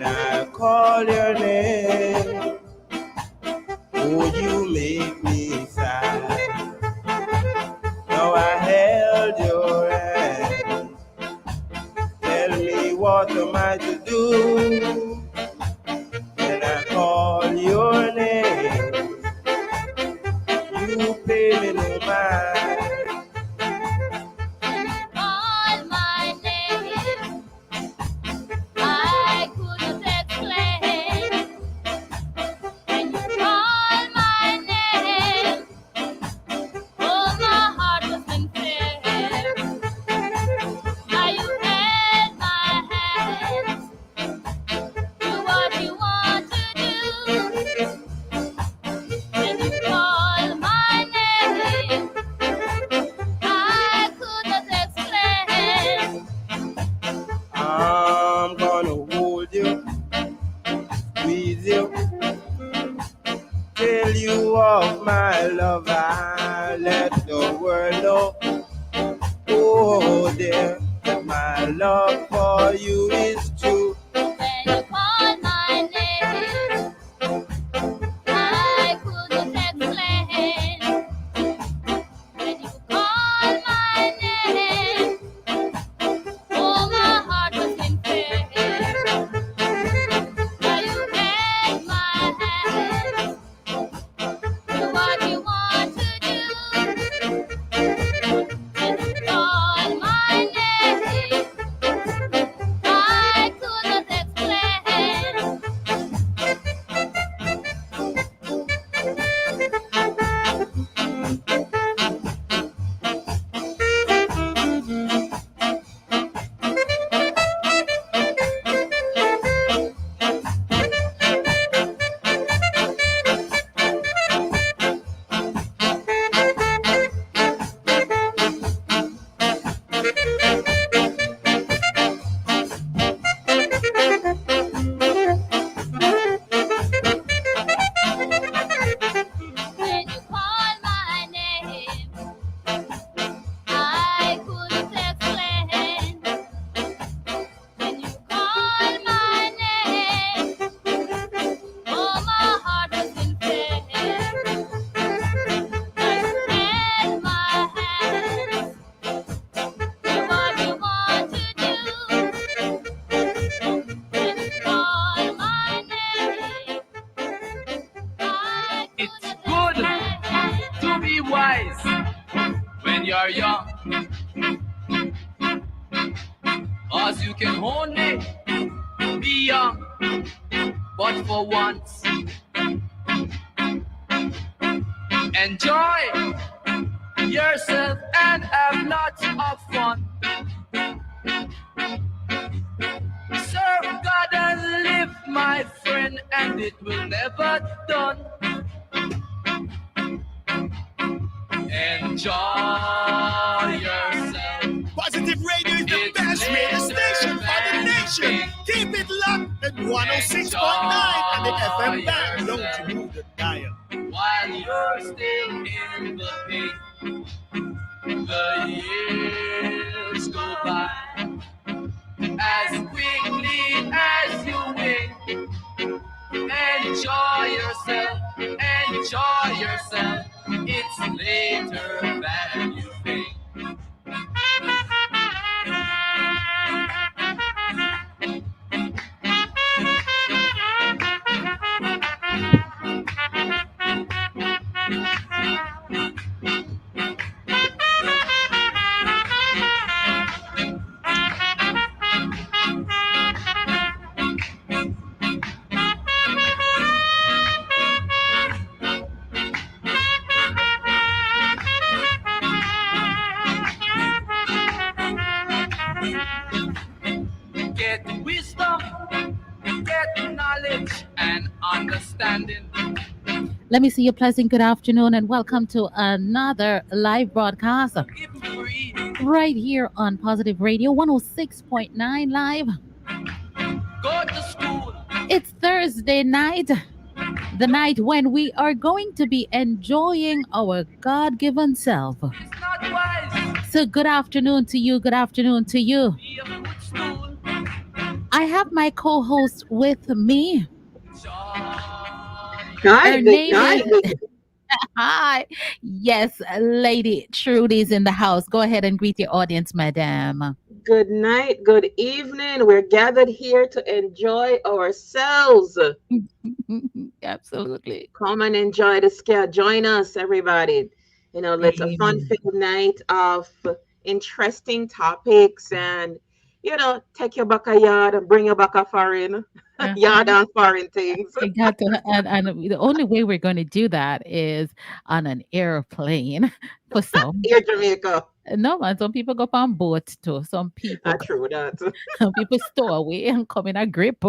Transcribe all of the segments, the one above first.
When I call your name, oh, you make me sad. Now I held your hand. Tell me what am I to do when I call your name? You pay me no mind. Call my name. I couldn't explain. When you call my name, oh, my heart was sincere. Now you held my hand. Do what you want to do. When you call my name, I couldn't explain. I'm gonna hold you, squeeze you, tell you of my love. I let the world know. Oh dear, my love for you is true. When you call my name, I couldn't explain. When you call my name, oh, my heart was sincere. Now you held my hand. Do what you want to do. When you call my name, I couldn't explain. When you call my name, I couldn't explain. When you call my name, oh, my heart was sincere. Now you held my hand. Do what you want to do. When you call my name, I It's couldn't good explain. to be wise when you're young, cause you can only be young, but for once. Enjoy yourself and have lots of fun. Serve God and live, my friend, and it will never done. Enjoy yourself. Positive Radio is the It's best radio later station for the than nation. you Keep it locked at 106.9 and the FM band. Don't you move the dial. While you're still in the pink, the years go by as quickly as you wink. Enjoy yourself, enjoy yourself. It's later than you think. Get wisdom, get knowledge and understanding. Let me see you. Pleasant good afternoon and welcome to another live broadcast Give free. right here on Positive Radio 106.9 live. Go to school. It's Thursday night, the night when we are going to be enjoying our God-given self. It's not wise. So good afternoon to you. Good afternoon to you. Be a footstool. I have my co-host with me. Hi, Her good name night. is Hi. Yes, Lady Trudy's in the house. Go ahead and greet your audience, madam. Good night, good evening. We're gathered here to enjoy ourselves. Absolutely. Come and enjoy the scare. Join us, everybody. Let's a Amen. fun-filled night of interesting topics and take your back a yard and bring your back a foreign yard Uh-huh. and foreign things. I got to, and the only way we're going to do that is on an airplane for some. Here, Jamaica. No, man, some people go on boat too. Some people, True that. some people stow away and come in a grip.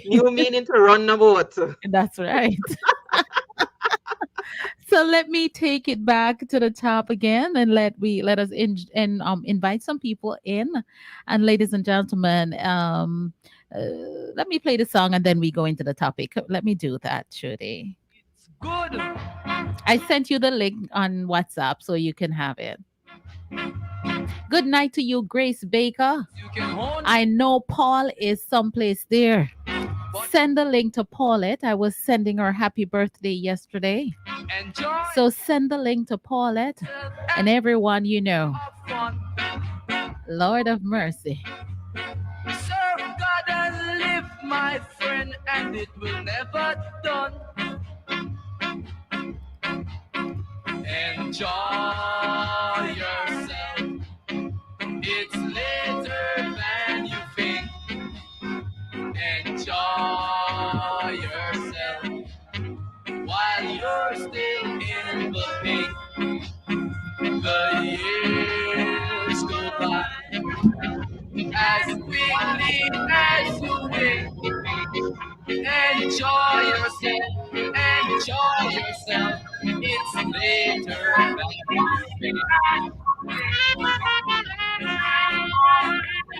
New meaning to run the boat. That's right. So let me take it back to the top again, and let us invite some people in. And ladies and gentlemen, let me play the song and then we go into the topic. Let me do that, Trudy. It's good. I sent you the link on WhatsApp so you can have it. Good night to you, Grace Baker. You can hold I know Paul is someplace there. but Send the link to Paulette. I was sending her happy birthday yesterday. enjoy So send the link to Paulette and and everyone you know. have fun. Lord of mercy. Serve God and live, my friend, and it will never done. Enjoy yourself. It's later than you think. Enjoy yourself while you're still in the pink. The years go by as quickly as you wink. Enjoy yourself, enjoy yourself. It's later than you think.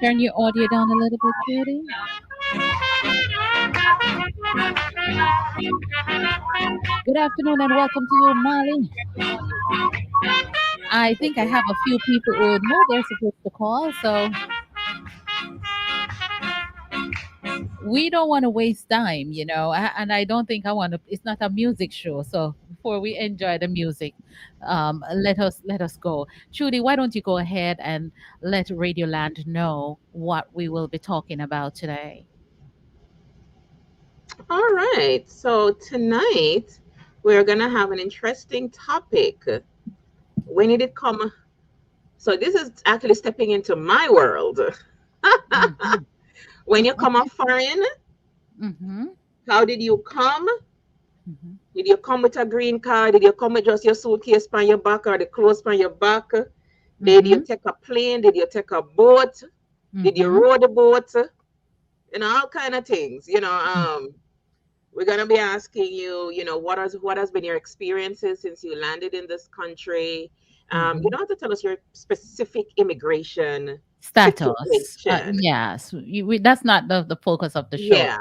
Turn your audio down a little bit, Trudy. Good afternoon and welcome to you, Molly. I think I have a few people who know they're supposed to call, so we don't want to waste time, and I don't think I want to. It's not a music show, so before we enjoy the music, let us go. Trudy, why don't you go ahead and let Radioland know what we will be talking about today? All right. So tonight we're gonna have an interesting topic. When did it come? So this is actually stepping into my world. Mm-hmm. When you come Okay. off foreign, Mm-hmm. how did you come? Mm-hmm. Did you come with a green card? Did you come with just your suitcase on your back or the clothes on your back? Did you Mm-hmm. take a plane? Did you take a boat? Did you Mm-hmm. row the boat? All kind of things. We're gonna be asking you, what has been your experiences since you landed in this country. You Mm-hmm. don't have to tell us your specific immigration Status. situation. Yes, that's not the focus of the show. Yeah.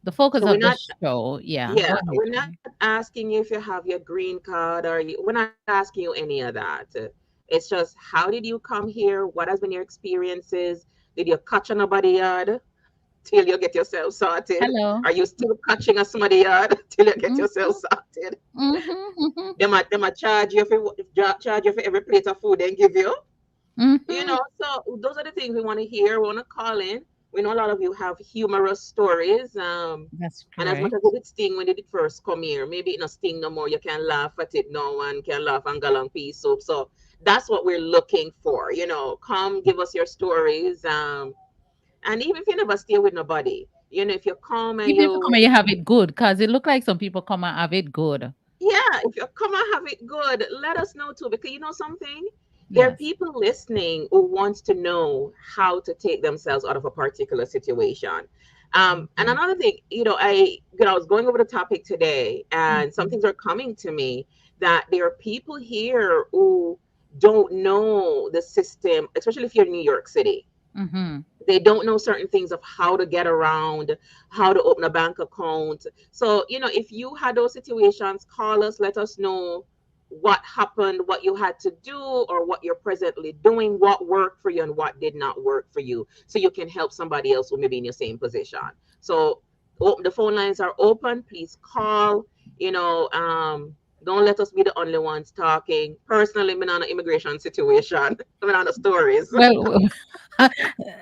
The focus So we're of the not show, yeah. Go yeah, ahead, we're not Judy. asking you if you have your green card we're not asking you any of that. It's just how did you come here? What has been your experiences? Did you catch anybody yard till you get yourself sorted? Hello. Are you still catching a somebody yard till you get yourself Mm-hmm. sorted? Mm-hmm. They might charge you for every plate of food they give you. Mm-hmm. So those are the things we want to hear. We want to call in. We know a lot of you have humorous stories. That's And as much correct. as it did sting when it did first come here, maybe it not sting no more. You can laugh at it now and can laugh and go along peace soup. So that's what we're looking for. Come give us your stories. And even if you never stay with nobody, if you come and Even if you come you and you have it good, because it look like some people come and have it good. Yeah, if you come and have it good, let us know too. Because you know something? There are Yes. people listening who wants to know how to take themselves out of a particular situation. And Mm-hmm. another thing, I was going over the topic today, and some Mm-hmm. things are coming to me that there are people here who don't know the system, especially if you're in New York City. Mm-hmm. They don't know certain things of how to get around, how to open a bank account. So if you had those situations, call us, let us know what happened, what you had to do, or what you're presently doing, what worked for you and what did not work for you, so you can help somebody else who may be in your same position. So the phone lines are open. Please call. Don't let us be the only ones talking. Personally, I'm in an immigration situation. I'm in on the stories. Well,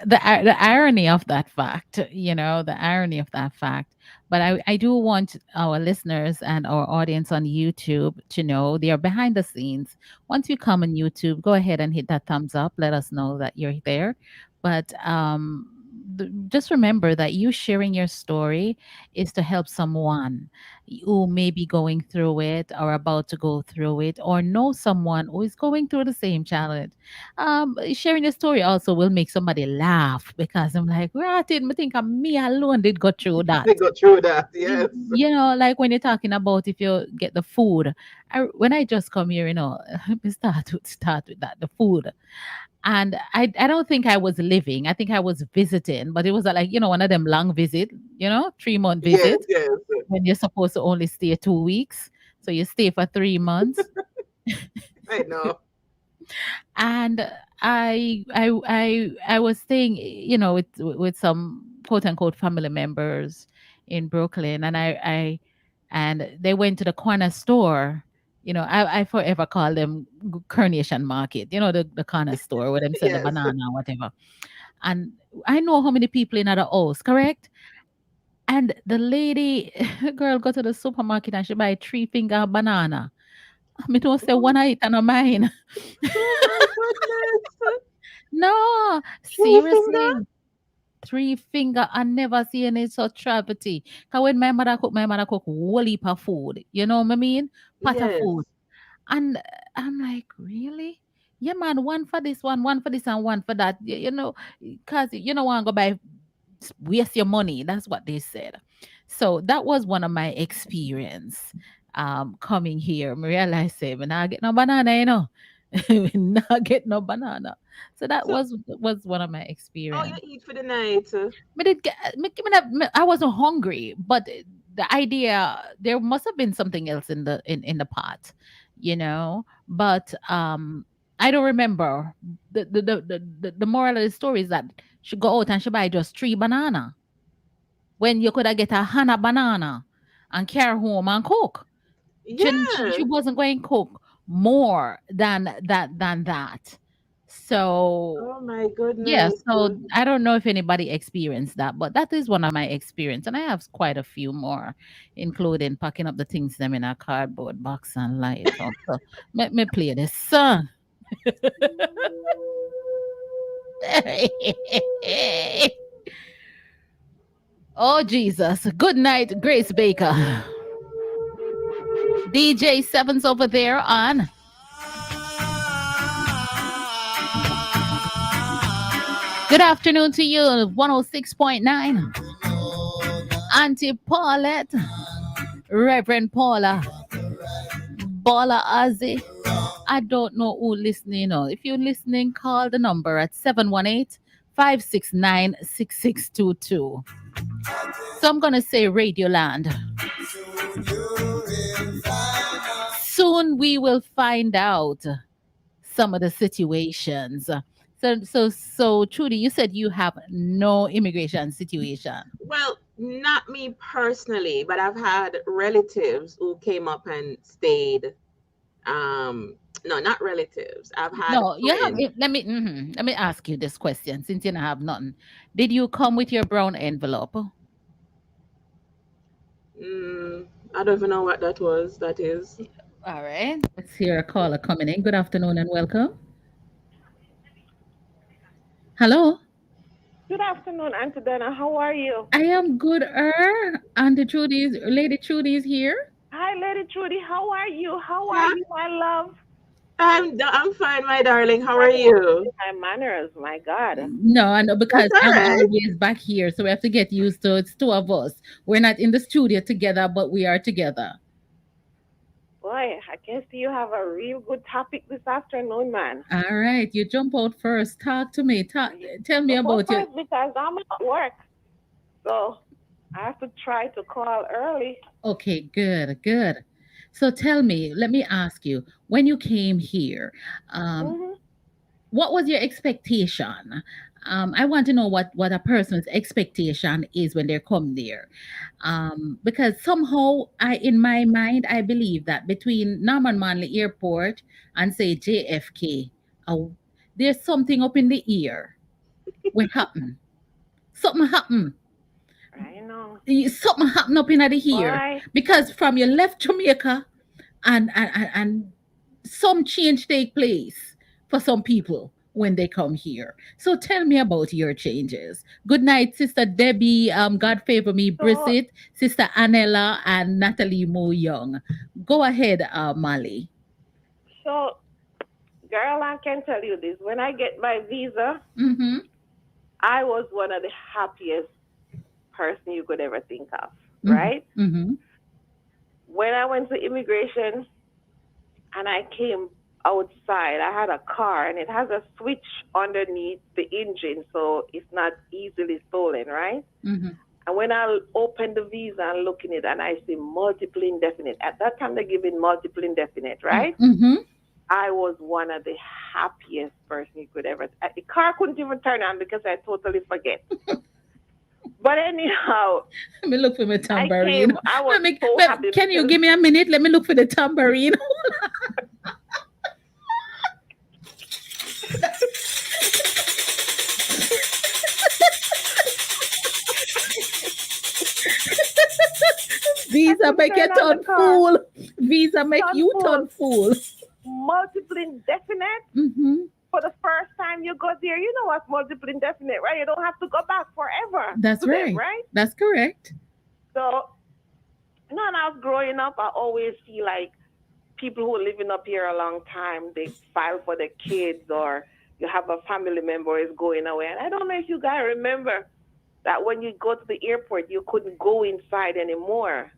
the irony of that fact, the irony of that fact. But I do want our listeners and our audience on YouTube to know they are behind the scenes. Once you come on YouTube, go ahead and hit that thumbs up. Let us know that you're there. But just remember that you sharing your story is to help someone who may be going through it or about to go through it, or know someone who is going through the same challenge. Sharing the story also will make somebody laugh, because I'm like, well, I didn't think me alone did go through that. They go through that. Yes. Like when you're talking about if you get the food. When I just come here, we start with that, the food. And I don't think I was living. I think I was visiting, but it was like, one of them long visit, 3-month Yes, visit, yes. when you're supposed to only stay 2 weeks. So you stay for 3 months. I know. And I was staying, with some quote unquote family members in Brooklyn, and and they went to the corner store. I forever call them Carnation Market. The corner store where them sell the Yes. banana or whatever. And I know how many people in other house, correct? And the lady, girl, go to the supermarket and she buy 3 finger banana. I mean, don't say one Oh, I eat and a mine. oh my goodness. No, Three finger? seriously. 3 finger. I never seen it so travesty. Cause when my mother cook whole heap of food. You know what I mean? Pot of Yes. food. And I'm like, really? Yeah, man, one for this one for this, and one for that. Cause you don't want to go buy, waste your money. That's what they said. So that was one of my experience. Coming here, I realized, say, when I get no banana, we not get no banana. So that So, was one of my all you experience. eat for the night? But I wasn't hungry, but the idea, there must have been something else in the pot, But I don't remember. The moral of the story is that she go out and she buy just 3 banana, when you could have get a hana banana and carry home and cook. She Yeah. wasn't going to cook more than that. So Oh my yeah, goodness. so I don't know if anybody experienced that, but that is one of my experience, and I have quite a few more, including packing up the things them in a cardboard box and light. So let me play this song. Oh Jesus! Good night, Grace Baker. DJ Sevens over there on. Good afternoon to you, 106.9. Auntie Paulette, Reverend Paula, Bola Ozzy. I don't know who listening or if you're listening, call the number at 718-569-6622. So I'm gonna say Radioland. Soon we will find out some of the situations. So Trudy, you said you have no immigration situation. Well, not me personally, but I've had relatives who came up and stayed. No, not relatives. I've had No, you have. friends. Let me ask you this question, since you don't have nothing. Did you come with your brown envelope? Mm, I don't even know what that was. That is. All right. Let's hear a caller coming in. Good afternoon and welcome. Hello. Good afternoon, Auntie Donna. How are you? I am good, and Lady Trudy is here. Hi, Lady Trudy. How are you? How are Huh? you, my love? I'm fine, my darling. How are Sorry, I'm losing you? my manners. My God. No, I know, because That's all I'm right. always back here, so we have to get used to it's two of us. We're not in the studio together, but we are together. Boy, I can see you have a real good topic this afternoon, man. All right, you jump out first. Talk to me. Tell me You go about you. first because I'm at work. So I have to try to call early. Okay, good, good. So tell me, let me ask you, when you came here, um, Hmm. what was your expectation? I want to know what a person's expectation is when they come there, because somehow in my mind, I believe that between Norman Manley Airport and say JFK, uh, there's something up in the air. What happened? Something happened. I know. Something happened up in the ear Boy, because from you left Jamaica and some change take place for some people when they come here. So tell me about your changes. Good night, Sister Debbie. God favor me, so Brisset, Sister Anella, and Natalie Mo Young. Go ahead, Molly. so girl, I can tell you this. When I get my visa, Mm-hmm. I was one of the happiest person you could ever think of, Mm-hmm. right? Mm-hmm. When I went to immigration and I came outside, I had a car and it has a switch underneath the engine so it's not easily stolen, right? Mm-hmm. And when I open the visa and look in it and I see multiple indefinite, at that time they're giving multiple indefinite, right? Mm-hmm. I was one of the happiest person you could ever. The car couldn't even turn on because I totally forget. But anyhow, Let me look for my I tambourine. came. I was so happy Can you because give me a minute? Let me look for the tambourine. I Visa couldn't make you turn on the turn car. fool. Visa make Turn you full, turn fool. multiple indefinite. Mm-hmm. For the first time you go there, you know what's multiple indefinite, right? You don't have to go back forever That's to them, right. right? That's correct. So, you know, when I was growing up, I always see like people who are living up here a long time, they file for their kids or you have a family member is going away. And I don't know if you guys remember that when you go to the airport, you couldn't go inside anymore.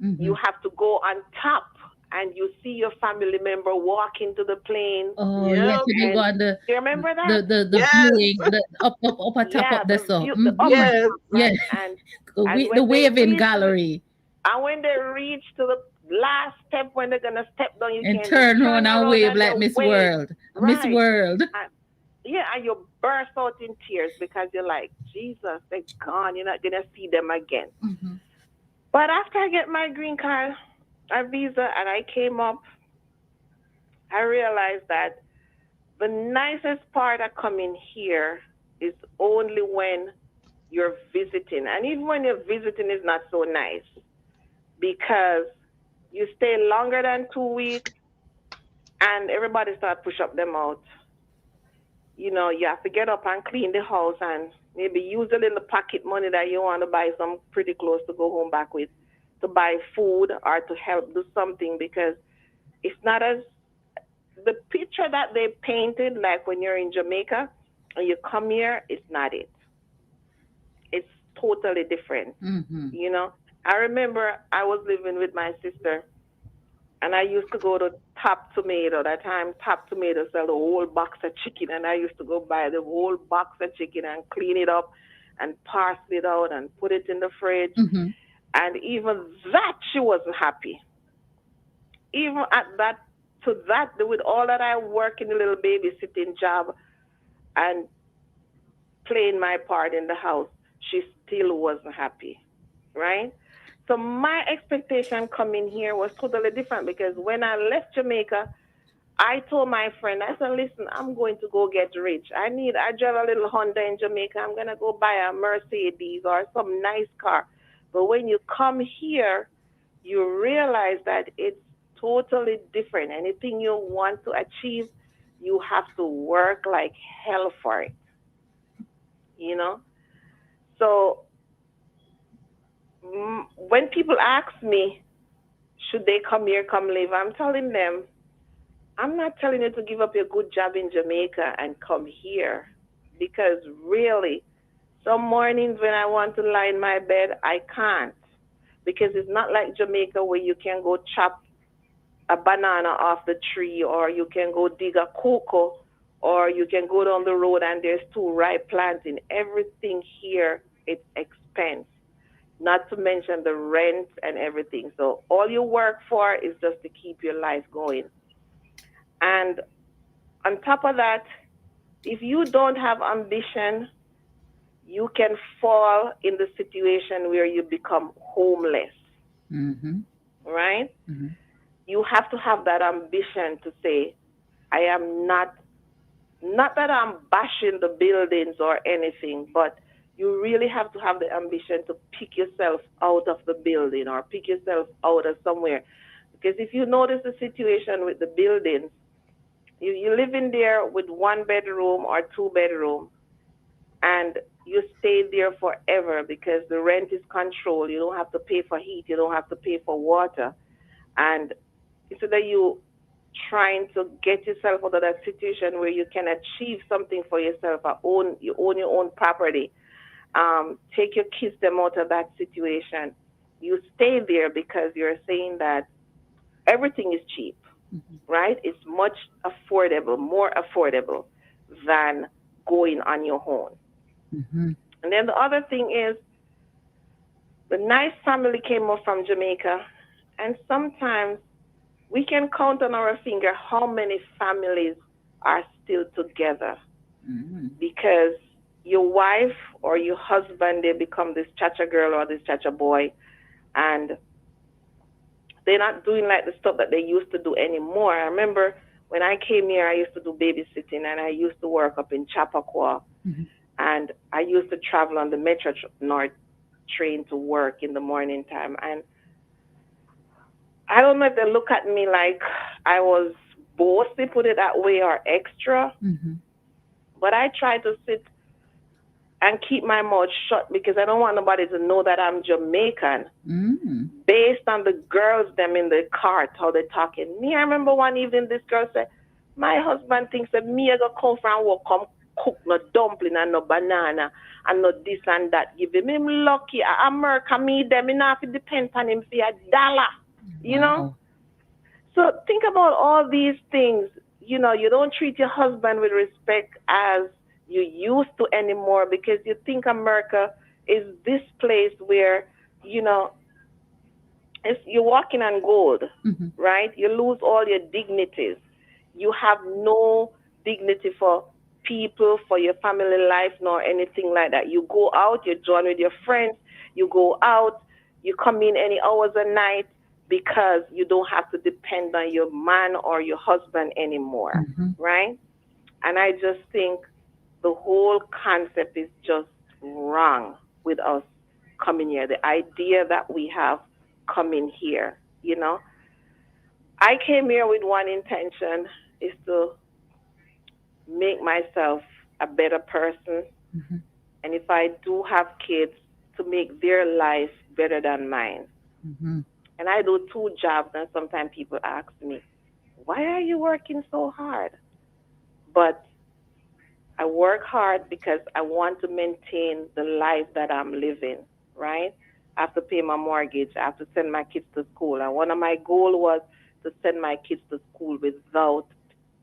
Mm-hmm. You have to go on top and you see your family member walk into the plane. Oh yes, Yep. and you go And on the do you remember that? the Yes. viewing, the upper top Yeah, up the so. the Mm-hmm. upper Yes. top, Yeah, right? And the when they waving reach to the gallery and when they reach to the last step when they're gonna step down, you and can just turn around turn and around wave and they like Miss wave. World, Miss Right. World. And yeah, and you burst out in tears because you're like, Jesus, they're gone. You're not gonna see them again. Mm-hmm. But after I get my green card, my visa, and I came up, I realized that the nicest part of coming here is only when you're visiting. And even when you're visiting is not so nice because you stay longer than 2 weeks and everybody start push up them out. You know, you have to get up and clean the house and maybe use a little pocket money that you want to buy some pretty clothes to go home back with to buy food or to help do something because it's not as the picture that they painted like when you're in Jamaica and you come here, it's not it. It's totally different. Mm-hmm. You know, I remember I was living with my sister and I used to go to Top Tomato. That time, Top Tomato sell a whole box of chicken, and I used to go buy the whole box of chicken and clean it up and parcel it out and put it in the fridge. Mm-hmm. And even that, she wasn't happy. Even at that, to that, with all that I work in the little babysitting job and playing my part in the house, she still wasn't happy, right? So my expectation coming here was totally different because when I left Jamaica, I told my friend, I said, listen, I'm going to go get rich. I drive a little Honda in Jamaica. I'm going to go buy a Mercedes or some nice car. But when you come here, you realize that it's totally different. Anything you want to achieve, you have to work like hell for it, you know? So when people ask me, should they come here, come live, I'm telling them, I'm not telling you to give up your good job in Jamaica and come here because really, some mornings when I want to lie in my bed, I can't because it's not like Jamaica where you can go chop a banana off the tree or you can go dig a cocoa or you can go down the road and there's two ripe plants in everything here. It's expense. not to mention the rent and everything. So all you work for is just to keep your life going. And on top of that, if you don't have ambition, you can fall in the situation where you become homeless, Mm-hmm. right? Mm-hmm. You have to have that ambition to say, I am not that I'm bashing the buildings or anything, but you really have to have the ambition to pick yourself out of the building or pick yourself out of somewhere. Because if you notice the situation with the buildings, you live in there with one bedroom or two bedroom, and you stay there forever because the rent is controlled. You don't have to pay for heat. You don't have to pay for water. And instead of you trying to get yourself out of that situation where you can achieve something for yourself, you own your own property, take your kids them out of that situation. You stay there because you're saying that everything is cheap, Mm-hmm. right? It's much affordable, more affordable than going on your own. Mm-hmm. And then the other thing is the nice family came up from Jamaica, and sometimes we can count on our finger how many families are still together Mm-hmm. because your wife or your husband, they become this chacha girl or this chacha boy, and they're not doing like the stuff that they used to do anymore. I remember when I came here, I used to do babysitting, and I used to work up in Chappaqua, Mm-hmm. and I used to travel on the North train to work in the morning time. And I don't know if they look at me like I was bossy, put it that way, or extra, Mm-hmm. but I try to sit and keep my mouth shut because I don't want nobody to know that I'm Jamaican Mm-hmm. based on the girls them in the cart, how they talking. Me, I remember one evening this girl said, my husband thinks that me I go come from work, come cook no dumpling and no banana and no this and that. Give him lucky. America me them, me not have to depend on him for $1. You know? Wow. So think about all these things. You know, you don't treat your husband with respect as you used to anymore because you think America is this place where, you know, you're walking on gold, Mm-hmm. right? You lose all your dignities. You have no dignity for people, for your family life, nor anything like that. You go out, you join with your friends, you go out, you come in any hours of night because you don't have to depend on your man or your husband anymore, Mm-hmm. right? And I just think the whole concept is just wrong with us coming here. The idea that we have coming here, you know. I came here with one intention is to make myself a better person. Mm-hmm. And if I do have kids, to make their life better than mine. Mm-hmm. And I do two jobs, and sometimes people ask me, why are you working so hard? But I work hard because I want to maintain the life that I'm living, right? I have to pay my mortgage. I have to send my kids to school. And one of my goals was to send my kids to school without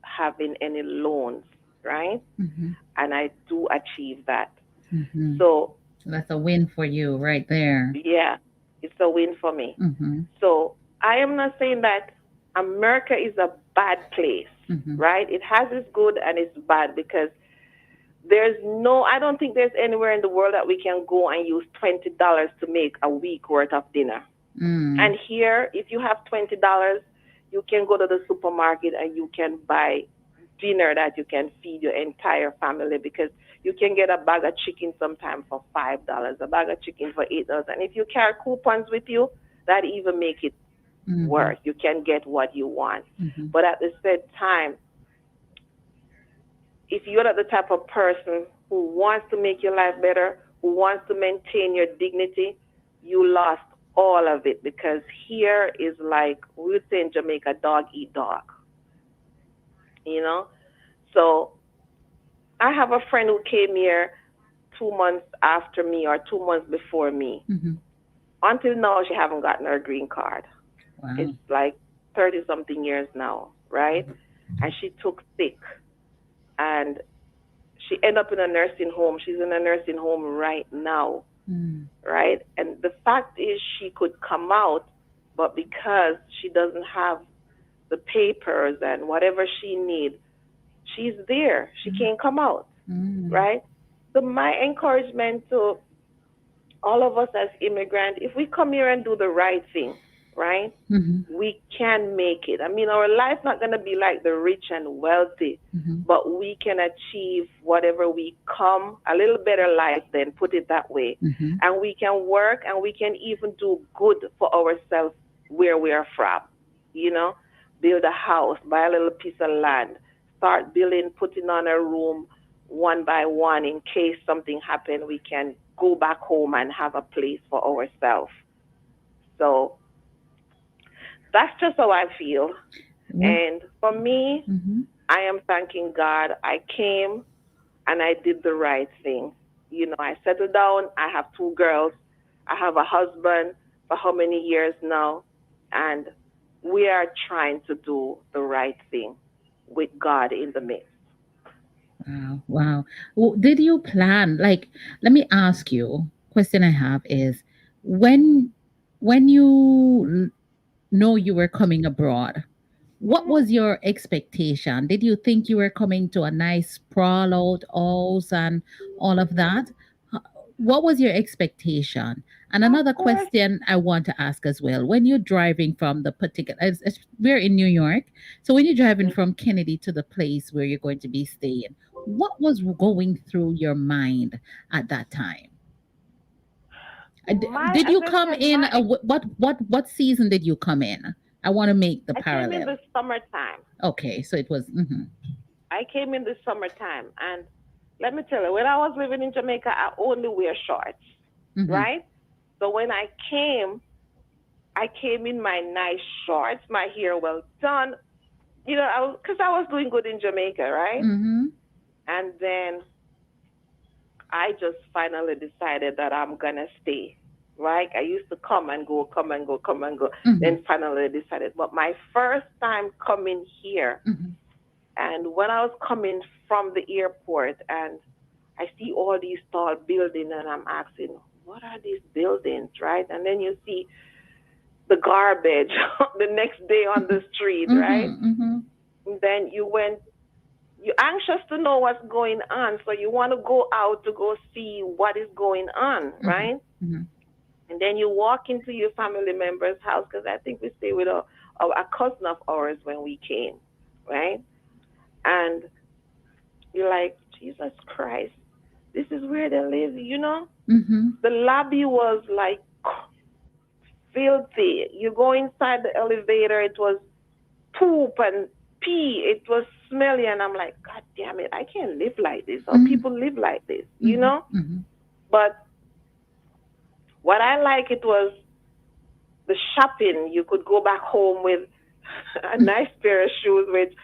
having any loans, right? Mm-hmm. And I do achieve that. Mm-hmm. So, That's a win for you right there. yeah, it's a win for me. Mm-hmm. So, I am not saying that America is a bad place, Mm-hmm. right? It has its good and its bad because I don't think there's anywhere in the world that we can go and use $20 to make a week worth of dinner. Mm. And here, if you have $20, you can go to the supermarket and you can buy dinner that you can feed your entire family because you can get a bag of chicken sometime for $5, a bag of chicken for $8. And if you carry coupons with you, that even make it Mm-hmm. worse. You can get what you want. Mm-hmm. But at the same time, if you're not the type of person who wants to make your life better, who wants to maintain your dignity, you lost all of it because here is like we would say in Jamaica, dog eat dog. You know? So I have a friend who came here 2 months after me or 2 months before me. Mm-hmm. Until now she haven't gotten her green card. Wow. It's like 30 something years now, right? And she took sick and she ended up in a nursing home. She's in a nursing home right now. Mm, right? And the fact is, she could come out, but because she doesn't have the papers and whatever she needs, she's there. She can't come out, mm, right? So my encouragement to all of us as immigrants, if we come here and do the right thing, right? mhm, We can make it. I mean, our life not going to be like the rich and wealthy, mhm, but we can achieve whatever we come, a little better life then, put it that way. mhm. And we can work and we can even do good for ourselves where we are from. You know, build a house, buy a little piece of land, start building, putting on a room one by one in case something happen, we can go back home and have a place for ourselves. So that's just how I feel. Well, And for me, mhm. I am thanking God. I came and I did the right thing. You know, I settled down. I have two girls. I have a husband for how many years now? And we are trying to do the right thing with God in the midst. Wow, wow. Did you plan, like, let me ask you, question I have is when when you know you were coming abroad, what Mhm. was your expectation? Did you think you were coming to a nice sprawl out house and all of that? H- What was your expectation? And Of another course. question I want to ask as well: when you're driving from the particular, we're in New York, so when you're driving Mhm. from Kennedy to the place where you're going to be staying, what was going through your mind at that time? Did As you I come said, in? What season did you come in? I want to make the I came in parallel. the summertime. Okay, so it was. Mhm. I came in the summertime. And let me tell you, when I was living in Jamaica, I only wear shorts, Mhm. right? So when I came in my nice shorts, my hair well done. You know, because I was doing good in Jamaica, right? Mhm. And then I just finally decided that I'm gonna stay. Right? I used to come and go, come and go, come and go. Mhm. Then finally decided. But my first time coming here, Mhm. and when I was coming from the airport, and I see all these tall buildings, and I'm asking, what are these buildings, right? And then you see the garbage the next day on the street, Mhm. right? Mhm. And then you're anxious to know what's going on, so you want to go out to go see what is going on, Mhm. right? Mhm. And then you walk into your family member's house because I think we stay with a cousin of ours when we came, right? And you're like, Jesus Christ, this is where they live, you know? Mhm. The lobby was like filthy. You go inside the elevator, it was poop and pee. It was smelly, and I'm like, God damn it, I can't live like this. Or Mhm. people live like this, you Mhm. know? Mhm. But what I like it was the shopping. You could go back home with a nice pair of shoes, which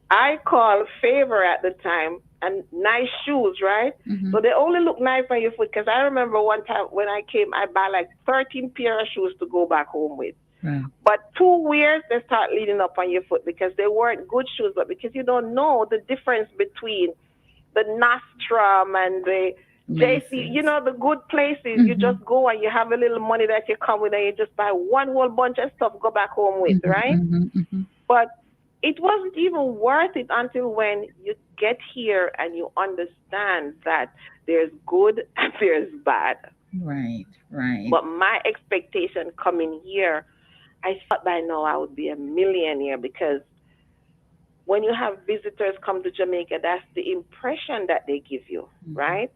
I call favor at the time, and nice shoes, right? Mhm. So they only look nice on your foot. Because I remember one time when I came, I bought like 13 pair of shoes to go back home with. Right. But two wears, they start leading up on your foot because they weren't good shoes, but because you don't know the difference between the Nostrum and the JC, you Macy's. know, the good places. You just Mhm. go and you have a little money that you come with and you just buy one whole bunch of stuff, go back home with, Mhm. right? Mhm. Mhm. But it wasn't even worth it until when you get here and you understand that there's good and there's bad. Right. Right. But my expectation coming here, I thought by now I would be a millionaire because when you have visitors come to Jamaica, that's the impression that they give you, Mhm. right?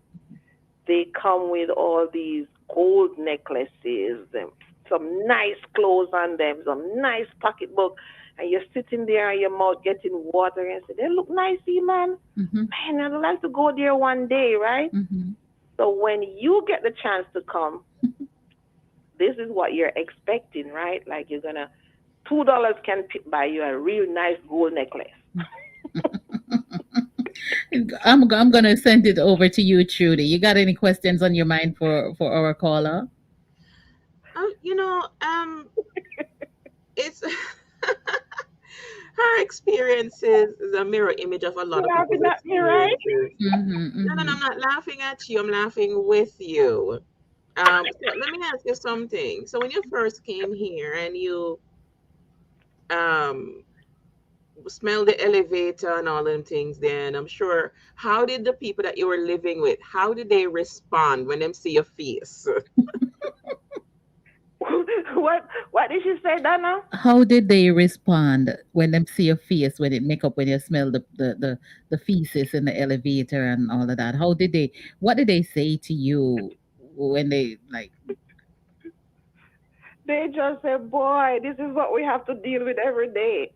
They come with all these gold necklaces, and some nice clothes on them, some nice pocketbook, and you're sitting there and your mouth getting water and say, they look nice, man. Mhm. Man, I'd like to go there one day, right? Mhm. So when you get the chance to come, this is what you're expecting, right? Like you're gonna $2 can buy you a real nice gold necklace. I'm gonna send it over to you, Trudy. You got any questions on your mind for our caller? You know, it's her experiences is a mirror image of a lot You're of people's laughing at me, right? experiences. Mhm. No, no, no, I'm Mhm. not laughing at you. I'm laughing with you. So let me ask you something. So when you first came here and you um smell the elevator and all them things, then I'm sure, how did the people that you were living with, how did they respond when them see your face? What did she say, Donna? How did they respond when them see your face when it make up when you smell the feces in the elevator and all of that? How did they? What did they say to you when they like? They just said, "Boy, this is what we have to deal with every day."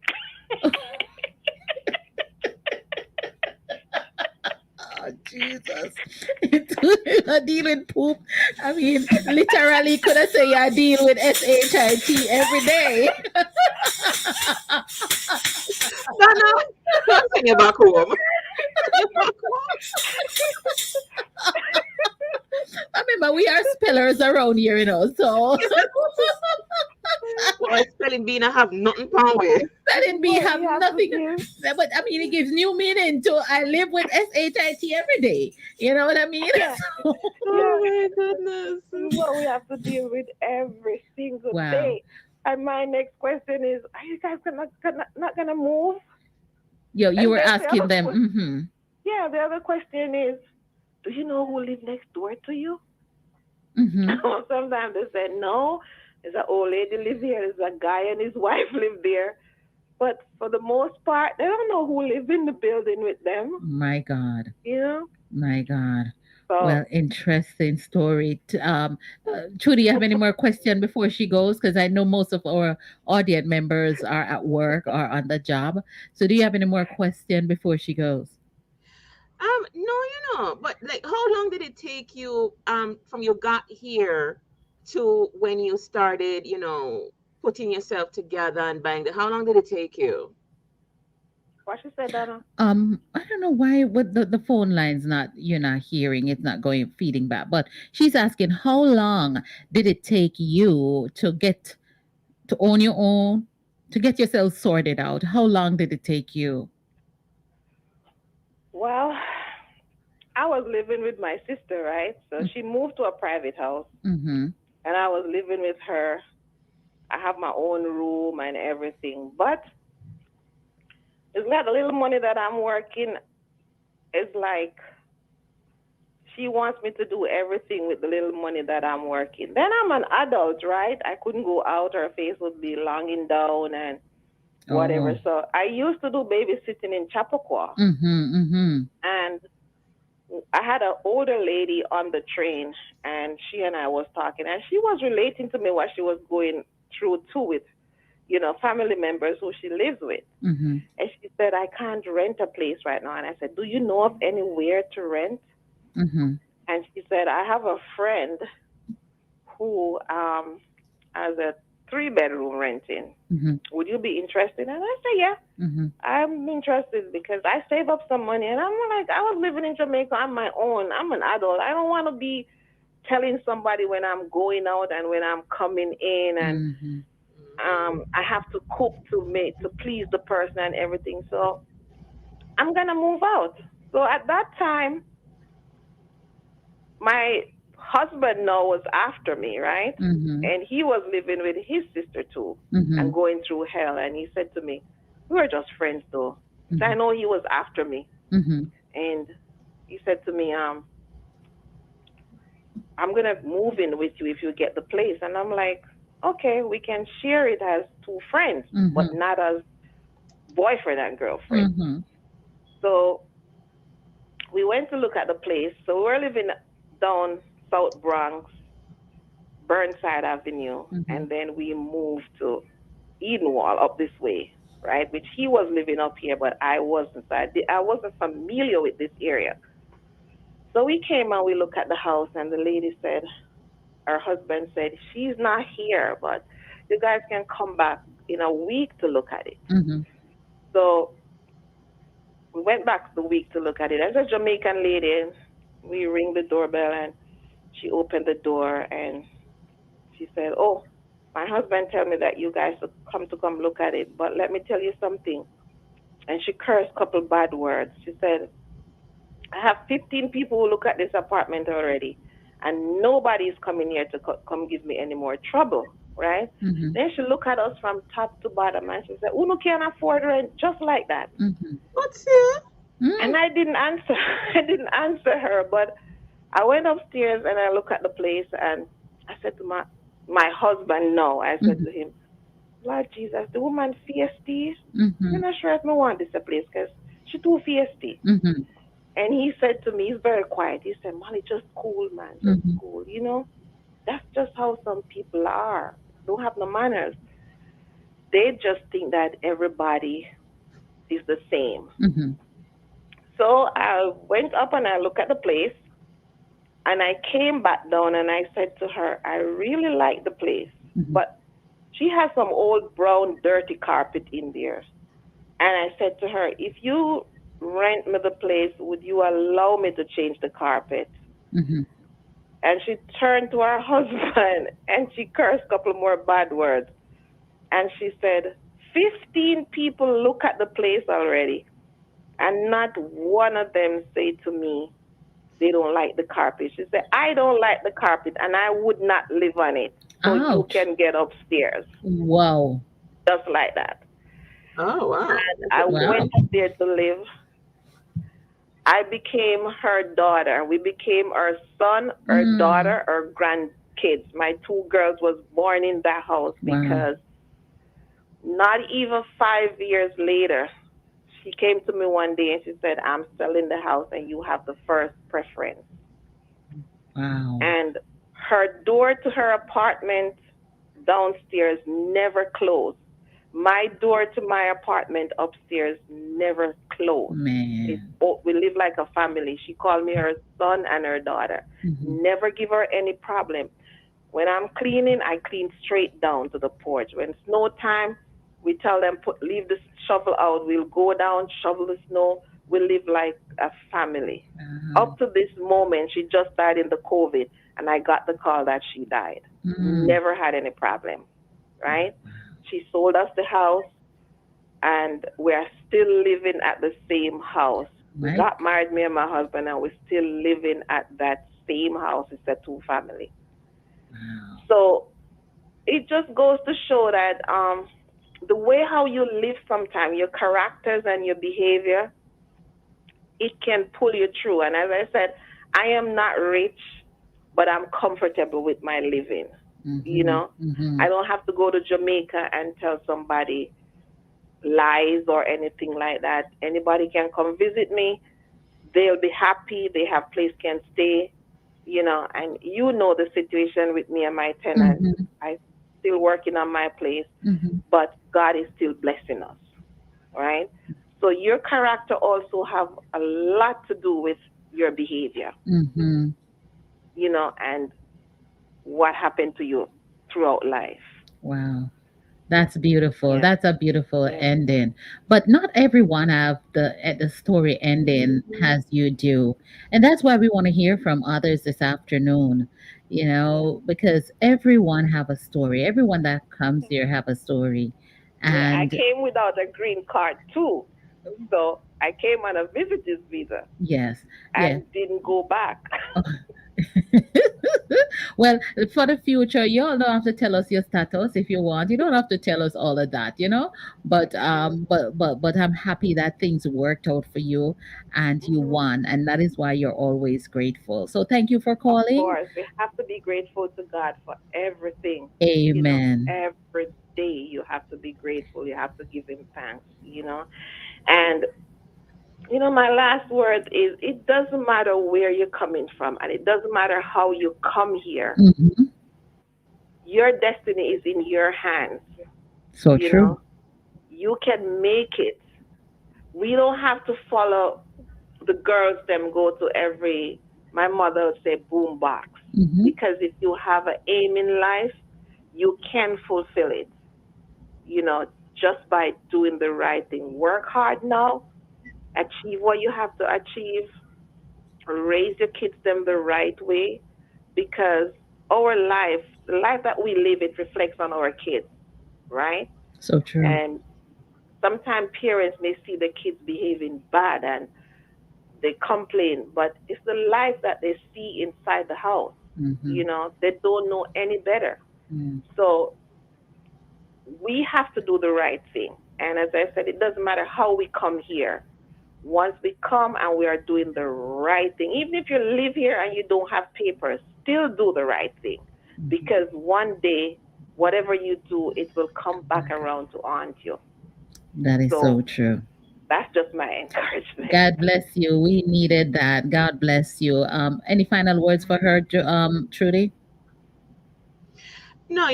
Oh Jesus! I deal with poop. I mean, literally, could I say I deal with shit every day? No, no, I'm thinking back home. I remember we are spellers around here, so Boy, spelling bee not have nothing power with. that This it is be what have we have to nothing. deal. But I mean, it gives new meaning to I live with shit every day. You know what I mean? Yeah, Oh yeah. my goodness. This is what we have to deal with every single Wow. day. And my next question is, are you guys not gonna move? You And were then the asking other them. Mm-hmm. yeah, the other question is, do you know who live next door to you? Mm-hmm. Sometimes they say no. There's an old lady live here. There's a guy and his wife live there. But for the most part, they don't know who live in the building with them. My God. You know. My God. So Well, interesting story. Trudy, you have any more question before she goes? Because I know most of our audience members are at work or on the job. So, do you have any more question before she goes? No, but like, how long did it take you, from you got here to when you started, putting yourself together and buying how long did it take you? what she said, Donna? I don't know why what the phone line's not you're not hearing, it's not going feeding back. But she's asking how long did it take you to get to own your own, to get yourself sorted out? How long did it take you? Well, I was living with my sister, right? So she moved to a private house, Mm-hmm. and I was living with her. I have my own room and everything, but it's like the little money that I'm working. It's like she wants me to do everything with the little money that I'm working. Then I'm an adult, right? I couldn't go out. Her face would be longing down and whatever. Oh. So I used to do babysitting in Chappaqua, Mm-hmm. Mm-hmm. and I had an older lady on the train, and she and I was talking, and she was relating to me what she was going through too with, family members who she lives with. Mm-hmm. And she said, I can't rent a place right now. And I said, do you know of anywhere to rent? Mm-hmm. And she said, I have a friend who has a 3 bedroom renting. Mm-hmm. Would you be interested? And I said, yeah, Mm-hmm. I'm interested because I save up some money. And I'm like, I was living in Jamaica on my own. I'm an adult. I don't want to be telling somebody when I'm going out and when I'm coming in, and Mm-hmm. I have to cook to please the person and everything. So I'm gonna move out. So at that time, my husband now was after me, right? Mm-hmm. And he was living with his sister too Mm-hmm. and going through hell. And he said to me, we were just friends though. So I know he was after me. Mm-hmm. And he said to me, I'm gonna move in with you if you get the place. And I'm like, okay, we can share it as 2 friends, but Mm-hmm. not as boyfriend and girlfriend. Mm-hmm. So we went to look at the place. So we're living down South Bronx, Burnside Avenue, Mm-hmm. and then we moved to Edenwall up this way, right? Which he was living up here, but I wasn't. So I wasn't familiar with this area. So we came and we looked at the house, and the lady said, her husband said, she's not here, but you guys can come back in a week to look at it. Mm-hmm. So we went back the week to look at it. As a Jamaican lady, we ring the doorbell, and she opened the door, and she said, oh, my husband tell me that you guys to come look at it, but let me tell you something. And she cursed a couple bad words. She said, I have 15 people who look at this apartment already, and nobody's coming here to come give me any more trouble, right? Mhm. Then she looked at us from top to bottom and she said, "Uno can't afford rent," just like that. Mhm. What's here? And Mm. I didn't answer. I didn't answer her, but I went upstairs and I looked at the place and I said to my husband, no, I said Mhm. to him, "Lord Jesus, the woman feisty. I'm Mhm. not sure if I want this a place because she too feisty." Mhm. And he said to me, he's very quiet. He said, "Molly, just cool, man, just Mhm. cool. That's just how some people are. Don't have no manners. They just think that everybody is the same." Mhm. So I went up and I looked at the place and I came back down and I said to her, "I really like the place, Mhm. but she has some old brown dirty carpet in there." And I said to her, "If you rent me the place, would you allow me to change the carpet?" Mhm. And she turned to her husband and she cursed a couple more bad words. And she said, 15 people look at the place already, and not one of them say to me they don't like the carpet. She said, "I don't like the carpet and I would not live on it. So you Ouch. can get upstairs." Wow. Just like that. Oh, wow. I Wow. went up there to live. I became her daughter. We became her son, her Mm. daughter, her grandkids. My two girls was born in that house Wow. because not even 5 years later, she came to me one day and she said, "I'm selling the house and you have the first preference." Wow. And her door to her apartment downstairs never closed. My door to my apartment upstairs never closed. Man. We live like a family. She called me her son and her daughter. Mhm. Never give her any problem. When I'm cleaning, I clean straight down to the porch. When snow time, we tell them leave the shovel out. We'll go down, shovel the snow. We live like a family. Wow. Up to this moment, she just died in the COVID, and I got the call that she died. Mm. Never had any problem, right? She sold us the house, and we're still living at the same house. We Mike. got married, me and my husband, and we're still living at that same house. It's a two family. Wow. So it just goes to show that the way how you live sometimes, your characters and your behavior, it can pull you through. And as I said, I am not rich, but I'm comfortable with my living. You Mhm. know, I Mhm. don't have to go to Jamaica and tell somebody lies or anything like that. Anybody can come visit me. They'll be happy. They have place can stay. And the situation with me and my tenants. Mhm. I still working on my place, Mhm. but God is still blessing us, right? So your character also have a lot to do with your behavior, Mhm. and what happened to you throughout life. Wow. That's beautiful. Yeah. That's a beautiful Yeah. ending. But not everyone have the story ending as you do. And that's why we want to hear from others this afternoon, Yeah. because everyone have a story. Everyone that comes here have a story. Yeah. I And came without a green card too. So I came on a visitor's visa yes, yes. and didn't go back. Well, for the future, you all don't have to tell us your status if you want. You don't have to tell us all of that. But I'm happy that things worked out for you and you Mhm. won, and that is why you're always grateful. So thank you for Of calling. course, we have to be grateful to God for everything. Amen. Every day you have to be grateful. You have to give Him thanks. And, my last word is it doesn't matter where you're coming from and it doesn't matter how you come here. Hmm. Your destiny is in your hands. So You true. know, you can make it. We don't have to follow the girls them go to every, my mother would say, boom box, Hmm. because if you have an aim in life you can fulfill it, you know just by doing the right thing. Work hard now, achieve what you have to achieve, raise your kids them the right way, because our life, the life that we live, it reflects on our kids, right? So true. And sometimes parents may see the kids behaving bad and they complain, but it's the life that they see inside the house. Mm-hmm. You know, they don't know any better. Mm. So we have to do the right thing. And as I said, it doesn't matter how we come here. Once we come and we are doing the right thing, even if you live here and you don't have papers, still do the right thing. Because one day, whatever you do, it will come back around to haunt you. That is So so true. that's just my encouragement. God bless you. We needed that. God bless you. Any final words for her, Trudy? No,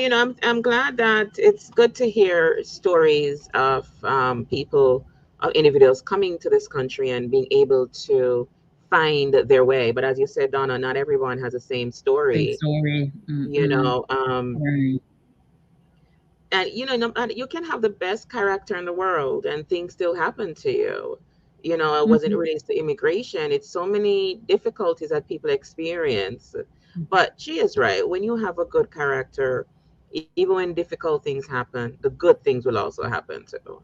I'm glad that it's good to hear stories of people, of individuals coming to this country and being able to find their way. But as you said, Donna, not everyone has the same Same story. story. You Mm-mm. know, Right. and and you can have the best character in the world and things still happen to you. It wasn't Mm-hmm. related to immigration. It's so many difficulties that people experience. But she is right. When you have a good character, even when difficult things happen, the good things will also happen too.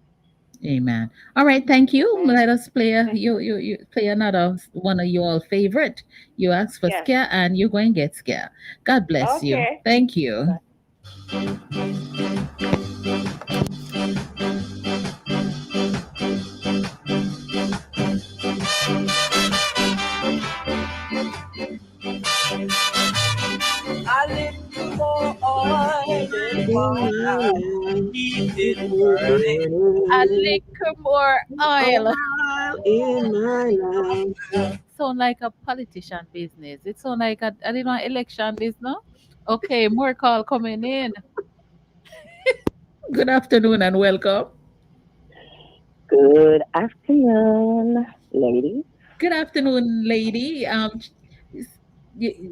Amen. All right, thank you. Amen. Let us play Okay. you play another one of your favorite. You ask for Yes. scare and you're going to get scare. God bless you. Okay. Thank you. A little more oil in In my my life, life, keep keep it it burning. A burning. little more A oil. while in my life. Sound like a politician business. It sound like a I don't know election business. Okay, more call coming in. Good afternoon and welcome. Good afternoon, ladies. Good afternoon, lady.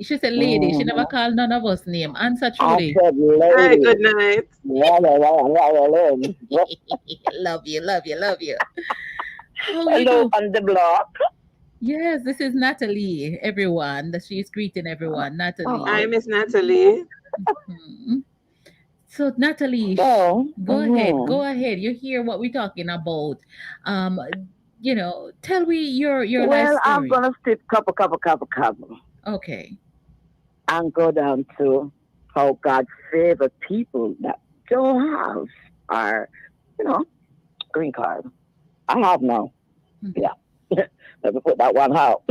She said lady. She never Mm-hmm. called none of us name. Answer I Trudy. said Hi, ladies. good night. Yeah, yeah, yeah, yeah, yeah, yeah. Love you, love you, love you. How you Hello do? on the block. Yes, this is Natalie. Everyone, that she's greeting everyone. Hi, Natalie. Miss Natalie. Mhm. So Natalie, So, go ahead. Go mm-hmm. ahead. You hear what we're talking about. Um, tell me your life Well, I'm story. gonna skip couple, Okay. and go down to how God favored people that don't have our, you know, green card. I have now. Mhm. Yeah. Let me put that one out.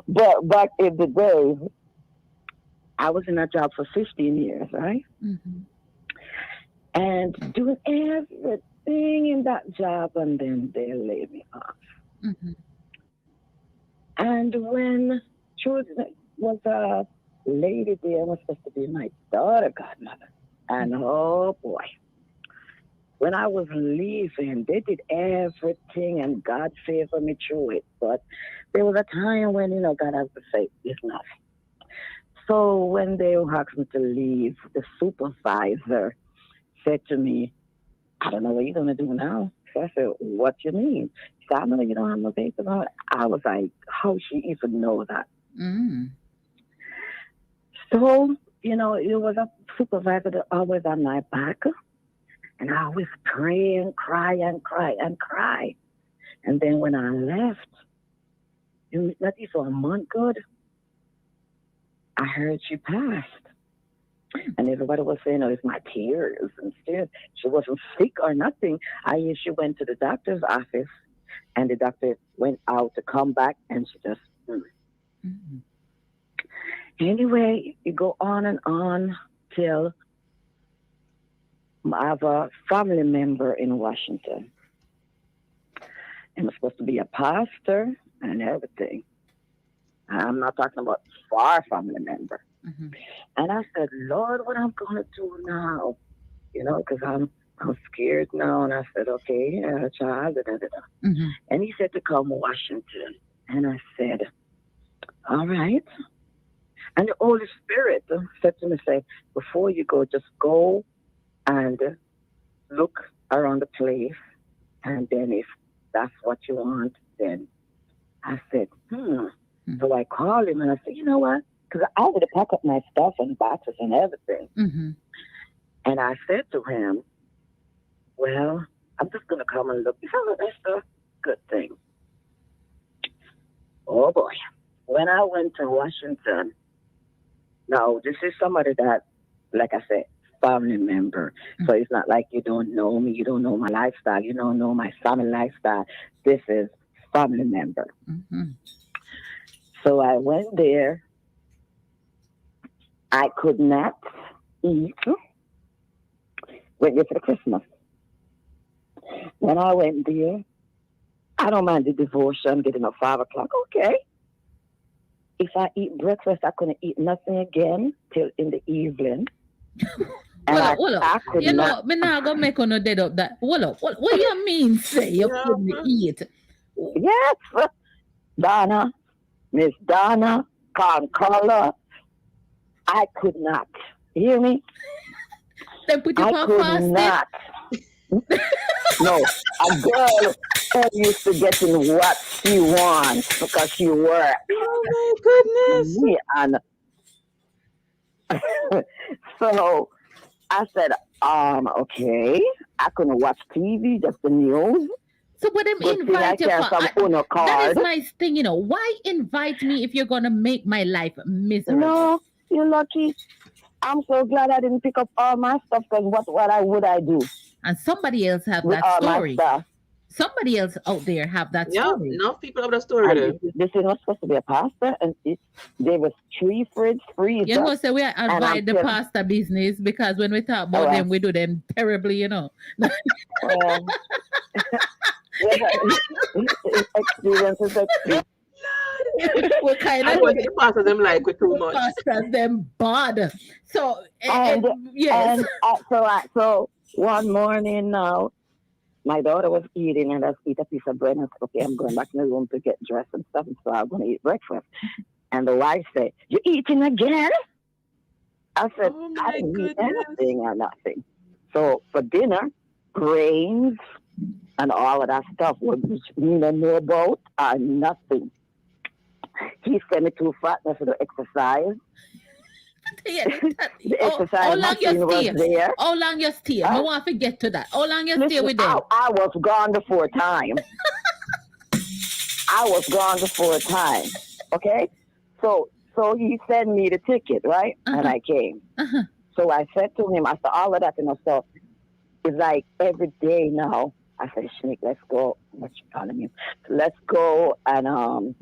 But back in the day, I was in that job for 15 years, right? Mhm. And doing everything in that job, and then they laid me off. Mhm. And when she was a lady there, was supposed to be my daughter godmother. And oh boy, when I was leaving, they did everything, and God favored me through it. But there was a time when God has to say it's enough. So when they asked me to leave, the supervisor said to me, I don't know what you're gonna do now. So I said, what you mean? She said, I know you don't have no paper on. I was like, how she even know that? Mm. So, it was a supervisor that always on my back. And I always pray and cry and cry and cry. And then when I left, not even a month good, I heard she passed. And everybody was saying, oh, it's my tears. And still, she wasn't sick or nothing. She went to the doctor's office, and the doctor went out to come back, and she just. Mhm. Anyway, you go on and on till I have a family member in Washington, and was supposed to be a pastor and everything. I'm not talking about far family member. Mhm. And I said, Lord, what I'm gonna do now? Because I'm scared now. And I said, okay, child, da, da, da, da. Mhm. And he said to come to Washington. And I said, all right. And the Holy Spirit said to me, say, before you go, just go and look around the place. And then if that's what you want, then I said, Mhm. So I called him and I said, you know what? Because I already packed up my stuff and boxes and everything. Mhm. And I said to him, well, I'm just going to come and look. He said, well, that's a good thing. Oh boy. When I went to Washington, Now, this is somebody that, like I said, family member. So it's not like you don't know me, you don't know my lifestyle, you don't know my family lifestyle. This is family member. Mhm. So I went there. I could not eat. Went there for the Christmas. When I went there, I don't mind the devotion, getting up 5 o'clock. Okay. If I eat breakfast, I couldn't eat nothing again till in the evening. And Hold up. I could You know, not. me not gonna make on no dead up that. Hold up. What you mean say you Yeah. couldn't eat? Yes, Donna, Miss Donna, Concolor, I could not. You hear me? They put you I on could fasting. not. No, a girl used to getting what she wants because she works. Oh my goodness. Yeah, and so I said, okay, I couldn't watch TV, just the news. So but them Good thing I invite you carry for some Uno that is card. my thing, you know. Why invite me if you're gonna make my life miserable? No, you're lucky. I'm so glad I didn't pick up all my stuff because what would I do And somebody else have with that all my story. stuff? Somebody else out there have that Yeah, story. enough people have the story And there. this is not supposed to be a pasta, and there was 3 fridge freezers. You know, so we avoid the telling- pasta business because when we talk about Oh, them, we do them terribly, you know. Well, experience is experience. we kind I of want the pasta them like with too much. pastas them bad. So And yes. And so one morning now, my daughter was eating and I eat a piece of bread and I said, okay, I'm going back in the room to get dressed and stuff, and so I'm going to eat breakfast. And the wife said, you eating again? I said, Oh I my didn't eat goodness. anything or nothing. So for dinner, grains and all of that stuff, which we don't know about, are nothing. He sent me to fatness for the exercise. Yeah, The how exercise long you machine was stay? there. How long you stay? I want to get to that. How long you stay Listen, with them? I was gone the 4th time. I was gone the 4th time. Okay? So he sent me the ticket, right? And I came. Uh-huh. So I said to him, after all of that, so it's like every day now. I said, Shanique, let's go. What you calling me? Let's go and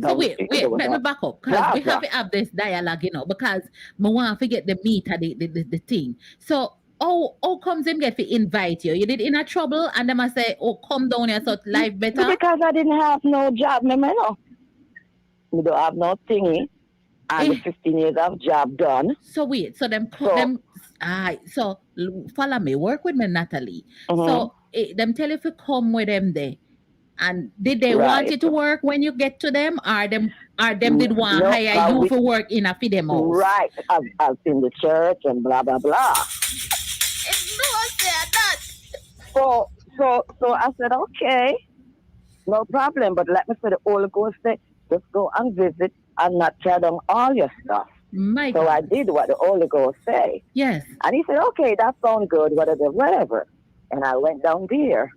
So wait, let me back up because we have to have this dialogue, you know, because I want to get the meat of the thing. So how comes them get to invite you? You did in a trouble and them I say, oh, come down here so life better? Because I didn't have no job, no. We don't have no thingy. And the 15 years of job done. So wait, so follow me, work with me, Natalie. So them tell you to come with them there. And did they want you to work when you get to them, or them did want to hire you for work in a feed them house? Right, I've in the church and blah blah blah. So I said, okay, no problem, but let me say the Holy Ghost say, just go and visit and not tear down all your stuff. So I did what the Holy Ghost say. Yes. And he said, okay, that sounds good, whatever. And I went down there.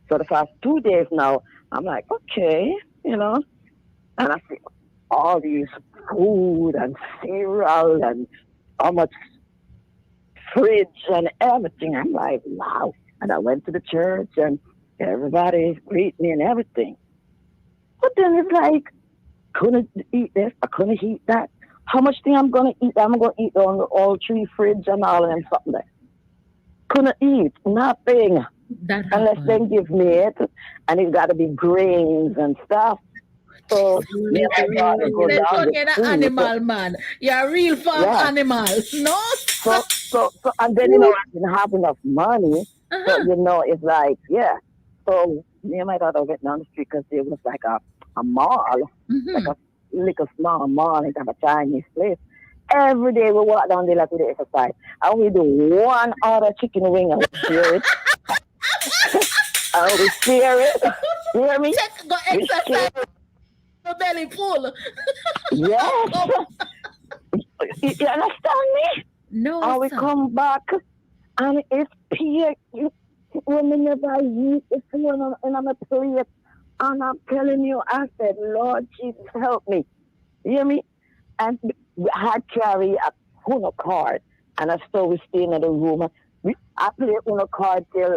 So the first 2 days now, I'm like, okay, you know. And I see all these food and cereal and how much fridge and everything. I'm like, wow. And I went to the church and everybody greet me and everything. But then it's like, couldn't eat this, I couldn't eat that. How much thing I'm going to eat? I'm going to eat on all 3 fridge and all and something there. Couldn't eat nothing unless they give me it, and it's got to be grains and stuff. So me and my daughter go down the street. Animal man, you're a real farm animal, no? So and then you know I didn't have enough money, so you know it's like So me and my daughter went down the street because there was like a mall, like a little small mall. It's a Chinese place. Every day we walk down there like we do exercise. And we do 1 order chicken wing and we share it. And we share it. You hear me? Go exercise. Your belly full. Yes. You understand me? No. And we come back and it's pure. When never eat it's on a plate. And I'm telling you, I said, Lord Jesus, help me. You hear me? And I had carry Uno card. And I still we stay in the room. I play Uno card till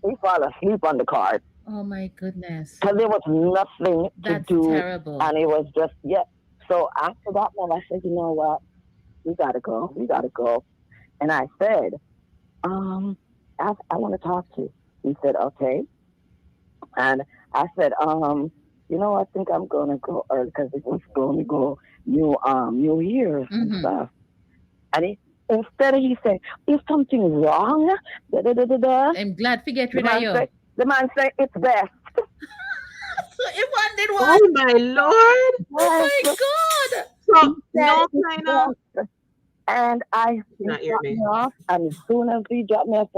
we fall asleep on the card. Oh my goodness. Because there was nothing to That's do. terrible. And it was just, yeah. So after that one, I said, you know what? We got to go. We got to go. And I said, um, I want to talk to you. He said, okay. And I said, I think I'm gonna go early because it was going to go New Year's and Mm-hmm. stuff. And instead of he said, is something wrong? Da, da, da, da, da. I'm glad to get The rid of man you. said, the man said, it's best. So Yvonne did what? Oh my lord. Oh Yes. my God. So He said no it's kind of best. And he not hear dropped me me. off. And as soon as he dropped me off,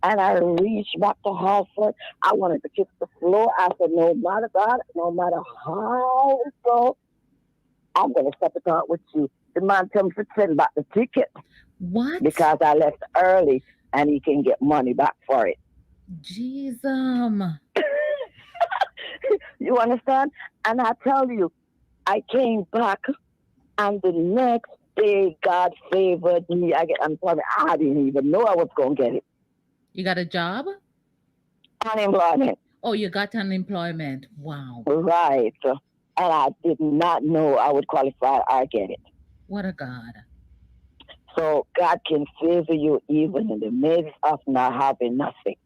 and I reached back to Hartford, I wanted to kiss the floor. I said, no matter God, no matter how it goes, I'm going to step it out with you. The man told me to send back the ticket What? because I left early and he can get money back for it. Jesus. You understand? And I tell you, I came back and the next day God favored me. I get unemployment. I didn't even know I was going to get it. You got a job? Unemployment. Oh, you got unemployment. Wow. Right. And I did not know I would qualify or get it. What a God. So God can favor you even in the midst of not having nothing.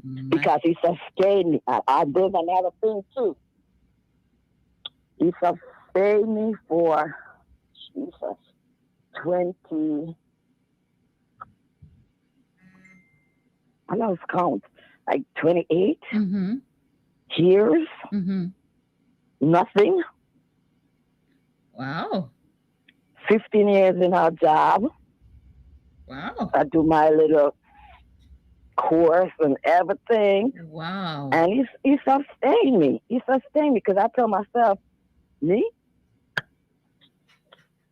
My, Because he sustained me. I did another thing too. He sustained me for Jesus 20. I lost count. Like 28 mm-hmm. years. Mm-hmm. Nothing. Wow. 15 years in our job. Wow. I do my little course and everything. Wow. And he sustained me. He sustained me because I tell myself, me,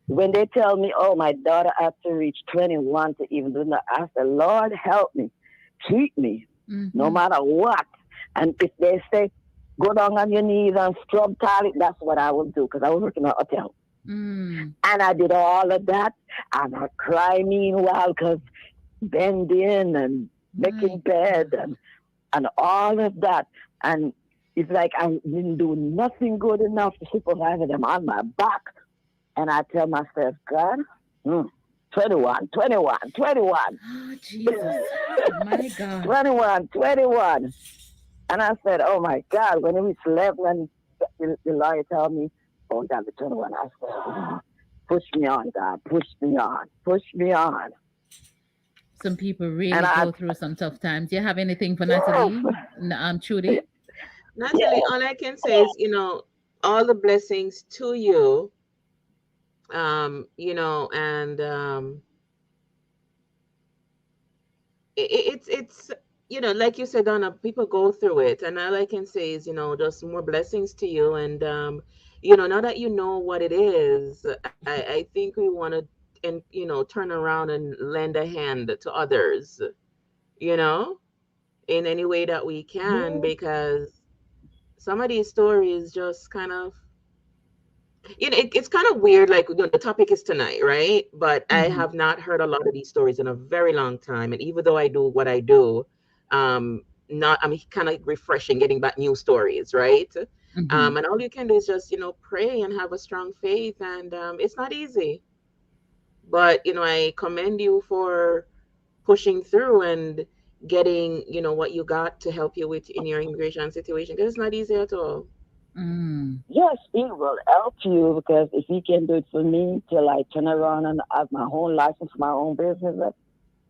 when they tell me, oh, my daughter has to reach 21 to even do that, I said, Lord, help me. Keep me, no matter what. And if they say, go down on your knees and scrub toilet, that's what I will do because I was working at a hotel. Mm. And I did all of that. And I cry meanwhile because bending and making bed and all of that. And it's like I didn't do nothing good enough to supervise them on my back. And I tell myself, God, 21. Oh, Jesus. My God. 21. And I said, oh my God, when it was 11, the lawyer told me, oh, you got to be 21. I said, push me on, God, push me on. Some people really go through some tough times. Do you have anything for Natalie? Trudy? Natalie, all I can say is, all the blessings to you. And it's like you said, Donna, people go through it, and all I can say is, just more blessings to you. And now that you know what it is, I think we want to, and turn around and lend a hand to others, in any way that we can, because some of these stories just kind of, it's kind of weird. Like, the topic is tonight, right? But I have not heard a lot of these stories in a very long time. And even though I do what I do, I'm kind of refreshing, getting back new stories, right? And all you can do is just, pray and have a strong faith. And it's not easy. But, I commend you for pushing through and getting, what you got to help you with in your immigration situation. Because it's not easy at all. Yes, he will help you because if he can do it for me till I turn around and have my own license, my own business,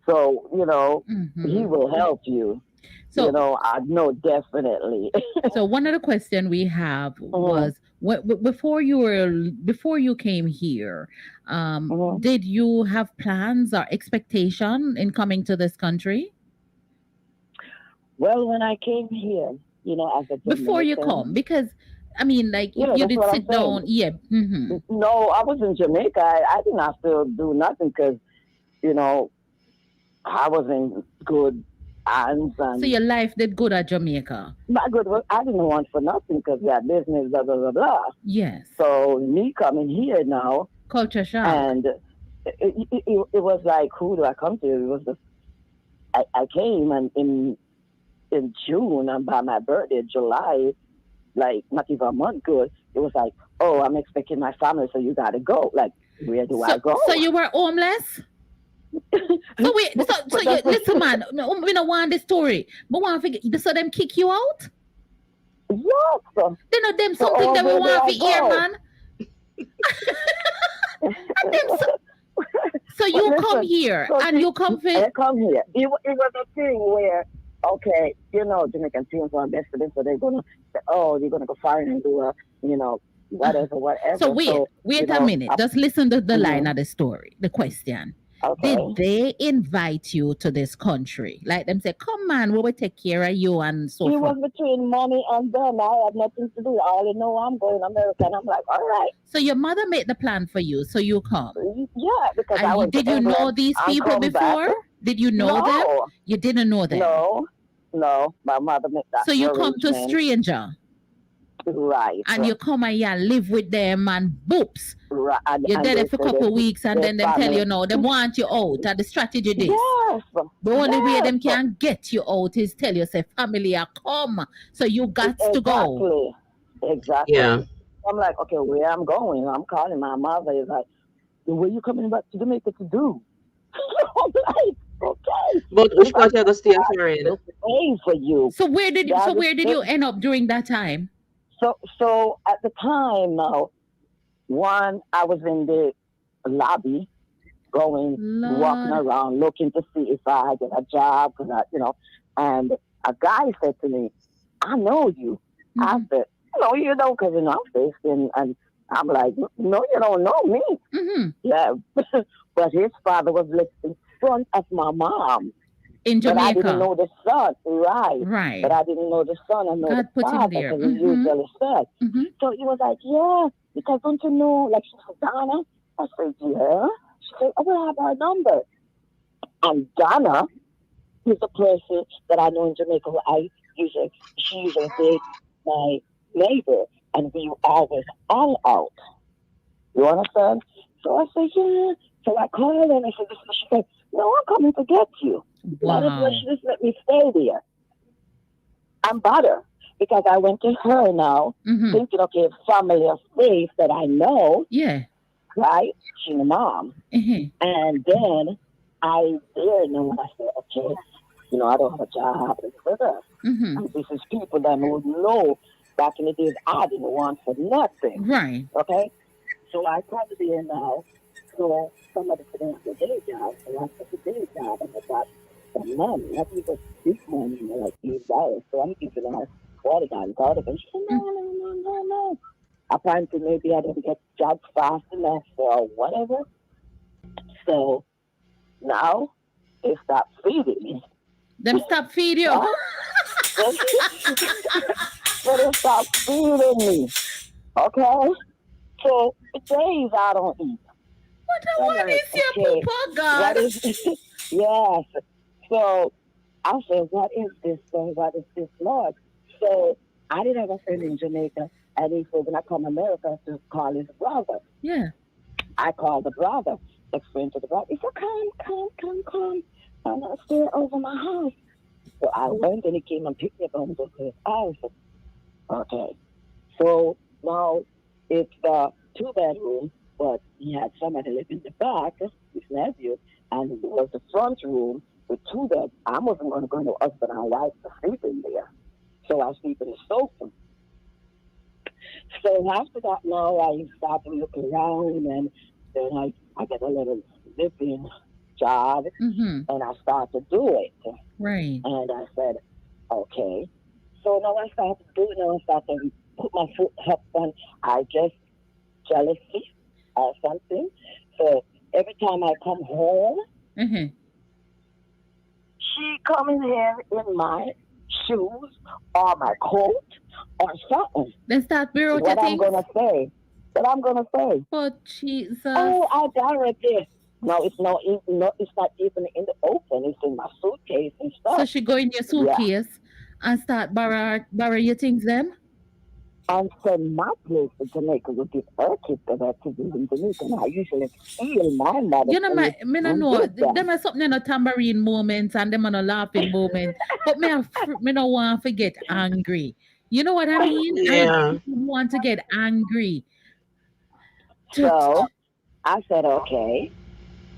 so he will help you. So I know definitely. So one of the question we have was before you came here, did you have plans or expectation in coming to this country? Well, when I came here, as a before you come, because I mean, like, if you did sit down, No, I was in Jamaica. I didn't have to do nothing because, I was in good hands. And so your life did good at Jamaica. My good. I didn't want for nothing because we had business, blah blah blah blah. Yes. So me coming here now, culture shock, and it was like, who do I come to? It was I came and in June and by my birthday, July, like not even a month good, it was like, oh, I'm expecting my family, so you gotta go. Like, where do I go? So you were homeless? So wait, so you, listen, man, we don't want the story, but want to so them kick you out? Yes. They know them something that we want to hear, man. And them so you listen, come here and you come for. I come here. It was a thing where, okay, Jamaican teams are best for them, so they're gonna say, oh, you're gonna go foreign and do a, whatever. So wait a minute. Just listen to the line of the story, the question. Okay. Did they invite you to this country? Like them say, come on, we will take care of you and so It forth. was between mommy and them. I had nothing to do. I only know I'm going to America, and I'm like, all right. So your mother made the plan for you, so you come. Yeah, because did you know these people before? Did you know them? You didn't know them. No, my mother made that. So you come to a stranger. Right. And you come and you live with them and boops. Right. You're there for a couple of weeks and then they tell you no, they want you out. And the strategy this. Yes. The only way them can get you out is tell you, say, family are come. So you got to go. Exactly. Yeah. I'm like, okay, where I'm going? I'm calling my mother. Is like, where you coming back to Jamaica to do? I'm like, okay. But which part of the state you're in? For you. So where did you end up during that time? So at the time now, one, I was in the lobby, walking around, looking to see if I get a job, and a guy said to me, I know you. Mm-hmm. I said, no, you don't, because I'm facing, and I'm like, no, you don't know me. Mm-hmm. Yeah, but his father was in front of my mom. In Jamaica. But I didn't know the son, right. But I didn't know the son. I know God the put father, him there. because he usually said. Mm-hmm. So he was like, yeah, because don't you know, like, she said, Donna? I said, yeah. She said, I will have her number. And Donna is a person that I know in Jamaica who she usually date my neighbor, and we always all out. You understand? So I said, yeah. So I called her and I said, she said, no, I'm coming to get you. Wow. She just let me stay there. I'm better because I went to her now, thinking, okay, family of faith that I know. Yeah. Right? She's my mom. Mm-hmm. And then I know, and I said, okay, I don't have a job. Mm-hmm. And this is people that would know back in the days I didn't want for nothing. Right. Okay? So I come there now. So somebody said, I have a day job. So I took a day job and I got some money. Not even big money, like $8. So I'm giving her $40. And she said, no. Apparently maybe I didn't get jobs fast enough or whatever. So now they stop feeding me. Them stop feeding you. So they stop feeding me. Okay? So the days I don't eat. What is your papa, God? Yes. So I said, what is this thing? What is this, Lord? So I didn't have a friend in Jamaica. And he said, when I come to America, to call his brother. Yeah. I called the brother, explained to the brother. He said, come. And I stay over my house. So I went and he came and picked me up and went to his house. Okay. So now it's the 2-bedroom, but he had somebody live in the back, his nephew, and it was the front room with 2 beds. I wasn't going to go to husband and wife to sleep in there. So I sleep in the sofa. So after that, now I started looking around, and then I get a little living job, and I start to do it. Right. And I said, okay. So now I start to do it. Now I start to put my foot up on, I just jealousy or something. So every time I come home, she come in here in my shoes or my coat or something. Then start bureau What I'm gonna say. Oh Jesus! Oh, I directed. No, it's not even in the open. It's in my suitcase and stuff. So she go in your suitcase and start borrow your things then? And so my place in Jamaica would give her kids that are to do in Jamaica. And I usually feel my mother You know, food me no and know. give them. Them are something in a tambourine moments and them on a laughing moment. But me no want to get angry. You know what I mean? I Yeah. don't want to get angry. To, So I said, okay.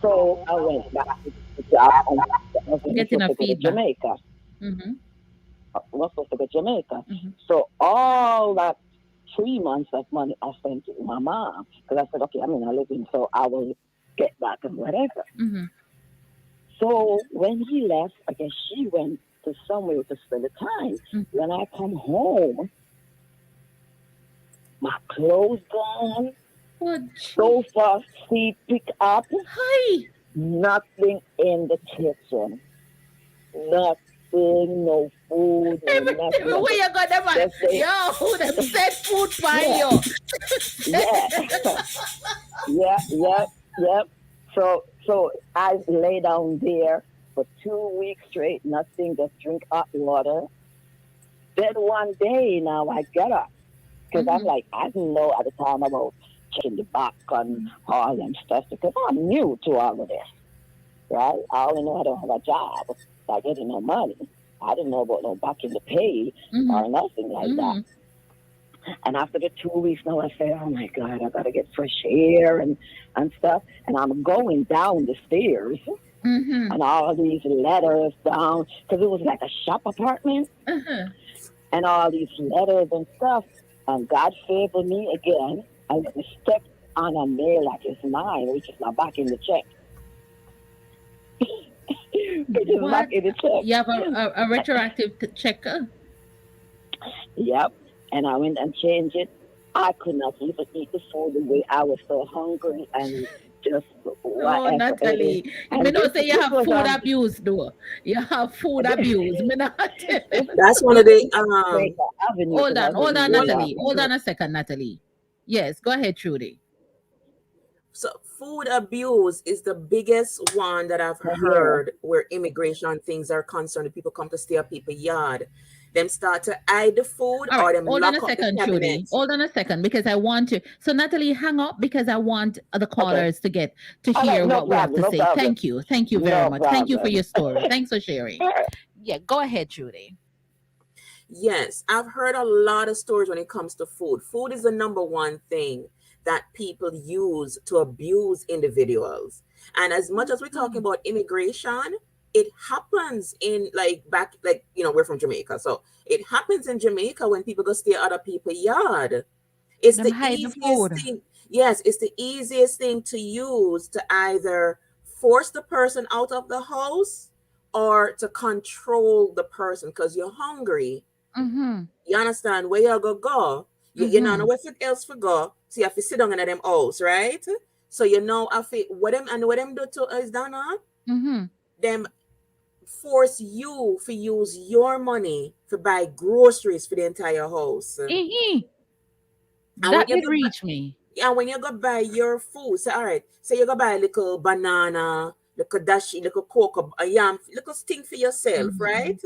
So I went back to the job and I was getting supposed a to go to feedback. Jamaica. Mm-hmm. I was supposed to go to Jamaica. Mm-hmm. So all that 3 months of money I spent with my mom because I said, okay, I'm in a living, so I will get back and whatever. Mm-hmm. So when he left, I guess she went to somewhere to spend the time. Mm-hmm. When I come home, my clothes gone, Oh, gee. sofa seat pick up, Hi. nothing in the kitchen, nothing, no food, no nothing. Where you got them at? Just say, Yo, who them set food for yeah, you? yeah, yeah. So I lay down there for 2 weeks straight, nothing, just drink hot water. Then one day now I get up because I'm Mm-hmm. like, I didn't know at the time about checking the back on all them stuff because I'm new to all of this, right? I only know I don't have a job, so I getting no money. I didn't know about no back in the pay Mm-hmm. or nothing like that. Mm-hmm. And after the 2 weeks now, I say, oh my God, I gotta get fresh air and stuff. And I'm going down the stairs Mm-hmm. and all these letters down because it was like a shop apartment Uh-huh. and all these letters and stuff. And God favored me again. I let me step on a nail like it's mine, which is not back in the check. Which is What? back in the check. You have a retroactive checker? Yep. And I went and changed it. I could not even eat the food the way I was so hungry and just Oh, whatever it is. Natalie. Me And don't say you this have was food abuse, though. You have food abuse. Me not. this That's one this of the is Jamaica Avenue Hold because I on, was hold on, in New one York. Natalie. Hold on a second, Natalie. Yes, go ahead, Trudy. so food abuse is the biggest one that I've Yeah. heard where immigration things are concerned. People come to stay at people's yard. Them start to hide the food All or right, them hold on a lock up the second, Trudy. cabinet. Hold on a second because I want to. So, Natalie, hang up because I want the Okay. callers to get to All right. hear No what we have problem. to No say. problem. Thank you. Thank you very No much. Thank you for problem. your story. Thanks for sharing. Yeah, go ahead, Trudy. Yes, I've heard a lot of stories when it comes to food. Food is the number one thing that people use to abuse individuals. And as much as we're talking Mhm. about immigration, it happens in like back like we're from Jamaica. So it happens in Jamaica when people go stay at other people's yard. It's Them the hide the easiest food. thing. Yes, it's the easiest thing to use to either force the person out of the house or to control the person because you're hungry. Mm-hmm. You understand where you go? You know Mm-hmm. where else for go. So you have to sit down in them house, right? So you know if it, what them do to is Donna, Mm-hmm. them force you to use your money to buy groceries for the entire house. Eh. And when That you did go buy, reach me. and when you go buy your food, say all right, so you go buy a little banana, little dashi, little cocoa, a yam, little thing for yourself, Mm-hmm. right?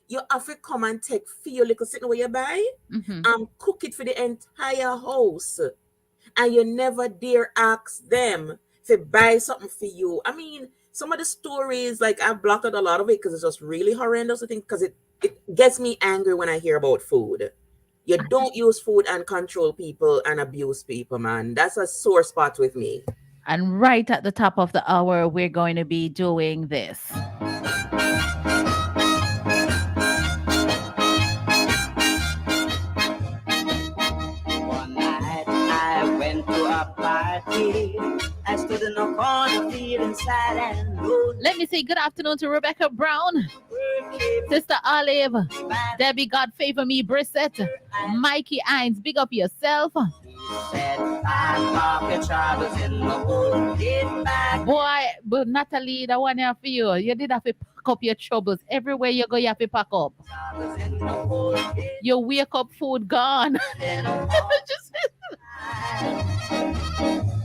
You have to come and take for your little thing where you buy Mm-hmm. and cook it for the entire house. And you never dare ask them to buy something for you. I mean, some of the stories, like I've blocked out a lot of it because it's just really horrendous. I think because it gets me angry when I hear about food. You don't use food and control people and abuse people, man. That's a sore spot with me. And right at the top of the hour, we're going to be doing this. One night I went to a party. I stood in a corner feeling sad and lonely. Let me say good afternoon to Rebecca Brown, Sister Olive, Debbie God Favor Me Brissett, Mikey Hines, big up yourself. Said, "Pack up your troubles in the wood, get back." Boy, but Natalie, that one here for you. You did have to pack up your troubles. Everywhere you go, you have to pack up. Troubles in the wood, get You wake up, food gone. in the Just,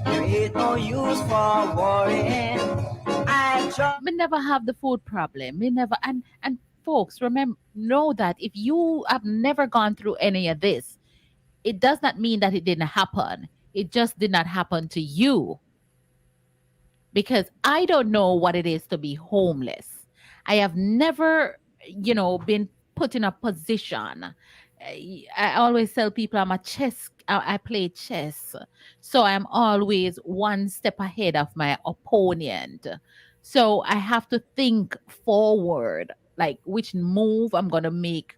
There ain't no use for worrying. I just me never have the food problem. Me never. And folks, remember, know that if you have never gone through any of this, it does not mean that it didn't happen. It just did not happen to you, because I don't know what it is to be homeless. I have never, been put in a position. I always tell people I'm a chess, I play chess. So I'm always one step ahead of my opponent. So I have to think forward, like which move I'm going to make,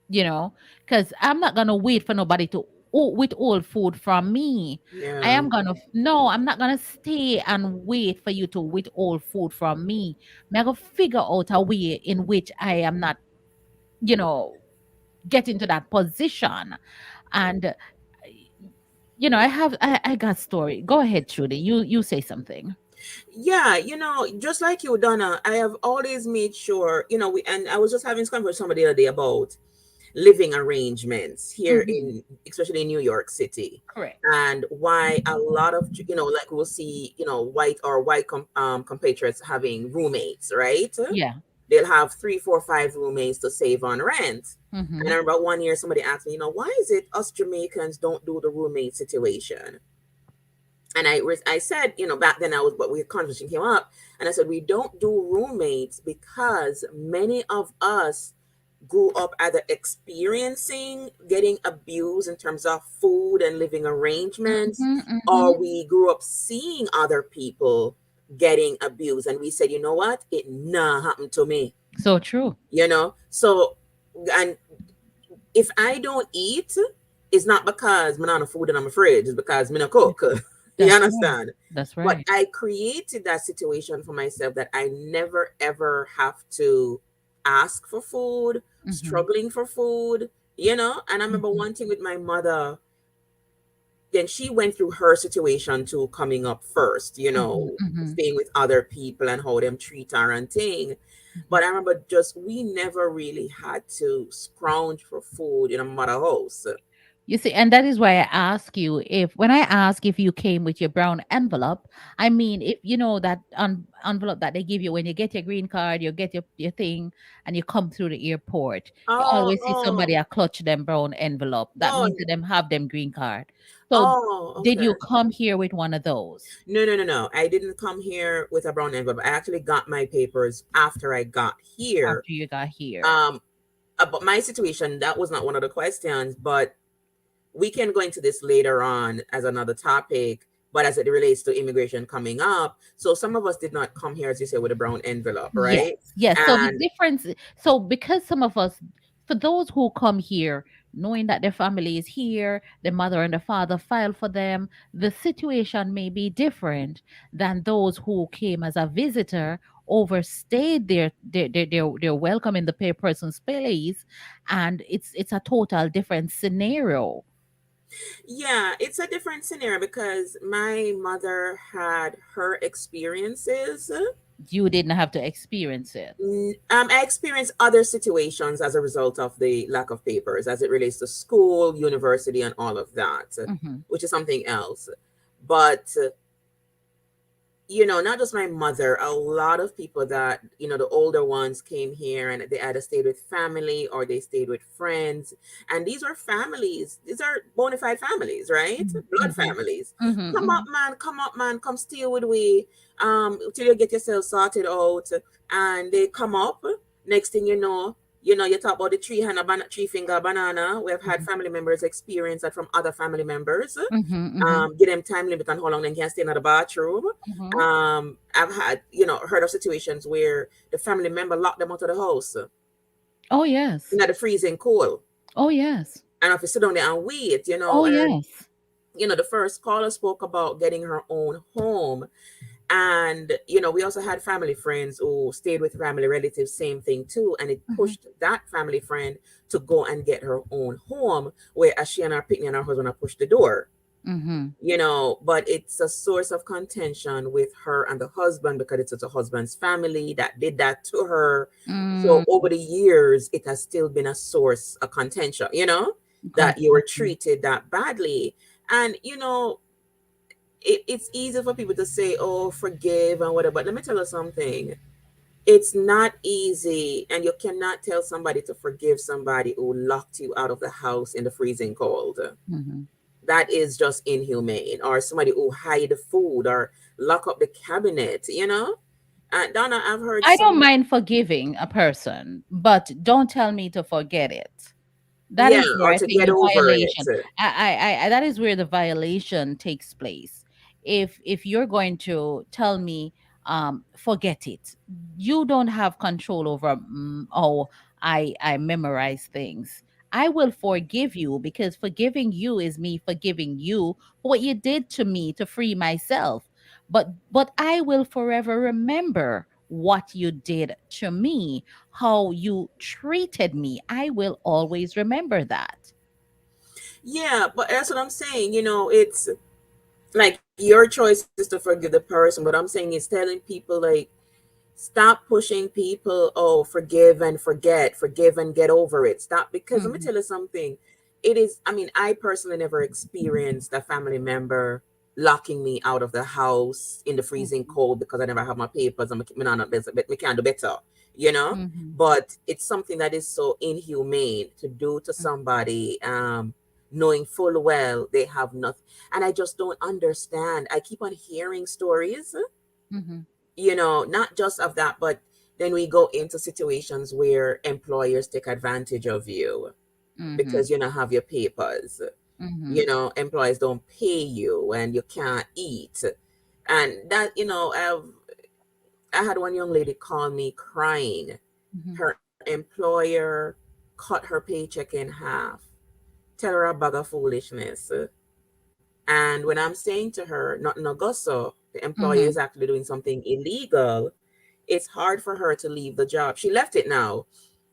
because I'm not going to wait for nobody to withhold food from me. I Yeah. am going to, no, I'm not going to stay and wait for you to withhold food from me. I'm going to figure out a way in which I am not, you know, get into that position. And, I got story. Go ahead, Trudy. You say something. Yeah, just like you, Donna, I have always made sure, and I was just having this conversation with somebody the other day about living arrangements here Hmm. especially in New York City, Correct. and why a lot of, like we'll see, white compatriots having roommates, right? Yeah. They'll have three, four, five roommates to save on rent. And I Hmm. remember one year somebody asked me, why is it us Jamaicans don't do the roommate situation? And I said, back then I was, but we conversation came up, and I said we don't do roommates because many of us grew up either experiencing getting abused in terms of food and living arrangements, Hmm. or Hmm. we grew up seeing other people getting abused, and we said, you know what, it nah happened to me, So true. so, and if I don't eat, it's not because I'm not food in my fridge, it's because I'm not cook. You That's right. understand? That's But right. I created that situation for myself that I never ever have to ask for food, Hmm. struggling for food. And I remember Hmm. one thing with my mother, then she went through her situation too, coming up first, Hmm. Hmm. staying with other people and how them treat her and thing. But I remember just we never really had to scrounge for food in a mother house. You see, and that is why I ask you, if when I ask if you came with your brown envelope, I mean, if you know that envelope that they give you when you get your green card, you get your thing, and you come through the airport, you Oh, always see somebody oh, a clutch them brown envelope. That oh, means that them have them green card. So, oh, did you okay. come here with one of those No, no, no, no. I didn't come here with a brown envelope. I actually got my papers after I got here. after you got here? Um, about my situation, that was not one of the questions, but we can go into this later on as another topic. But as it relates to immigration coming up, so some of us did not come here, as you said, with a brown envelope, Yes, right? yes. So the And difference, so because some of us, for those who come here, knowing that their family is here, the mother and the father filed for them, the situation may be different than those who came as a visitor, overstayed their welcome in the pay person's place, and it's a total different scenario. yeah, it's a different scenario because my mother had her experiences. You didn't have to experience it. I experienced other situations as a result of the lack of papers as it relates to school, university, and all of that, Hmm. which is something else. But not just my mother, a lot of people that, the older ones came here and they either stayed with family or they stayed with friends. And these are families, these are bona fide families, right? Hmm. Blood Hmm. families. Hmm. Come up, man, come stay with we till you get yourself sorted out. And they come up, next thing you talk about the three finger banana. We have had Hmm. family members experience that from other family members. Hmm. Give them time limit on how long they can stay in the bathroom. Hmm. I've had, heard of situations where the family member locked them out of the house Oh yes. in the freezing cold. Oh yes. And if you sit down there and wait, Oh and yes. the first caller spoke about getting her own home. And we also had family friends who stayed with family relatives, same thing too. And it Mhm, pushed that family friend to go and get her own home, whereas she and her pitney and her husband are pushed the door. mhm, But it's a source of contention with her and the husband because it's the husband's family that did that to her. mm, So over the years, it has still been a source of contention, got that you were you. treated that badly. And, it's easy for people to say, oh, forgive and whatever. But let me tell you something. It's not easy, and you cannot tell somebody to forgive somebody who locked you out of the house in the freezing cold. Mm-hmm. That is just inhumane. Or somebody who hide the food or lock up the cabinet, you know? And Donna, I've heard I don't some, mind forgiving a person, but don't tell me to forget it. That yeah, is where or I to think get the over it. violation. That is where the violation takes place. If you're going to tell me, forget it, you don't have control over how I memorize things. I will forgive you because forgiving you is me forgiving you for what you did to me to free myself. But I will forever remember what you did to me, how you treated me. I will always remember that. Yeah, but that's what I'm saying. It's like your choice is to forgive the person, but I'm saying it's telling people like stop pushing people, oh, forgive and forget, forgive and get over it. Stop, because let me Mhm, tell you something. It is, I mean, I personally never experienced a family member locking me out of the house in the freezing mhm, cold because I never have my papers and me not better, but me can do better, you know? mhm, But it's something that is so inhumane to do to somebody, knowing full well they have nothing. And I just don't understand. I keep on hearing stories, mhm, not just of that, but then we go into situations where employers take advantage of you mhm, because you don't have your papers. mhm, Employees don't pay you and you can't eat. And that, I had one young lady call me crying. mhm. Her employer cut her paycheck in half. Tell her a bag of foolishness. And when I'm saying to her, not no go so, the employer is Mhm, actually doing something illegal, it's hard for her to leave the job. She left it now.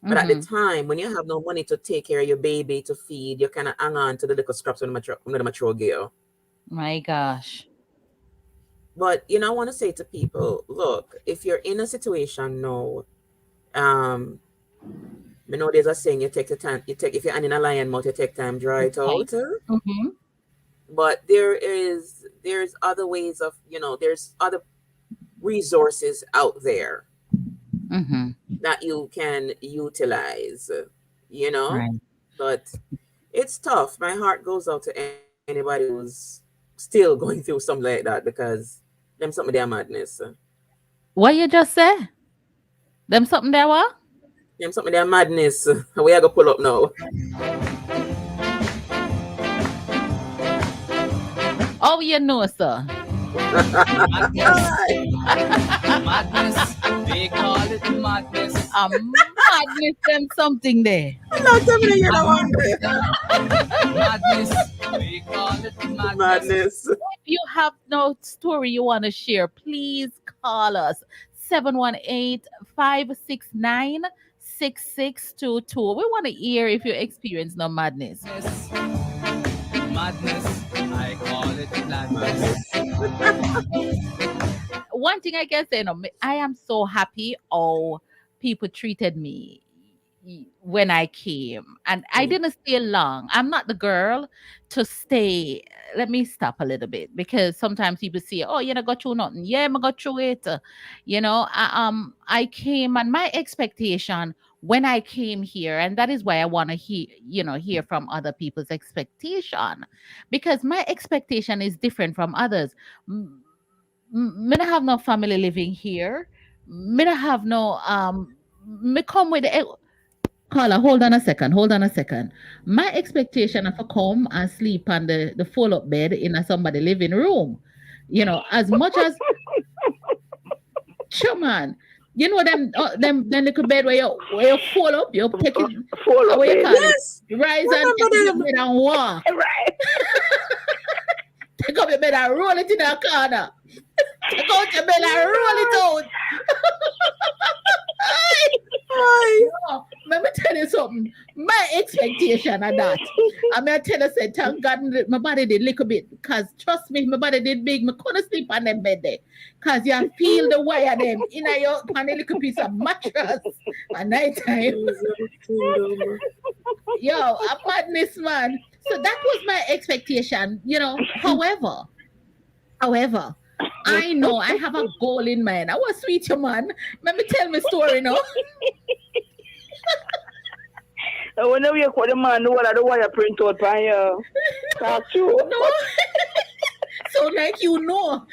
But at the mhm. time, when you have no money to take care of your baby, to feed, you kind of hang on to the little scraps when the mature girl. My gosh. But, I want to say to people, look, if you're in a situation now, um, know there's a saying, you take the time, if you're in a lion mouth, you take time, draw it Okay. out. Mhm, But there's other ways of, there's other resources out there mhm. that you can utilize, you know. Right. But it's tough. My heart goes out to anybody who's still going through something like that because them something their madness. What you just said? Them something there what? Them something their madness. We are gonna pull up now. Oh, you know, sir. Madness, madness, they call it madness. A madness them something there. No, tell me that you're the one Madness, they call it there. madness. Madness. If you have no story you want to share, please call us 718-569-6622. We want to hear if you experience no madness. Madness, madness, I call it madness. Madness. One thing I can say, I am so happy how people treated me when I came, and I Mm. didn't stay long. I'm not the girl to stay. Let me stop a little bit because sometimes people say, "Oh, you know, got through nothing." Yeah, I got through it. I came, and my expectation when I came here, and that is why I want to hear from other people's expectation, because my expectation is different from others. Me not have no family living here. Me not have no me come with Carla, hold on a second. Hold on a second. My expectation of a come and sleep on the fold up bed in a somebody living room. As much as sure man. Them little bed where you fold up, you take it Full how of you it. call it. Yes, Rise and remember take up your them. bed and walk. Right. Take up your bed and roll it in a corner. Take out your bed and roll it out. Hi. No, let me tell you something. My expectation of that. I'm gonna tell you, say, thank God my body did little bit. Because trust me, my body did big. Me couldn't sleep on them bed there. Because you feel the wire them in your on a little piece of mattress at night time. Jesus kingdom. Yo, a madness man. So that was my expectation. However, I know. I have a goal in mind. I was sweet, you man. Let me tell me story now. Whenever you call the man, what I don't want to print out by you. Talk true. No. So like you know.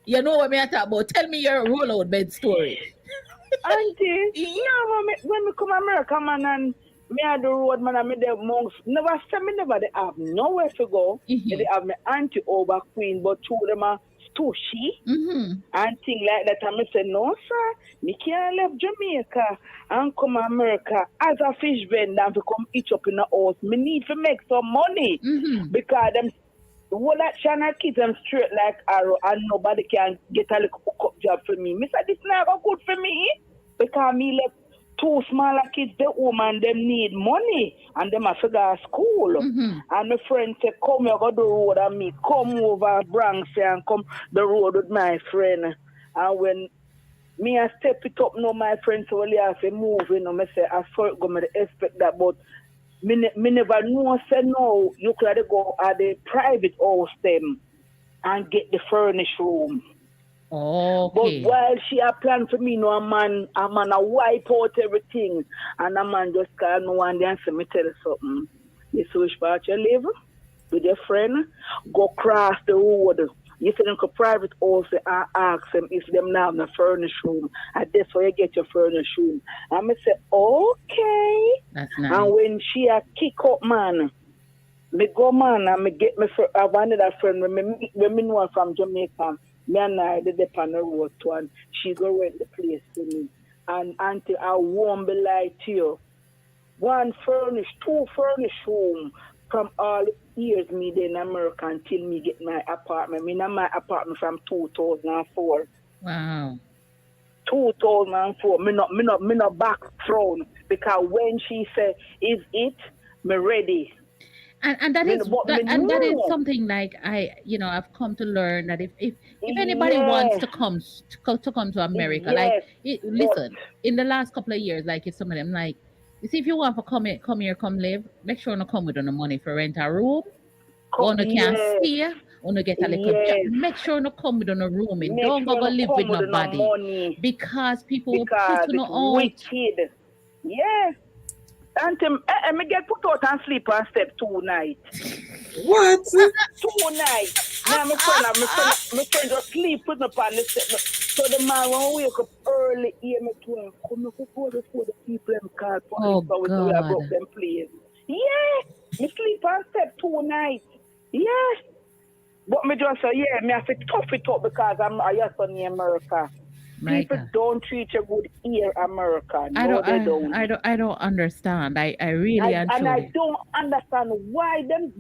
You know what me I talk about. Tell me your rollout bed story. Auntie, no, when me come America, man, and me at the road, man, and me the monks, never say me never they have nowhere to go. They have me auntie over queen, but two of them are stushy and things like that. And me say, no, sir, me can't leave Jamaica and come America as a fish vendor and to come eat up in the house. Me need to make some money because them all that China kids them straight like arrow and nobody can get a little hook up job for me. Me say this never good for me because me left two smaller kids, the woman them need money and them have to go to school. And my friend said, come here, go the road and me come over Bronx and come the road with my friend. And when me I step it up now, my friend so only have to move, you know, me say I thought go me expect that, but me never know, say no, you could go at the private house them and get the furnished room. Okay. But while she a plan for me, no, a man a wipe out everything. And a man just call me one day and say, me tell you something. You see which part you live with your friend, go cross the road. You see them go private house and ask them if them now have the furnished room. And that's where you get your furnished room. And I say, okay. That's nice. And when she a kick up, man, me go, man, and me get me I have another friend when me know her from Jamaica. Me and I did the on the road to, and she go rent the place to me. And until I won't be lie to you. Two furnished room from all years me there in America until me get my apartment. Me in my apartment from 2004. Wow. 2004. Me not back thrown because when she say, is it, me ready. And that is that is something like I've come to learn that if anybody wants to come to America, listen, in the last couple of years, like if some of them like, you see, if you want to come here, come live, make sure you come with no money for rent a room, or you can stay, or you get a little job. Make sure you come with no room, and don't go live with nobody because people will put you out. Wicked. Yeah. And me get put out and sleep on step 2 nights. What? 2 nights. Now my friend just sleep with me on the step. So the man when wake up early, hear me to him, come go before the people them call police so we broke them place. Yeah. Me sleep on step 2 nights. Yeah. But me just say, yeah, me have to tough it up because I'm a yes in America. People don't treat you good here, America. No, they don't. I don't understand. I really and I don't understand why them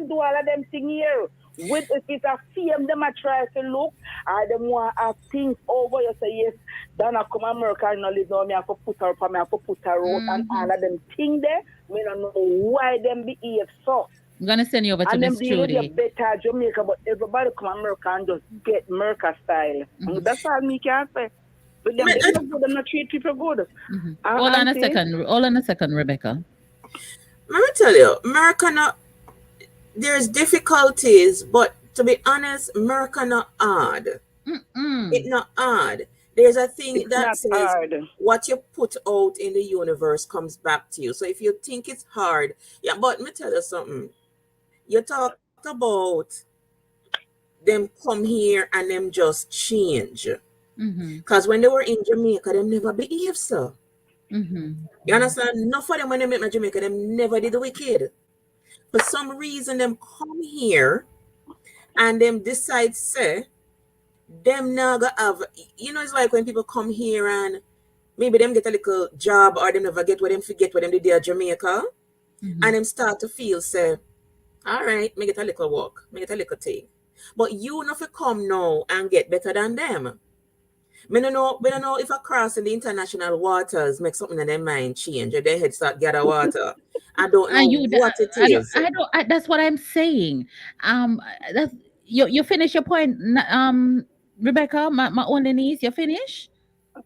do all of them things here. With if it's a fame, them I try to look, or them want to think over. You say yes, Donna come America and not live now. Me have to put her up, me have to put her out, and all of them things there. Me don't know why them behave so. I'm gonna send you over to Miss Trudy. And them better Jamaica, but everybody come America and just get America style. That's all me can say. But them not treat people good. Hold on a second, Rebecca. Let me tell you, America not. There's difficulties, but to be honest, America not hard. It not hard. There's a thing that says hard. What you put out in the universe comes back to you. So if you think it's hard, yeah, but let me tell you something. You talked about them come here and them just change. Because when they were in Jamaica, them never behave so. You understand? Enough of them when they met in Jamaica, them never did the wicked. For some reason, them come here and them decide, say, them now go have, it's like when people come here and maybe them get a little job or them never get what them forget what them did there in Jamaica. And them start to feel, say, all right, me get a little walk, me get a little thing. But you know if you come now and get better than them. We don't know if I cross in the international waters make something in their mind change or their head start gather water. I don't know what it is. That's what I'm saying. That's you finish your point, Rebecca, my only niece, you finish?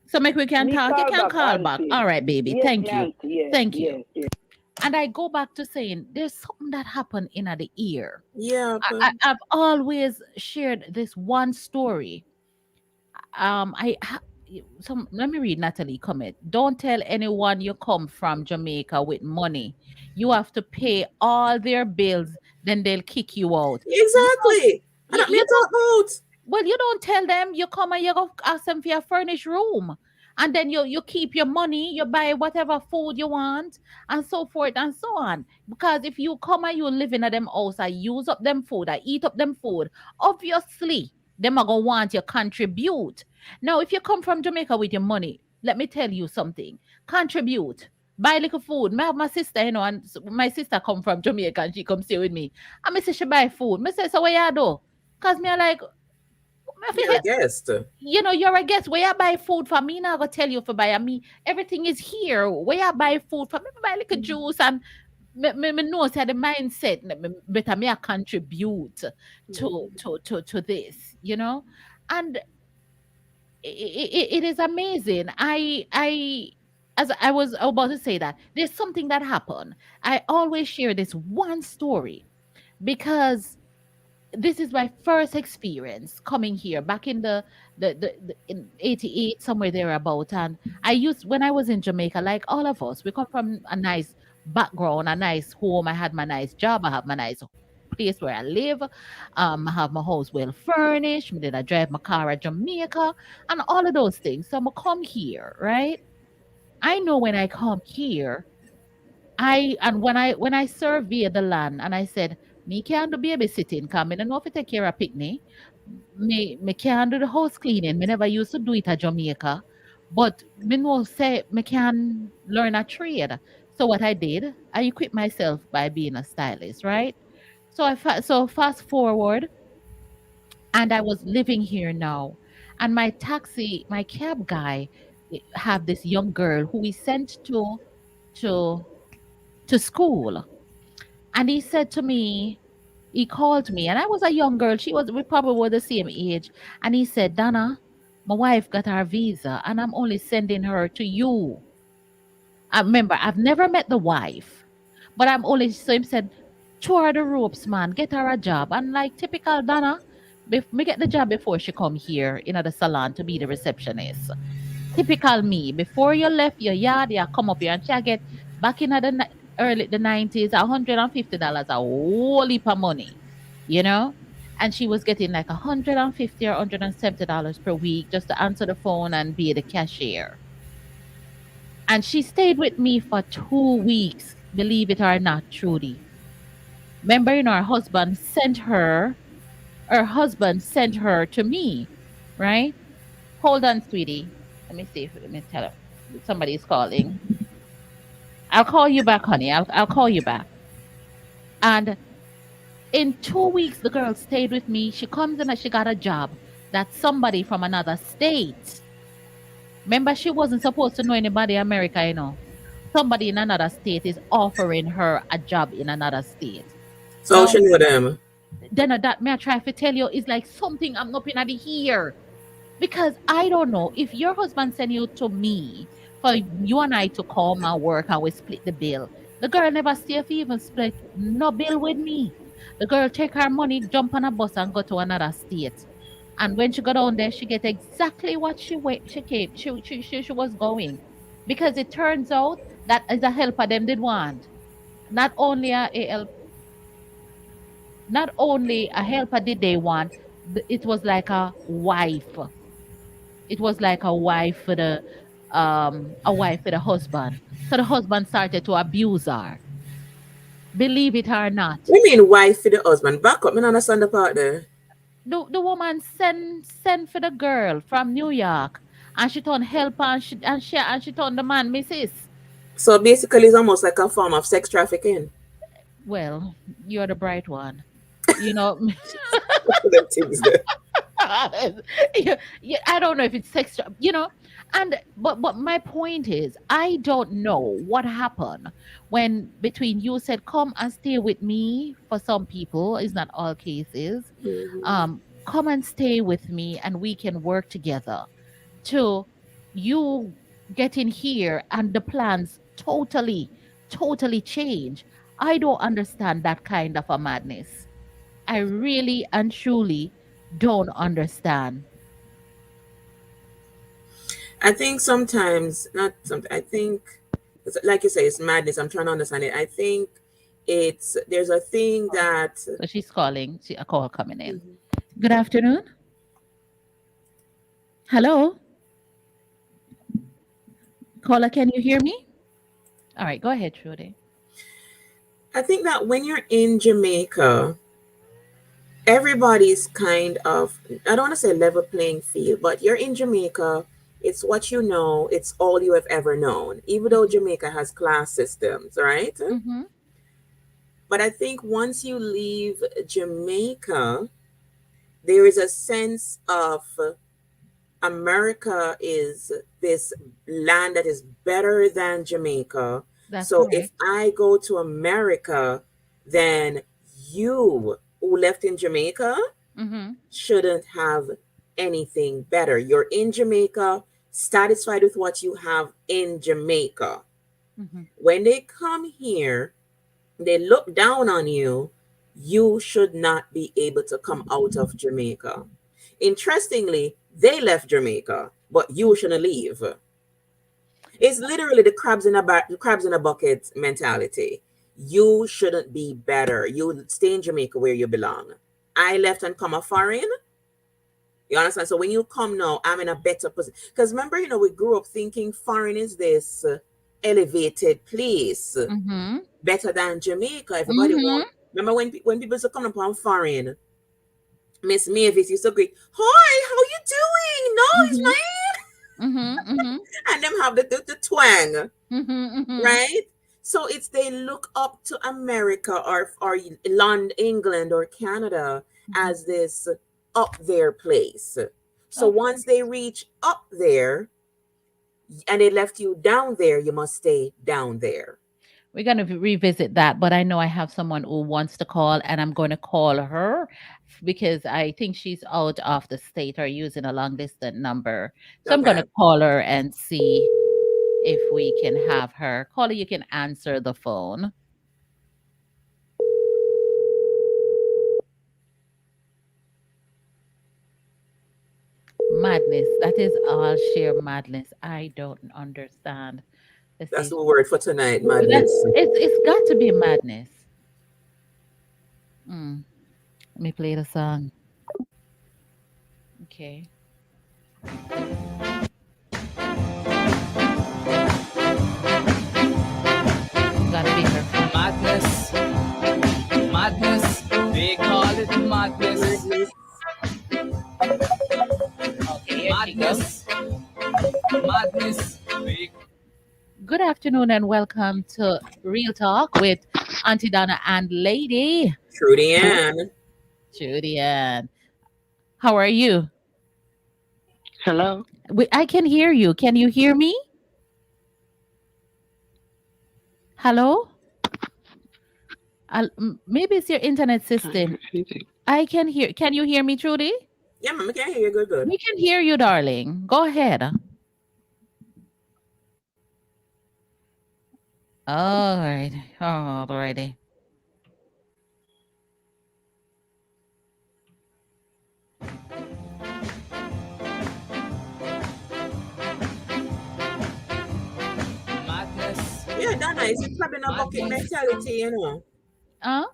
So make we can talk. You can call back. All right, baby. Yes, Thank you. Yes, Thank you. Yes. And I go back to saying there's something that happened in the ear. Yeah, I've always shared this one story. Some let me read Natalie comment. Don't tell anyone you come from Jamaica with money. You have to pay all their bills, then they'll kick you out. No, exactly. And that me you talk about. well, you don't tell them. You come and you go ask them for your furnished room, and then you keep your money. You buy whatever food you want, and so forth and so on. Because if you come and you live in a them house, I use up them food, I eat up them food. Obviously, them are gonna want you contribute. Now, if you come from Jamaica with your money, let me tell you something. Contribute. Buy little food. My sister, and my sister come from Jamaica and she come stay with me. And me say she buy food. Me say, so what you do? Cause me I like me fi You're a guest. you're a guest. Where you buy food for me? Now I go tell you for buy. I mean, everything is here. Where you buy food for me? Me buy little juice and me know say the mindset. Better me I contribute to this. And it is amazing. As I was about to say that there's something that happened. I always share this one story because this is my first experience coming here back in the in 88 somewhere thereabout. And I used when I was in Jamaica, like all of us, we come from a nice background, a nice home. I had my nice job, I have my nice place where I live. I have my house well furnished. Me did I drive my car at Jamaica and all of those things. So I'm come here, right? I know when I come here, when I surveyed the land and I said, me can't do babysitting, come I don't know if I take care of picnic. Me can't do the house cleaning. Me never used to do it at Jamaica. But me know say me can learn a trade. So what I did, I equipped myself by being a stylist, right? So fast forward, and I was living here now. And my cab guy have this young girl who we sent to to school. And he said to me, he called me, and I was a young girl. We probably were the same age. And he said, Donna, my wife got her visa, and I'm only sending her to you. I remember, I've never met the wife, but so he said, show her the ropes, man, get her a job. And like typical Donna, me get the job before she come here in the salon to be the receptionist. Typical me. Before you left your yard, you come up here and she get back in early the 90s, $150, a whole heap of money, you know? And she was getting like $150 or $170 per week just to answer the phone and be the cashier. And she stayed with me for 2 weeks, believe it or not, Trudy. Remember, her husband sent her to me, right? Hold on, sweetie. Let me tell her. Somebody's calling. I'll call you back, honey. I'll call you back. And in 2 weeks, the girl stayed with me. She comes in and she got a job that somebody from another state. Remember, she wasn't supposed to know anybody in America, Somebody in another state is offering her a job in another state. So Now, she know them. then that may I try to tell you is like something I'm not in the here. Because I don't know if your husband send you to me for you and I to come and work and we split the bill. The girl never stay for even split no bill with me. The girl take her money, jump on a bus and go to another state. And when she got down there, she get exactly what she came she was going. Because it turns out that is a helper them did want. Not only not only a helper did they want, it was like a wife. It was like a wife for the husband. So the husband started to abuse her. Believe it or not. We mean wife for the husband. Back up, me not understand the part there. The woman send for the girl from New York and she turned helper and she turned the man missus. So basically, it's almost like a form of sex trafficking. Well, you're the bright one. You know, Them things there. yeah, I don't know if it's sex, and but my point is, I don't know what happened when between you said come and stay with me. For some people, it's not all cases. Come and stay with me, and we can work together. To you getting here and the plans totally totally change. I don't understand that kind of a madness. I really and truly don't understand. I think sometimes, not sometimes, I think, like you say, it's madness. I'm trying to understand it. I think there's a thing that, So she's calling. A call coming in. Mhm. Good afternoon. Hello, caller. Can you hear me? All right, go ahead, Trudy. I think that when you're in Jamaica, everybody's kind of, I don't want to say level playing field, but you're in Jamaica. It's what you know. It's all you have ever known, even though Jamaica has class systems, right? Mm-hmm. But I think once you leave Jamaica, there is a sense of America is this land that is better than Jamaica. That's So if correct. I go to America, then you who left in Jamaica Mm-hmm. shouldn't have anything better. You're in Jamaica, satisfied with what you have in Jamaica. Mm-hmm. When they come here, they look down on you. You should not be able to come out of Jamaica. Interestingly, they left Jamaica, but you shouldn't leave. It's literally the crabs in a bucket mentality. You shouldn't be better. You stay in Jamaica where you belong. I left and come a foreign. You understand? So when you come now, I'm in a better position. Because remember, we grew up thinking foreign is this elevated place, Mm-hmm. better than Jamaica. Everybody Mm-hmm. want. Remember when people used to come upon foreign, Miss Mavis used to greet, "Hi, how you doing? Nice Mm-hmm. man," Mm-hmm. Mm-hmm. and them have the twang, Mm-hmm. Mm-hmm. right? So it's they look up to America or London, England or Canada Mm-hmm. as this up there place. So Of once they course. reach up there and they left you down there, you must stay down there. We're going to revisit that, but I know I have someone who wants to call, and I'm going to call her because I think she's out of the state or using a long distance number. So I'm going Okay. to call her and see if we can have her. Caller, you can answer the phone. Madness. That is all sheer madness. I don't understand. Let's That's see. the word for tonight, That madness. it's got to be madness. Mm. Let me play the song. Okay. It's gonna be her phone. Madness, madness, they call it madness. Madness. Okay, here she goes. Madness, madness, they Good afternoon and welcome to Real Talk with Auntie Donna and Lady Trudy-Ann. Judy-Ann. How are you? Hello? I can hear you. Can you hear me? Hello? Maybe it's your internet Can't hear system. anything. I can hear. Can you hear me, Trudy? Yeah, mama, can hear you good, good. We can hear you, darling. Go ahead. All right. All righty. madness, Yeah, Donna, it's a crab in a bucket madness. mentality. Uh,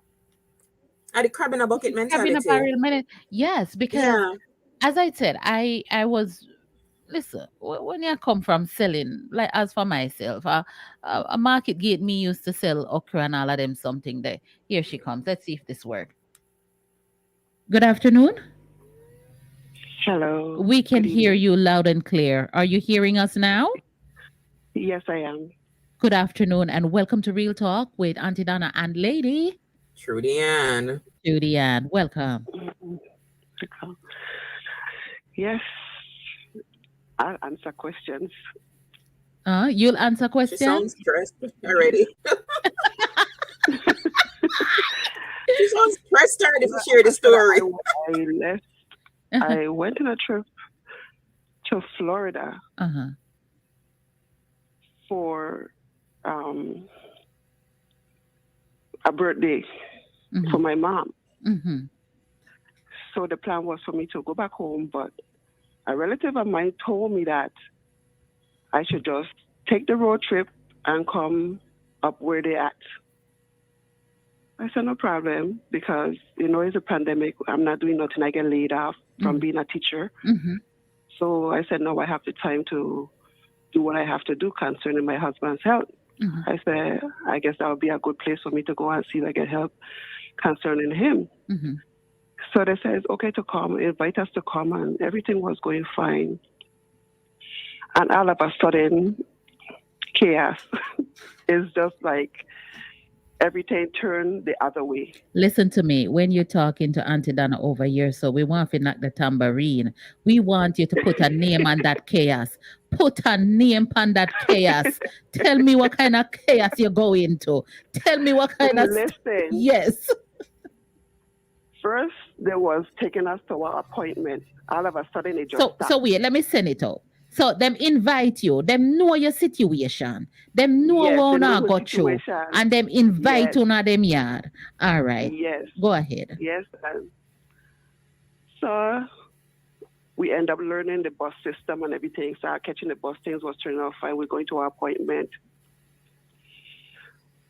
The crab in a bucket Having a mentality. barrel minute. Yes, because Yeah. as I said, I was listen, when you come from selling, like as for myself, a market gate me used to sell okra and all of them something there. Here she comes. Let's see if this works. Good afternoon. Hello. We can Good hear evening. you loud and clear. Are you hearing us now? Yes, I am. Good afternoon and welcome to Real Talk with Auntie Donna and Lady Trudy-Ann. Judy-Ann. Welcome. Mhm. Okay. Yes, I'll answer questions. You'll answer She sounds questions? stressed already. She sounds stressed already to share the After that, story. I left. I went on a trip to Florida Uh-huh. for um, a birthday for my mom. Mm-hmm. So the plan was for me to go back home, but a relative of mine told me that I should just take the road trip and come up where they at. I said, no problem, because, it's a pandemic. I'm not doing nothing. I get laid off from being a teacher. Mm-hmm. So I said, no, I have the time to do what I have to do concerning my husband's health. Mm-hmm. I said, I guess that would be a good place for me to go and see if I can help concerning him. Mm-hmm. So they said, it's okay to come, invite us to come, and everything was going fine. And all of a sudden, chaos. It's just like everything turned the other way. Listen to me. When you're talking to Auntie Donna over here, so we want to knock the tambourine. We want you to put a name on that chaos. Put a name on that chaos. Tell me what kind of chaos you're going to. Tell me what kind of... Listen. Yes. First, there was taking us to our appointment. All of a sudden, it just stopped. So wait, let me send it out. So them invite you, them know your situation, them know how now got you, and them invite you to them yard. All right. Yes. Go ahead. Yes. So we end up learning the bus system and everything. So catching the bus, things was turning out fine. We're going to our appointment.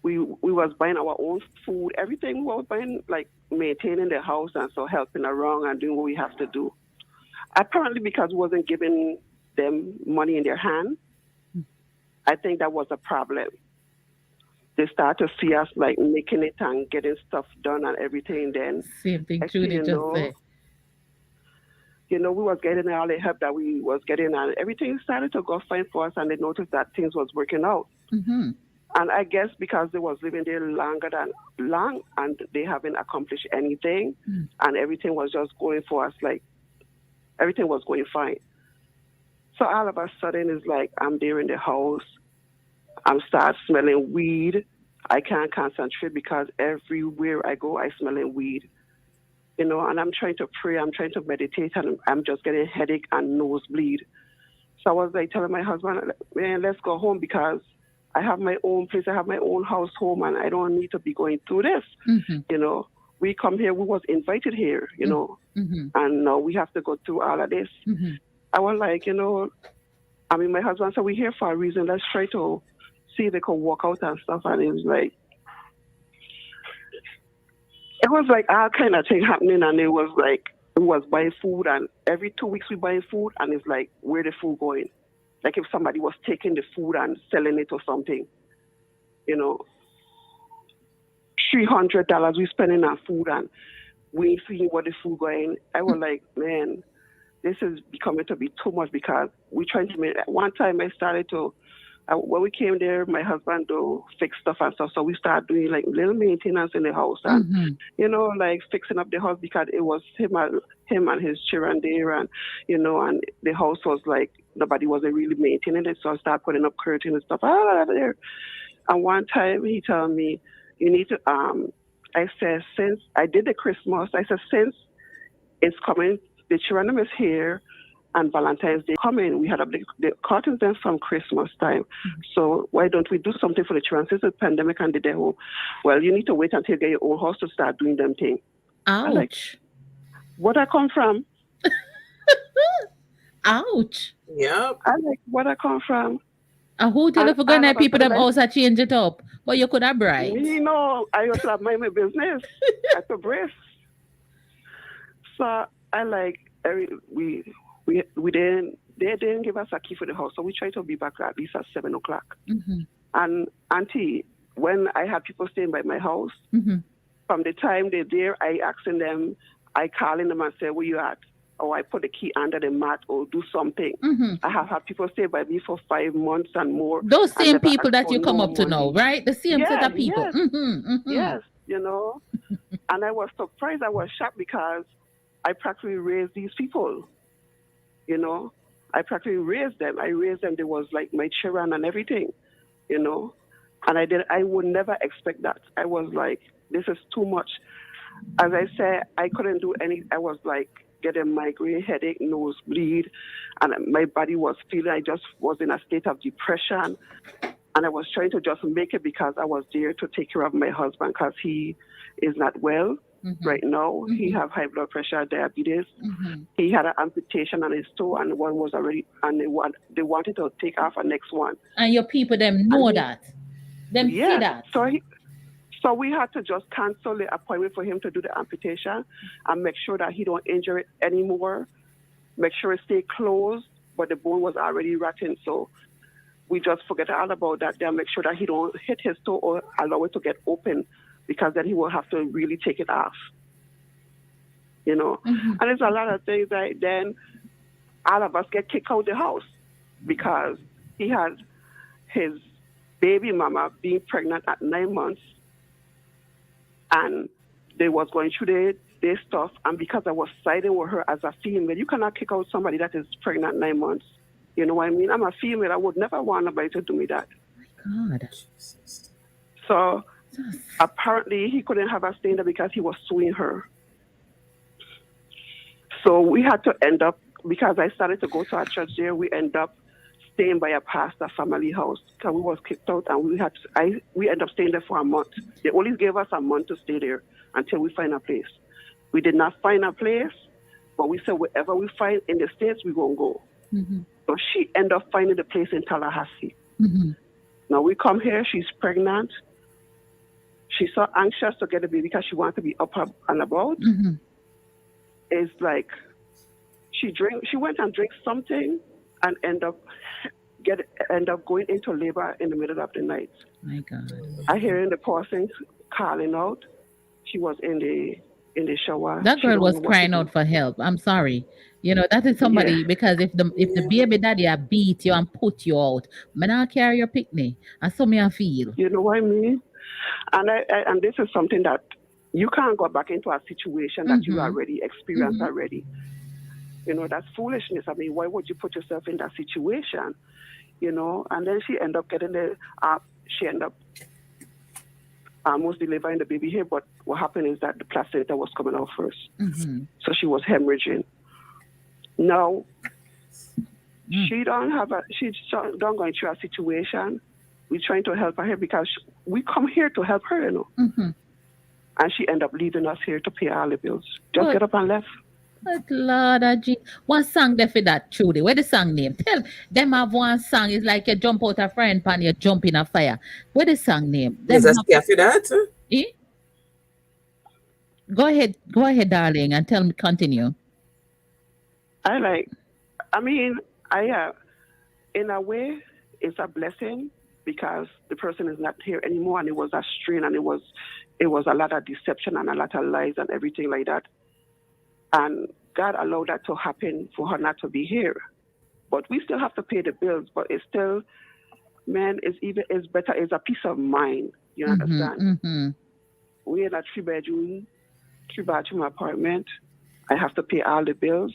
We was buying our own food, everything. We was buying, like maintaining the house and so helping around and doing what we have to do. Apparently, because we wasn't giving them money in their hand, I think that was a problem. They started to see us like making it and getting stuff done and everything. Then same thing Trudy just said. We was getting all the help that we was getting, and everything started to go fine for us. And they noticed that things was working out. Mm-hmm. And I guess because they was living there longer than long, and they haven't accomplished anything, and everything was just going for us like everything was going fine. So all of a sudden, it's like I'm there in the house. I'm start smelling weed. I can't concentrate because everywhere I go, I smelling weed. And I'm trying to pray. I'm trying to meditate, and I'm just getting headache and nosebleed. So I was like telling my husband, man, let's go home because I have my own place. I have my own house home, and I don't need to be going through this. Mm-hmm. We come here. We was invited here, mm-hmm. and now we have to go through all of this. Mm-hmm. I was like, my husband said, we're here for a reason. Let's try to see if they can walk out and stuff. And it was like all kind of thing happening. And it was like, we was buying food, and every 2 weeks we buying food, and it's like, where the food going? Like if somebody was taking the food and selling it or something, $300 we spending on food, and we ain't seeing where the food going. I was like, man, this is becoming to be too much because we're trying to make. At one time, I started to, when we came there, my husband do fix stuff and stuff. So we started doing like little maintenance in the house and, like fixing up the house because it was him and his children there, and and the house was like nobody wasn't really maintaining it. So I started putting up curtains and stuff there. And one time he told me, you need to. I said, since I did the Christmas, I said, since it's coming. The children is here, and Valentine's Day coming. We had up the curtains then from Christmas time. So why don't we do something for the children? Since the pandemic and the home, well, you need to wait until you get your own house to start doing them things. Ouch. Like, what I come from? Ouch. Yep. I like what I come from. Who tell you for gonna people them also change it up? But you could have bright. I used to have my business at the breast. So I like we didn't. They didn't give us a key for the house, so we tried to be back at least at 7 o'clock. Mm-hmm. And Auntie, when I had people staying by my house, from the time they're there, I asking them, I calling them and say, where you at? Or I put the key under the mat or do something. I have had people stay by me for 5 months and more. Those same people that you come up to know, right? The same set of people. Yes. Yes, And I was surprised. I was shocked because I practically raised these people, I practically raised them. I raised them. They was like my children and everything, And I would never expect that. I was like, this is too much. As I said, I couldn't do any. I was like getting migraine, headache, nosebleed, and my body was feeling. I just was in a state of depression. And I was trying to just make it because I was there to take care of my husband because he is not well right now. He have high blood pressure, diabetes. He had an amputation on his toe, and one was already, and they wanted to take off a next one. And your people them know that. Them see Yes. that. So we had to just cancel the appointment for him to do the amputation and make sure that he don't injure it anymore. Make sure it stay closed, but the bone was already rotten. So we just forget all about that. Then make sure that he don't hit his toe or allow it to get open, because then he will have to really take it off. You know, and there's a lot of things that then all of us get kicked out the house because he had his baby mama being pregnant at 9 months. And they was going through their stuff, and because I was siding with her as a female, you cannot kick out somebody that is pregnant 9 months. You know what I mean? I'm a female. I would never want nobody to do me that. God. So apparently he couldn't have us staying there because he was suing her. So we had to end up, because I started to go to a church there, we end up staying by a pastor family house because we was kicked out, and we ended up staying there for a month. They only gave us a month to stay there until we find a place. We did not find a place, but we said wherever we find in the States, we're going to go. So she ended up finding the place in Tallahassee. Now we come here, she's pregnant. She's so anxious to get a baby because she wants to be up and about. It's like she went and drank something and end up going into labor in the middle of the night. My God. I hear the person calling out. She was in the shower. That girl was crying out for help. I'm sorry. You know, that is somebody, because if the baby daddy a beat you and put you out, man, I carry your picnic. And so me I feel. You know what I mean? And this is something that you can't go back into a situation that you already experienced already. You know, that's foolishness. I mean, why would you put yourself in that situation? You know, and then she ended up getting she ended up almost delivering the baby here, but what happened is that the placenta was coming out first. So she was hemorrhaging. Now, she's don't going through a situation. We're trying to help her here because we come here to help her, you know. And she ended up leaving us here to pay all the bills. Just get up and left. But Lord, one song there for that, Trudy. Where the song name? Tell them have one song. It's like you jump out a frying pan, you jump in a fire. Where the song name? Is that scare for that? Eh? Go ahead, darling, and tell me. Continue. In a way, it's a blessing because the person is not here anymore, and it was a strain, and it was a lot of deception and a lot of lies and everything like that. And God allowed that to happen for her not to be here. But we still have to pay the bills. But it's still, man, it's better. It's a peace of mind. You understand? We're in a three-bedroom apartment. I have to pay all the bills.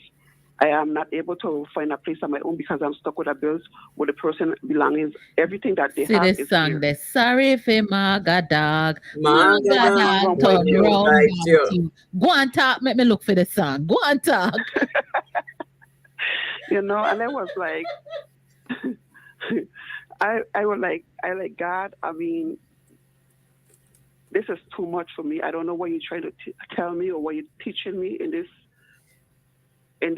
I am not able to find a place on my own because I'm stuck with the bills with the person belongings. Everything that they have this is song here. there. Sorry for Maga dog. Maga dog turn round you. Go and talk. Make me look for the song. Go and talk. You know, and I was like, I was like, God, I mean, this is too much for me. I don't know what you're trying to tell me or what you're teaching me in this time.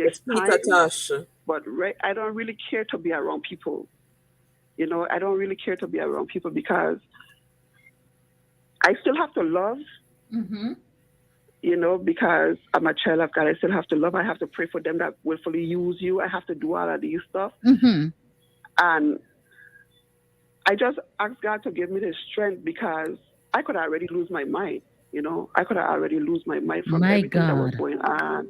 But I don't really care to be around people. You know, I don't really care to be around people because I still have to love. You know, because I'm a child of God, I still have to love. I have to pray for them that willfully use you. I have to do all of these stuff. And I just asked God to give me the strength because I could already lose my mind. You know, I could already lose my mind from everything that was going on.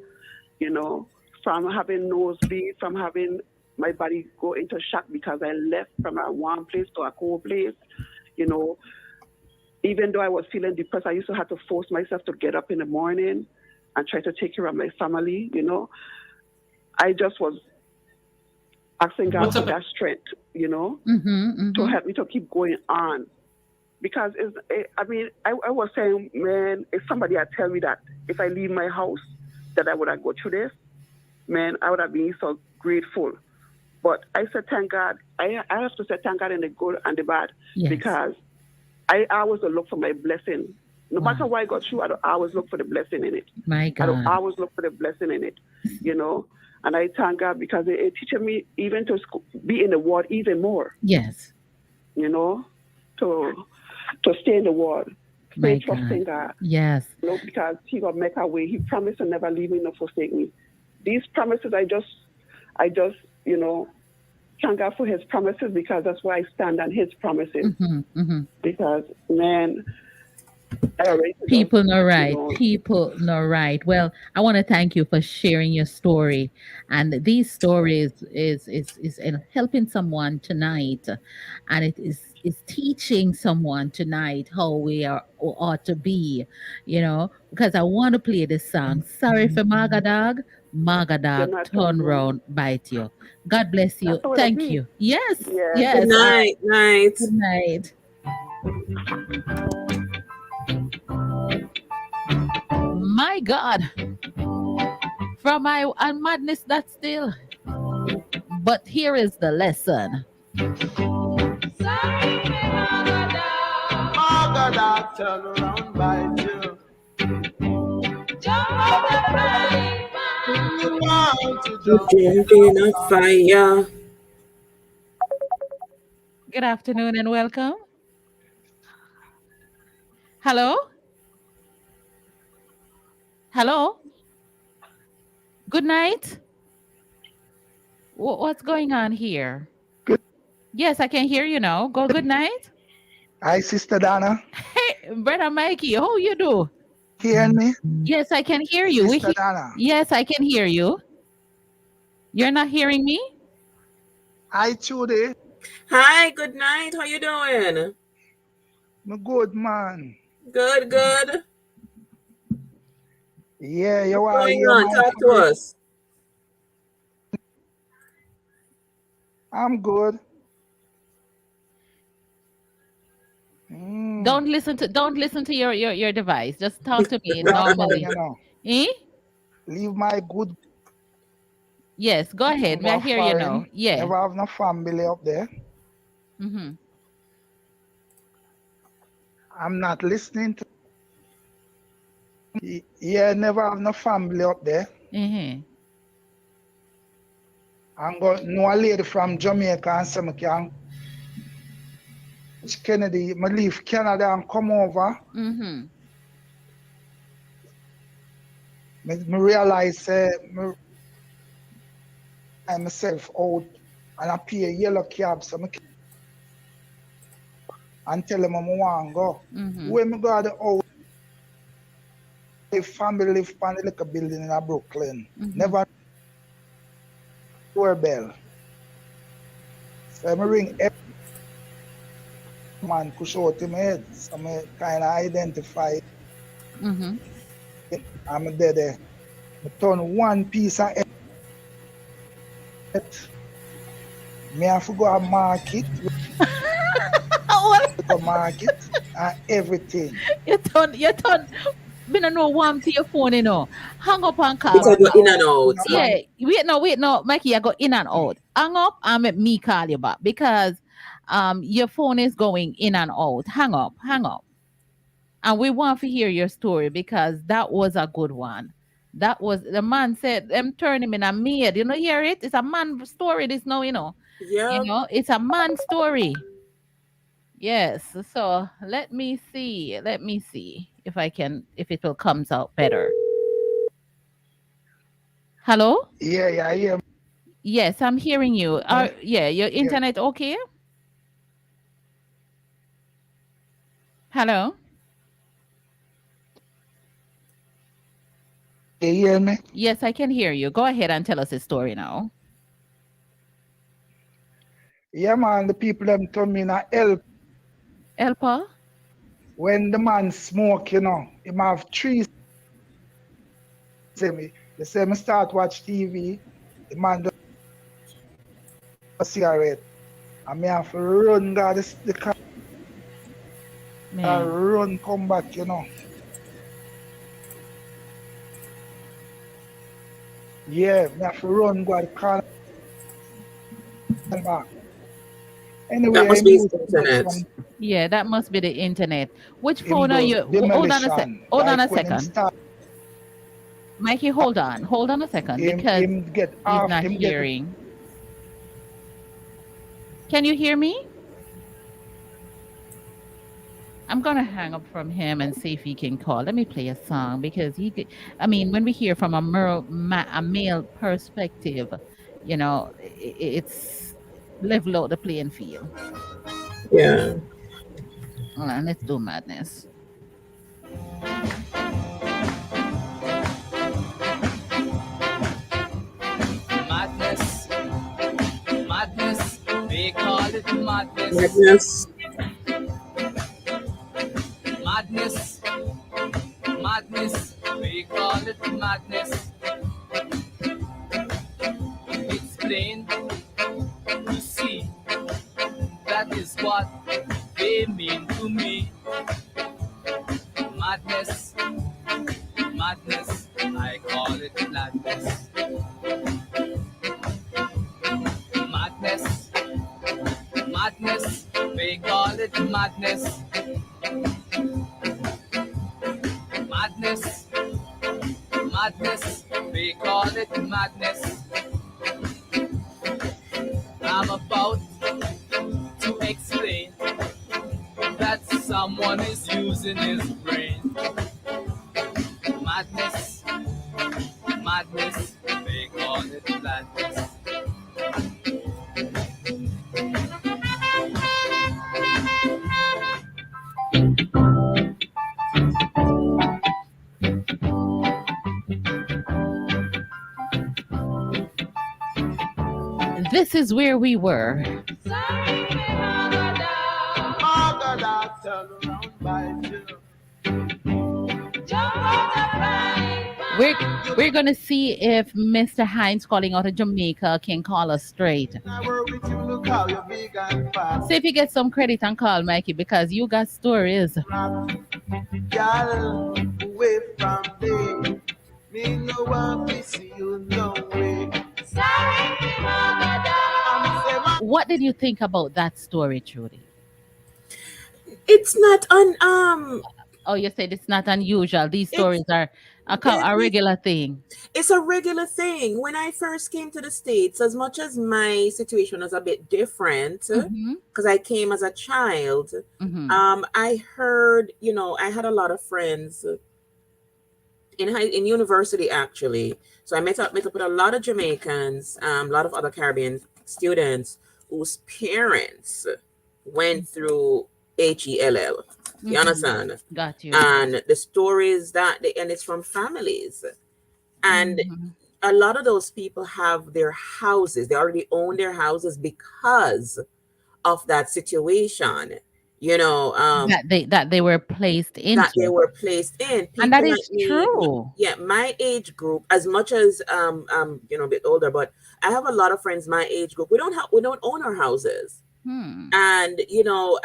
You know, from having nosebleed, from having my body go into shock because I left from a warm place to a cold place. You know, even though I was feeling depressed, I used to have to force myself to get up in the morning and try to take care of my family, you know. I just was asking God for that strength, you know, to help me to keep going on. Because, I was saying, man, if somebody had tell me that if I leave my house, that I would have go through this, man, I would have been so grateful. But I said, thank God. I have to say thank God in the good and the bad Yes. because I always look for my blessing. No Wow. matter what I got through, I always look for the blessing in it. My I God. always look for the blessing in it, you know. And I thank God because it teaches me even to be in the word even more, Yes. you know, to stay in the word, My stay trusting God. God, Yes. you know, because He gonna make a way. He promised to never leave me nor forsake me. These promises, I just, you know, thank God for His promises because that's why I stand on His promises. Because man, I already just, People know you right. know, People know right. Well, I want to thank you for sharing your story. And these stories is helping someone tonight. And it is teaching someone tonight how we are or ought to be, because I want to play this song. Sorry for Magadog. you're Magadog, not turn turning around. round, bite you. God bless you. That's how it'll Thank be. you. Yes, Yeah, Good good yes. night. night. Night. Good night. My God. From my madness that still. But here is the lesson. Sorry, Magadog. Magadog, turn around, bite you. Jump out the frying pan. You want to You jump jump in a fire. Good afternoon and welcome. Hello? Hello? Good night. What's going on here? Good. Yes, I can hear you now. Go good night. Hi, Sister Donna. Hey, brother Mikey, how you do? Hear me? Yes, I can hear you. Sister Donna. Yes, I can hear you. You're not hearing me? Hi, Trudy. Hi, good night. How you doing? I'm good, man. Good, good. Yeah, you What's are going here, on? man. Talk to us. I'm good. Don't listen to your device. Just talk to me We are fine, normally. you know. Eh? Leave my good Yes, go ahead. May I go hear you foreign. now? Yeah. Never have no family up there. Mm-hmm. I'm not listening to. Yeah, never have no family up there. Mm-hmm. I'm going know a lady from Jamaica and some can Kennedy. I leave Canada and come over. Mm-hmm. I realize I myself out and I pay a yellow cab so I and tell them I want to go. Mm-hmm. When I go to the house, the family live in a little building in Brooklyn. Never doorbell. So I ring every man push out in my head. So I kind of identify Mm-hmm. I'm there. I turn one piece of it. Me have to go to market, go market and everything. You turn. Me no know one to your phone, Hang up and It's call a me go back. in and out. Yeah, wait, no, Mikey, I go in and out. Hang up and make me call you back because your phone is going in and out. Hang up. And we want to hear your story because that was a good one. That was the man said them turn him in a maid. You know, hear it? It's a man story, this now, Yeah. It's a man story. Yes. So let me see. If if it will comes out better. Hello? Yeah, yeah. Yes, I'm hearing you. Yeah, your internet okay? Hello? You hear me? Yes, I can hear you. Go ahead and tell us a story now. Yeah, man, the people them turn me in a help. Elpa? When the man smoke, him have three. They say me start watch TV, the man do a cigarette. And me have to run, got the car, Man. run, come back, Yeah, me have to run, go to the corner. and back. That Anyway, I must be his moved back internet. from Yeah, that must be the internet. Which him phone are do you? Hold on a sec. demolition. Hold on Like a when him second. start Mikey, hold on. Hold on a second because him get he's off not him get hearing. Can you hear me? I'm gonna hang up from him and see if he can call. Let me play a song because I mean, when we hear from a male perspective, it's level out the playing field. Yeah. Hold on, let's do madness. Madness, madness, they call it madness. Madness. Madness, madness, we call it madness. It's plain to see that is what they mean to me. Madness, madness, I call it madness. Madness, madness, we call it madness. Madness, madness, we call it madness. I'm about to explain that someone is using his brain. Madness, madness, they call it madness. This is where we were. We're gonna see if Mr. Hines calling out of Jamaica can call us straight. See if you get some credit and call Mikey because you got stories. Girl, away from me. Me no want to see you no way. What did you think about that story, Trudy? It's not Oh, you said it's not unusual. These it's stories are it a is regular thing. it's a regular thing. When I first came to the States, as much as my situation was a bit different, Mm-hmm. because I came as a child, Mm-hmm. I heard, I had a lot of friends in university actually. So I met up with a lot of Jamaicans, a lot of other Caribbean students whose parents went through HELL. You Mm-hmm. understand? Got you. And the stories and it's from families. And Mm-hmm. a lot of those people have their houses. They already own their houses because of that situation. You know, That they were placed that they into. were placed in. And that People like is me, true. yeah, my age group, as much as a bit older, but I have a lot of friends my age group. We don't own our houses. Hmm. And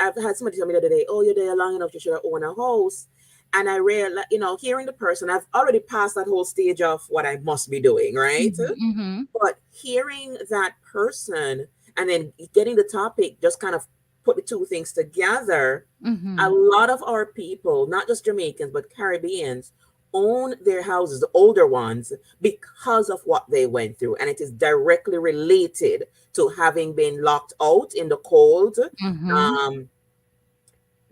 I've had somebody tell me the other day, "Oh, you're there long enough, you should have owned a house." And I realized, hearing the person, I've already passed that whole stage of what I must be doing, right? Mm-hmm. Mm-hmm. But hearing that person and then getting the topic just kind of put the two things together. A Mm-hmm. lot of our people, not just Jamaicans, but Caribbeans, own their houses, the older ones, because of what they went through. And it is directly related to having been locked out in the cold. Mm-hmm. Um,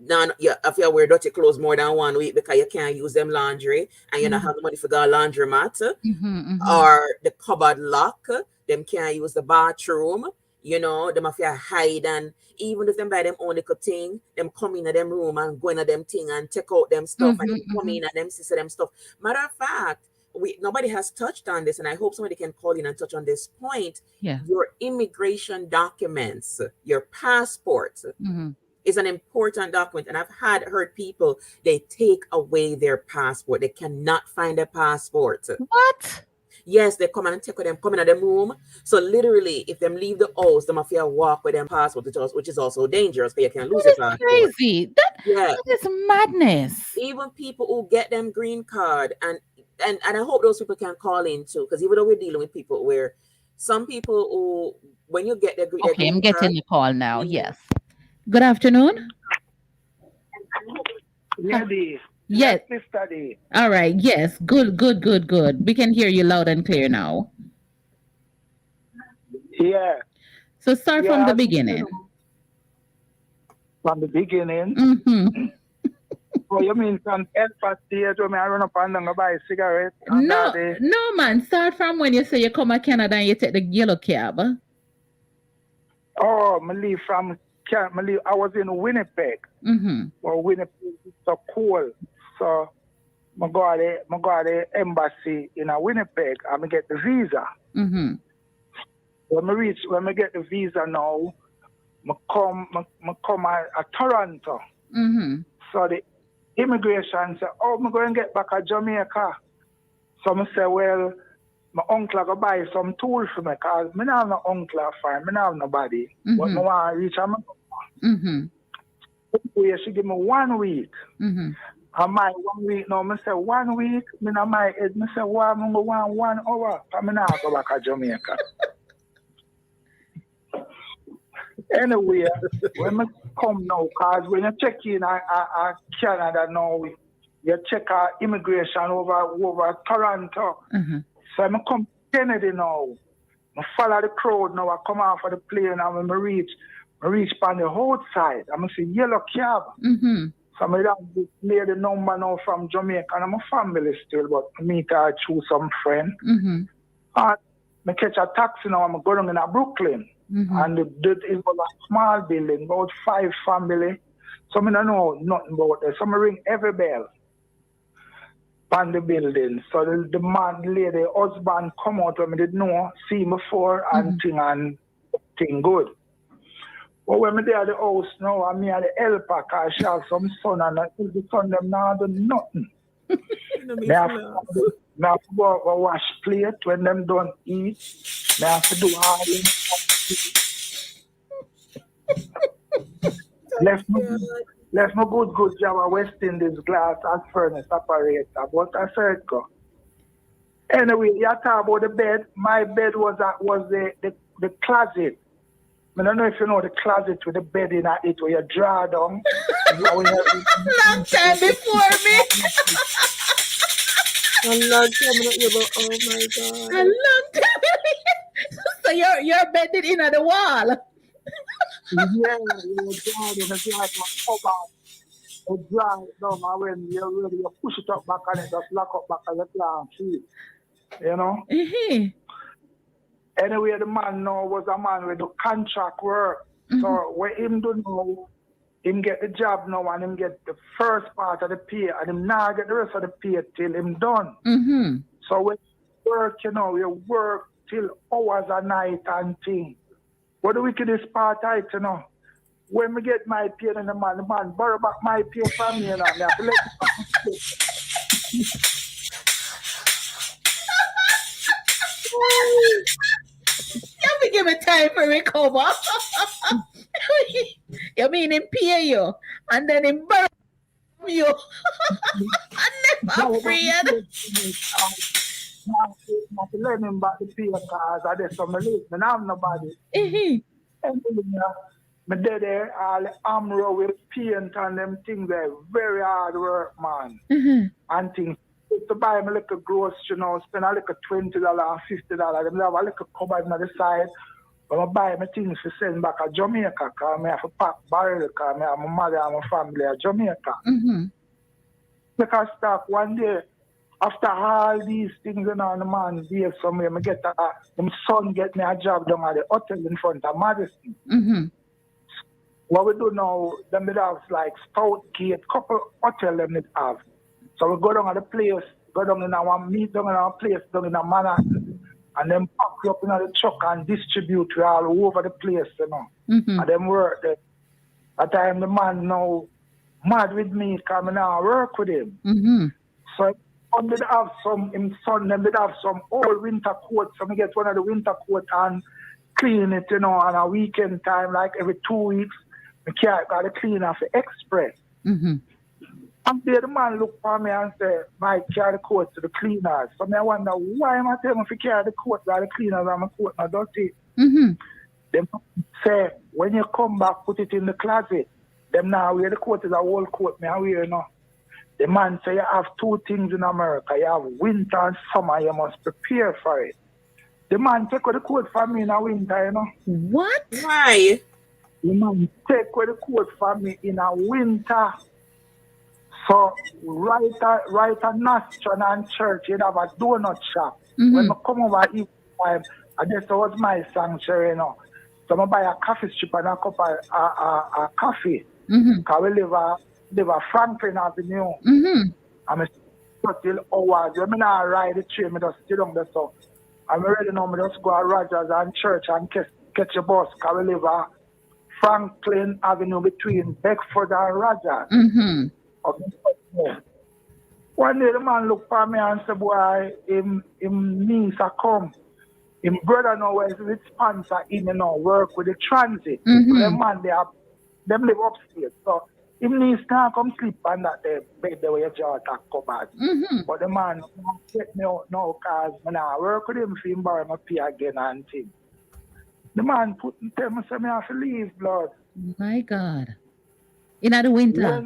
if you wear dirty clothes more than 1 week because you can't use them laundry and you don't have the money for the laundromat, Mm-hmm. Mm-hmm. or the cupboard lock, them can't use the bathroom, them have to hide, and even if them buy them own little thing, them come in them room and go in them thing and take out them stuff and Mm-hmm. then come Mm-hmm. in and them sister them stuff. Matter of fact, nobody has touched on this, and I hope somebody can call in and touch on this point. Yeah. Your immigration documents, your passport Mm-hmm. is an important document. And I've heard people, they take away their passport. They cannot find their passport. What? Yes, they come and take with them, come in the room. So literally, if them leave the house, they must walk with them passport, which is also dangerous because you can lose That your is passport. crazy. That Yeah. that is madness. Even people who get them green card, and I hope those people can call in too, because even though we're dealing with people where some people who when you get the Okay, I'm green card, getting the call now. Yes. Good afternoon. Ready. Yes. Let's study. All right. Yes. Good, good, good, good. We can hear you loud and clear now. Yeah. So start from the beginning. From the beginning? Mm-hmm. Oh, you mean from Elfa stage when I run up and down and buy a cigarette? No, no, man. Start from when you say you come to Canada and you take the yellow cab. Oh, I leave from I was in Winnipeg. Mm-hmm. Well, Winnipeg is so cold. So I go to the embassy in Winnipeg and I get the visa. Mm-hmm. When I get the visa now, I come at Toronto. Mm-hmm. So the immigration said, oh, I'm going to get back to Jamaica. So I say, well, my uncle will buy some tools for me because I don't have no uncle or friend, I don't have nobody. Mm-hmm. But I want to reach my uncle. Mm-hmm. She give me 1 week. Mm-hmm. And my 1 week now, I say 1 week, in my head, I say, well, I'm going to want 1 hour. I'm not go back to Jamaica. Anyway, when I come now, because when you check in Canada now, you check our immigration over Toronto. Mm-hmm. So I come to Kennedy now. I follow the crowd now. I come out for the plane and when I reach on the outside. I'm see yellow cab. Mm-hmm. So I don't play the number now from Jamaica and I'm a family still, but I meet I choose some friend. Mm-hmm. And I catch a taxi now. I'm going in Brooklyn. Mm-hmm. And it was a small building, about 5 family. So I don't know nothing about it. So I ring every bell on the building. So the man, lady, husband come out when I didn't know, see me before and thing good. But when I there at the house now, I'm at the helper because she has some son and the son them now do nothing. I have to go wash plate when them don't eat. I have to do all this. Left me good job at West Indies glass and furnace operator, but I said go. Anyway, you talk about the bed. My bed was the closet. I don't know if you know the closet with the bed in it where you draw down. Long time before me. A long time ago. Oh my God. A long time. So you're bedded in at the wall. Yeah, you draw down and when you're ready, you push it up back and it just lock up back and you can't see. You know? Mm-hmm. Anyway, the man now was a man with the contract work. Mm-hmm. So when him do know, him get the job now and him get the first part of the pay and him now get the rest of the pay till him done. Mm-hmm. So when you work, you work till hours a night and things. What the wickedest part I when we get my pay and the man borrow back my pay from me and I have to let You have to give it time for recover. You mean him pay you and then him borrow from you. I'm never afraid. I have to let him back the pay because I did some relief and I have nobody. Mm-hmm. And I did there all the AMRO with paint and them things there. Very hard work, man. Mm-hmm. And things. To buy me like a grocery, spend a little $20 and $50. Them have a little cupboard on the side. But I buy my things to send back to Jamaica because I have to pack barrel because I have my mother and my family at Jamaica. Mm-hmm. Because stop one day, after all these things and all the man there somewhere, I get my son get me a job down at the hotel in front of Madison. Mm-hmm. What we do now, them have like Stout Gate, couple hotel them it have. So we go down at the place, go down in our meet down in our place, down in a Manhattan, and then pack you up in the truck and distribute you all over the place, Mm-hmm. And then work there. At time the man now mad with me because I now work with him. Mm-hmm. So him did have some old winter coat, so I get one of the winter coat and clean it, on a weekend time, like every 2 weeks. I got to clean off the express. Mm-hmm. And there the man look for me and say, "Mike, carry the coat to the cleaners." So I wonder why am I telling him to carry the coat to the cleaners and my coat not dirty. Mm-hmm. Them say, when you come back, put it in the closet. Them now wear the coat is a whole coat, me I wear now. The man say you have two things in America. You have winter and summer, you must prepare for it. The man take the coat from me in the winter, you know. What? Why? The man take the coat from me in a winter. So right at Nostrum and church, you have a donut shop. When I come over each time, I guess that was my sanctuary, you know. So I buy a coffee strip and a cup of coffee. Because we live at Franklin Avenue. I'm till hours. When I ride the train, I just sit down there. So I'm ready now. I just go to Rogers and church and catch a bus. Because we live at Franklin Avenue between Beckford and Rogers. One day the man look for me and say, boy, him niece a come. Him brother now is with sponsor him, you know, work with the transit. So them man, them live upstairs. So him niece can't come sleep on that bed there where your jaw attack cupboard. But the man get me out now because when I work with him for him borrow my pay again and thing. The man tell me, say me have to leave, blood. My God. In the winter?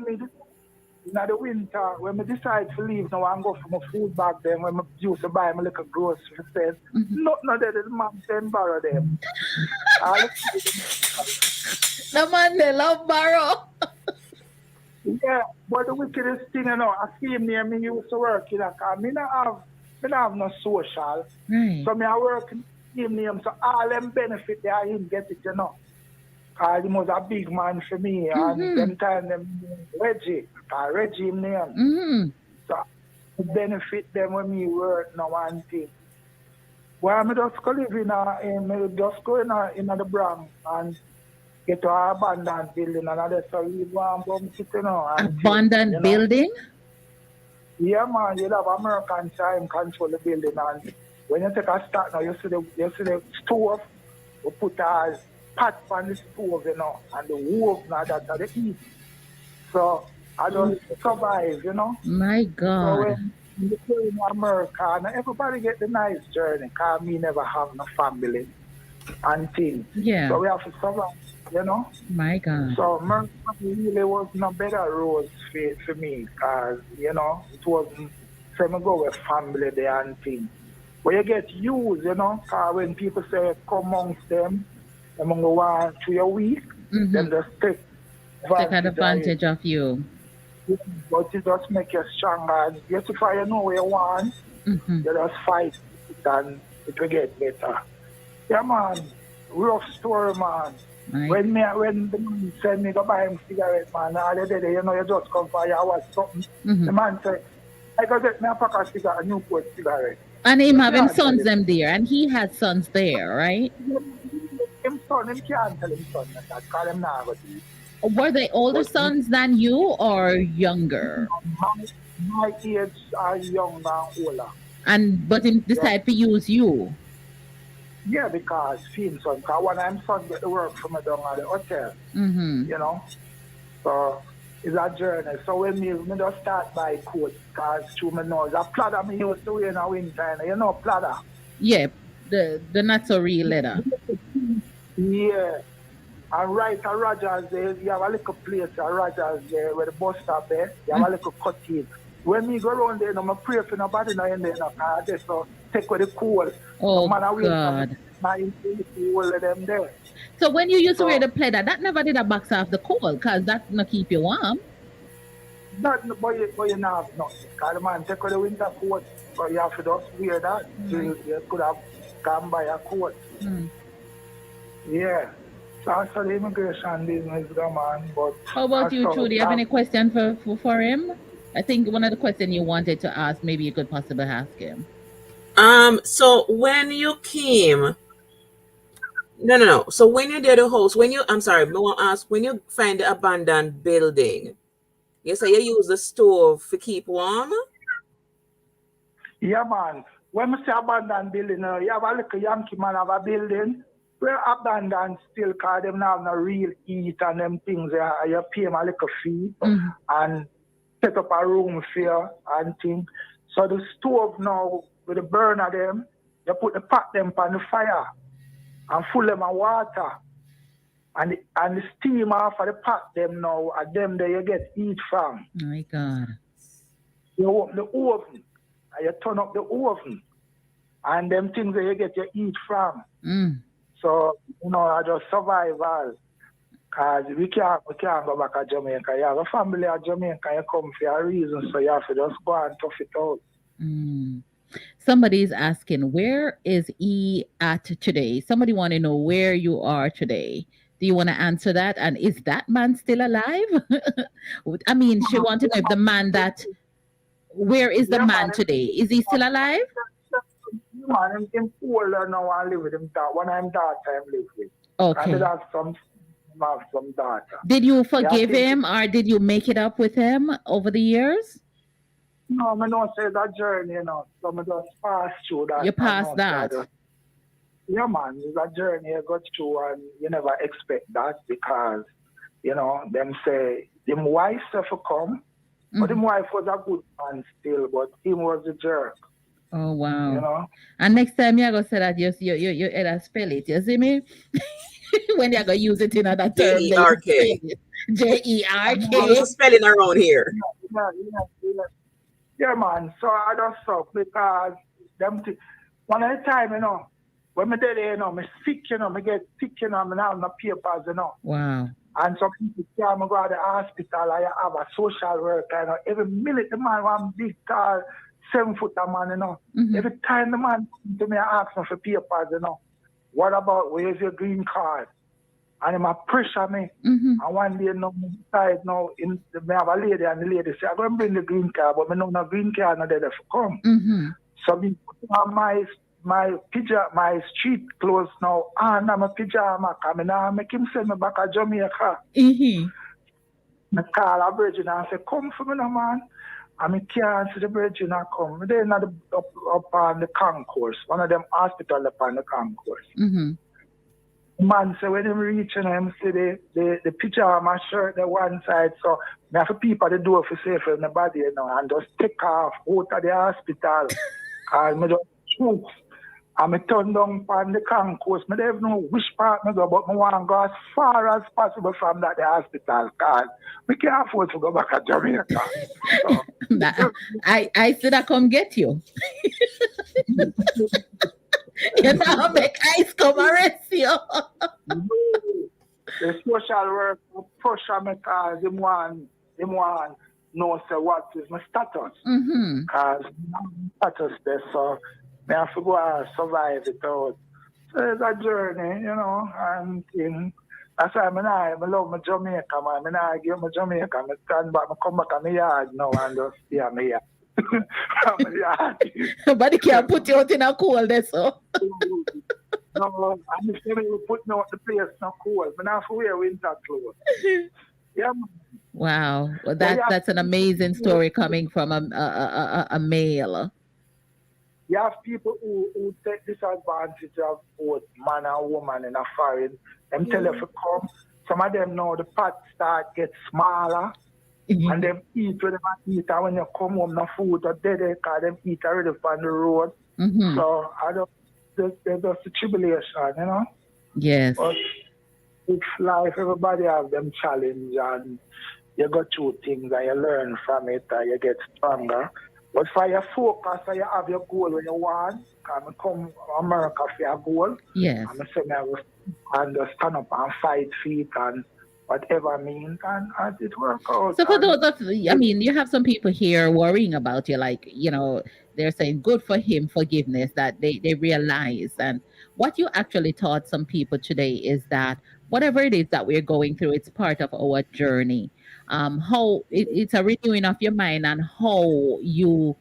In the winter, when I decide to leave, now I go for my food back then, when I used to buy my little groceries, said, no, the man can borrow them. The man, they love borrow. Yeah, but the wickedest thing, you know, I see him near me used to work in a car. I don't have no social. So I work in him near him, so all them benefit they are him get it, you know. Because he was a big man for me, and them time them Reggie him name. So I benefit them when me work now one thing. Well, I just go live in the Bronx and get to an abandoned building and I just leave one bum sit, you know. Abandoned building? Yeah, man, you have American time control the building, and when you take a start now, you see the stove, we put a pot on the stove, you know, and the wolf now that are the eat. So I don't survive, you know. My God. So when you go in America, and everybody get the nice journey, because me never have no family and things. Yeah. So we have to survive, you know. My God. So America really was no better road for me, because, you know, it wasn't, so I go with family there and things. But you get used, you know, because when people say come amongst them, among the 1 to a week, then they take advantage of you. But it just make you stronger. And just if you know what you want, you just fight it and it will get better. Yeah, man. Rough story, man. Right. When the man send me to buy him cigarette, man, all the day, you know, you just come for your watch something. The man said, I go get me a pack of cigarette, a Newport cigarette. And him having sons them there, and he had sons there, right? Him son, him can't tell him son that, because him not going to. Were they older sons than you or younger? My age are younger and older. But him decide to use you? Yeah, because him son, because one of them son get to work for me down at the hotel, you know. So it's a journey. So when me just start by coat, because through my nose, a platter me used to wear in the winter, you know, platter. Yeah, the not so real leather. Yeah. And right at Rogers there, you have a little place at Rogers there where the bus stop there, you have a little cottage. When me go around there, I pray for nobody in there, because I just take with the cool. Oh, God. Them there. So when you used to wear the pleather, that never did a box off the cold, because that not keep you warm. But you not have nothing. Because the man take with the winter coat, but you have to just wear that. You could have gone by a coat. Yeah. So the immigration business going on. But how about you, Trudy? Do you have any question for him? I think one of the questions you wanted to ask, maybe you could possibly ask him. So when you came, no. So when you did the house, I'm sorry, I want to ask, when you find the abandoned building, you say you use the stove to keep warm? Yeah, man. When we say abandoned building, you have a little Yankee man have a building. We're abandoned still, because them now have no real heat and them things. You pay them a little fee and set up a room for you and things. So the stove now, with the burner them, you put the pot them on the fire. and full them of water. And the steam off of the pot them now, and them there you get eat from. My God. You open the oven, and you turn up the oven, and them things that you get you eat from. Mm. So, I just survival. Because we can't go back to Jamaica. You have a family at Jamaica, you come for a reason, so you have to just go and tough it out. Mm. Somebody is asking, where is E at today? Somebody want to know where you are today. Do you want to answer that? And is that man still alive? I mean, she want to know if the man that, where is the Yeah, man man. today? Is he still alive? Man, him older now and live with him. One of him daughter I live with. Okay. And they have some daughter. Did you Yeah, forgive him or did you make it up with him over the years? No, I don't say that journey, So I just pass through that. You passed that. Yeah, man, it's a journey you go through and you never expect that because, them say, them wife have come, but them wife was a good man still, but him was a jerk. Oh, wow. And next time you're going to say that you either spell it, you see me? When you're going to use it in another term. Jerk. Jerk. What's the spelling around here? Yeah, man. So I just suck because one at a time, when I did I'm sick, I get sick, I have no papers, Wow. And some people say, I go to the hospital, I have a social worker, every minute the man one big tall, 7-footer man, Mm-hmm. Every time the man come to me, I ask him for papers, What about, where's your green card? And he pressure me. Mm-hmm. And one day, inside now, I have a lady, and the lady say, I'm going to bring the green card, but I know no green card, not there to come. Mm-hmm. So me put on my street clothes now, and I'm a pyjama, and I make him send me back to Jamaica. Mm-hmm. I call a virgin and say, come for me now, man. And I can't see the virgin and come. They're not up on the concourse, one of them hospital up on the concourse. Mm-hmm. Man, so when him reaching him see the pyjama shirt the one side, so I have to peep at the door for safe in the body, and just take off out of the hospital. And I just shoot. And I turn down on the concourse. I don't know which part I go, but I want to go as far as possible from the hospital because we can't afford to go back to Jamaica. So, I said I come get you. Make ice come arrest you. The social work pressure me because they want know say what is my status. Because status there, so I have to go and survive it out. So it's a journey, and that's why I love my Jamaica, man. I give my Jamaica, I stand back, I come back to my yard now and just stay at my yard. But they can't put you out in a cold there, so. No, I'm just going to put me out the place not cold. But now for wear winter clothes. Yeah. Wow. Well, that's an amazing story coming from a male. You have people who take disadvantage of both man and woman in a foreign. Them tell you to come. Some of them know the pot start get smaller. Mm-hmm. And them eat when they eat, and when you come home, no food or dead, because them eat already on the road. Mm-hmm. So there's the tribulation, Yes. But it's life, everybody have them challenge, and you go through things and you learn from it and you get stronger. But for your focus and you have your goal when you want, and come to America for your goal. Yes. And I say I will stand up and fight for it and whatever means, and it work out. So for those of, you have some people here worrying about you, like, they're saying good for him, forgiveness, that they realize. And what you actually taught some people today is that whatever it is that we're going through, it's part of our journey. How it's a renewing of your mind and how you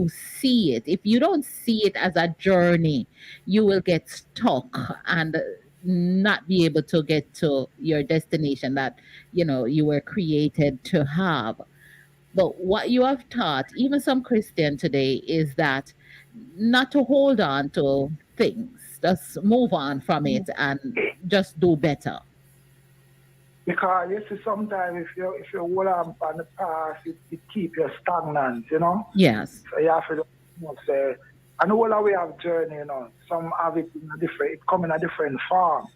see it. If you don't see it as a journey, you will get stuck and not be able to get to your destination that you were created to have. But what you have taught even some Christian today is that not to hold on to things, just move on from it and just do better. Because you see, sometimes if you hold on the past, it keep you stagnant, Yes. So you have to say And all our way of journey, some have it in a different, it come in a different form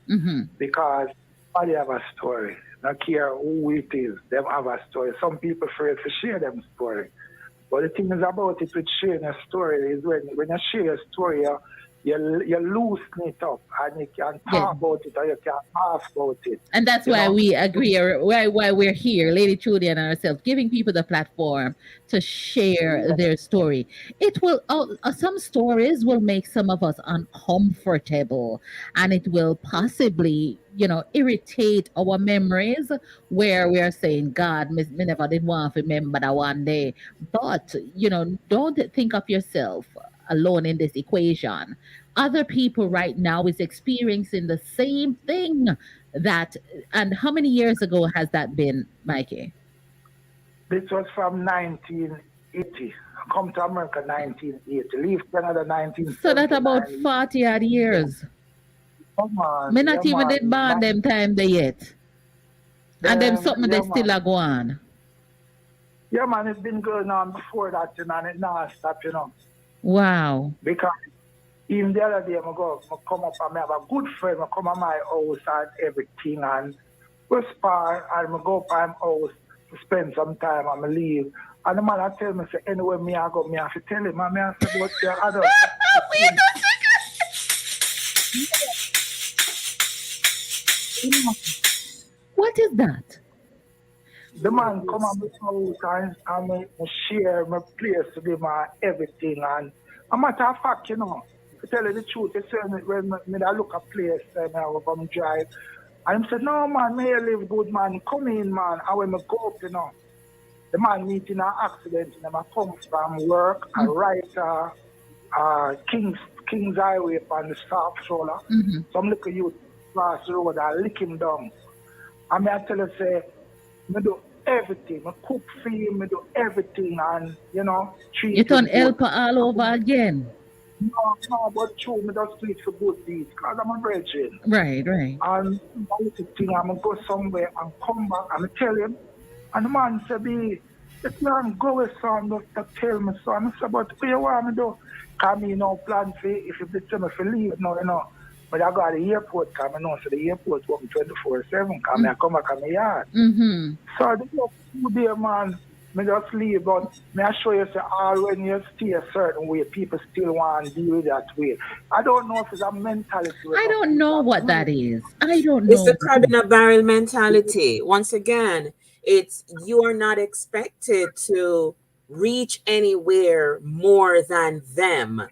because everybody have a story. Not care who it is, them have a story. Some people afraid to share them story. But the thing is about it with sharing a story is when you share your story, you loosen it up and you can talk about it or you can ask about it. And that's why we agree, or why we're here, Lady Trudy and ourselves, giving people the platform to share their story. It will, some stories will make some of us uncomfortable, and it will possibly, irritate our memories where we are saying, God, me never did want to remember that one day. But, don't think of yourself alone in this equation. Other people right now is experiencing the same thing. That, and how many years ago has that been, Mikey? This was from 1980. Come to America 1980. Leave Canada 1979. So that's about 40 odd years. Come on. Me not even did born them time there yet. And them something they still are going. Yeah, man, it's been going on before that, and it not stop, Wow. Because even the other day, I come up and I have a good friend, I come to my house and everything, and we spar, and I go up to my house to spend some time, and I leave. And the man I tell me, say, anyway, me I go, me have to tell him, and I say, but the other. What is that? The man come on my house and I share my place to be my everything. And a matter of fact, to tell you the truth, they say when I look at place and I will come drive. And I said, no man, may you live good man, come in man. And when I go up, the man meet in an accident, and I come from work, I ride King's Highway on the South Shoulder. Some little youth cross the road, I lick him down. And I tell her, say, I do everything. I cook for him, I do everything, and treat you turn helper all over again. No, but true, I just do it for good deeds because I'm a virgin. Right. And I'm going to go somewhere and come back and tell him. And the man said, if you don't go with son, just tell me so. And I said, but what you want me to do? Because me plan for if you tell me to leave, But I go to the airport because I know the airport open 24/7 because I come back on my yard. So I just two day, man, I just leave. But I show you, say, when you stay a certain way, people still want to deal with that way. I don't know if it's a mentality. I don't know what that is. I don't know. It's the crab in a barrel mentality. Once again, it's you are not expected to reach anywhere more than them.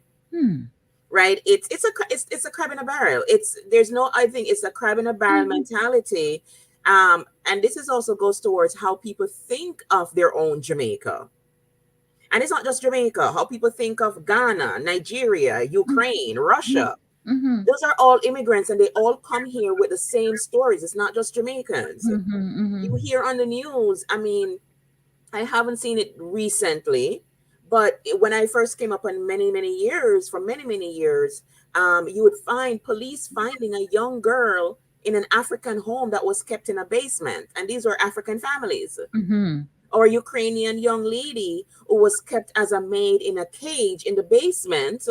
Right? It's a crab in a barrel. I think it's a crab in a barrel mentality. And this is also goes towards how people think of their own Jamaica. And it's not just Jamaica, how people think of Ghana, Nigeria, Ukraine, Russia. Those are all immigrants and they all come here with the same stories. It's not just Jamaicans. You hear on the news, I mean, I haven't seen it recently, but when I first came up on many years, you would find police finding a young girl in an African home that was kept in a basement. And these were African families. Or a Ukrainian young lady who was kept as a maid in a cage in the basement,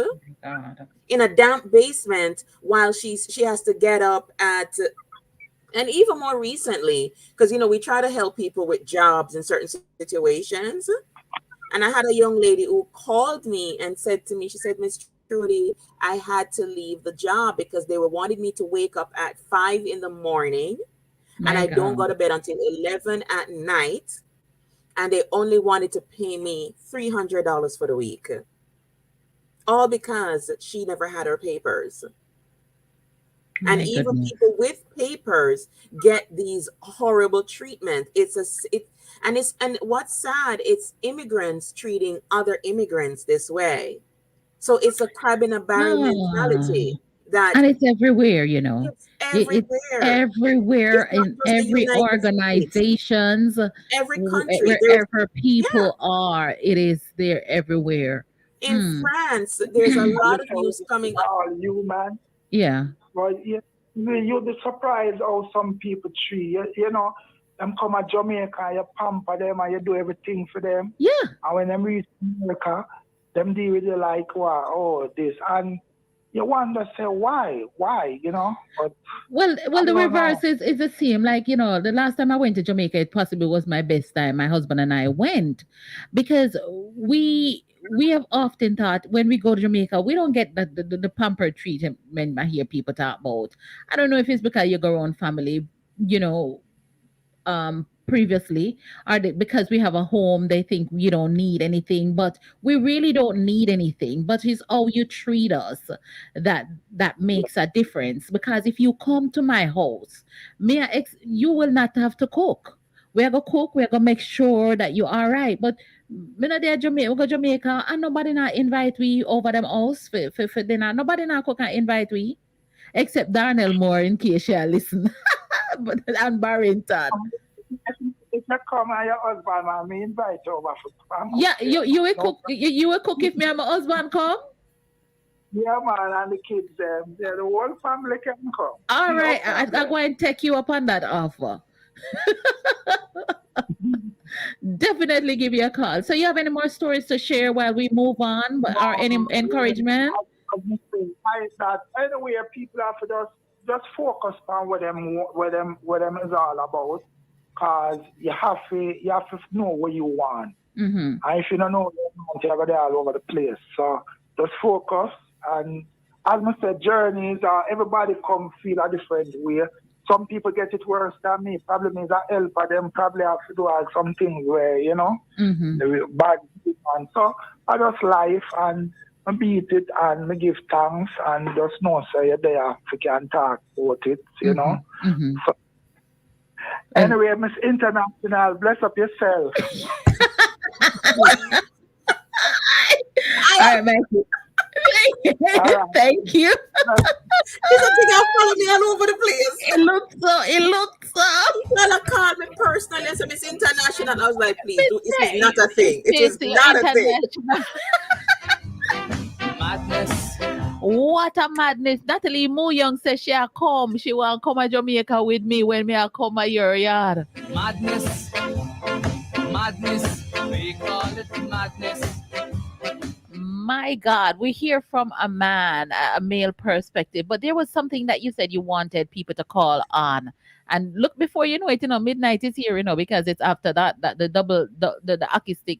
in a damp basement, while she has to get up at, and even more recently, because, we try to help people with jobs in certain situations. And I had a young lady who called me and said to me, she said, Miss Trudy, I had to leave the job because they were wanting me to wake up at 5 in the morning and I don't go to bed until 11 at night. And they only wanted to pay me $300 for the week. All because she never had her papers. And even people with papers get these horrible treatment. And what's sad, it's immigrants treating other immigrants this way. So it's a crab in a barrel mentality. And it's everywhere, It's everywhere. It's everywhere in every organizations, every country, wherever people are, it is there everywhere. In France, there's a lot of news coming up. You, man. Yeah. Well, you'll be surprised how some people treat you. Them come to Jamaica, you pamper them and you do everything for them. Yeah. And when they reach America, them deal with you like, wow, oh, this. And you wonder, say, why, you know? But Well, I the don't know. reverse is the same. Like, the last time I went to Jamaica, it possibly was my best time. My husband and I went because we have often thought when we go to Jamaica, we don't get the pampered treatment I hear people talk about. I don't know if it's because you go around family, you know, previously, or because we have a home they think we don't need anything, but we really don't need anything, but it's how you treat us that makes a difference. Because if you come to my house, you will not have to cook. We're gonna cook, we're gonna make sure that you're all right. But me not there Jamaica, we go Jamaica and nobody not invite we over them house for dinner. Nobody not cook and invite we except Darnell Moore, in case you listen. But and Barrington. If you come and your husband, I may invite you over for cook. Yeah, you will cook. You will cook if me and my husband come. Yeah, man, and the kids, the whole family can come. All right, I'm going to take you up on that offer. Definitely give you a call. So, you have any more stories to share while we move on, or any encouragement? That anyway, people have to just focus on what them is all about. Cause you have to know what you want. Mm-hmm. And if you don't know what you want, you're going to all over the place. So just focus. And as I said, journeys are everybody come feel a different way. Some people get it worse than me. Problem is I help them probably have to do something where, the bad. And so I just life and I beat it and I give thanks and just know so you're there if you can talk about it, you know. Mm-hmm. So, anyway, Miss International, bless up yourself. All right, thank you. Thank you. This thing I follow me all over the place. It looks so. Well, called me personally and said, Miss International. I was like, please, this is not a thing. It is not a thing. Madness. What a madness. Natalie Moo Young says she come. She want come to Jamaica with me when me I come to your yard. Madness. Madness. We call it madness. My God, we hear from a man, a male perspective, but there was something that you said you wanted people to call on. And look, before you know it, midnight is here, because it's after that the double the acoustic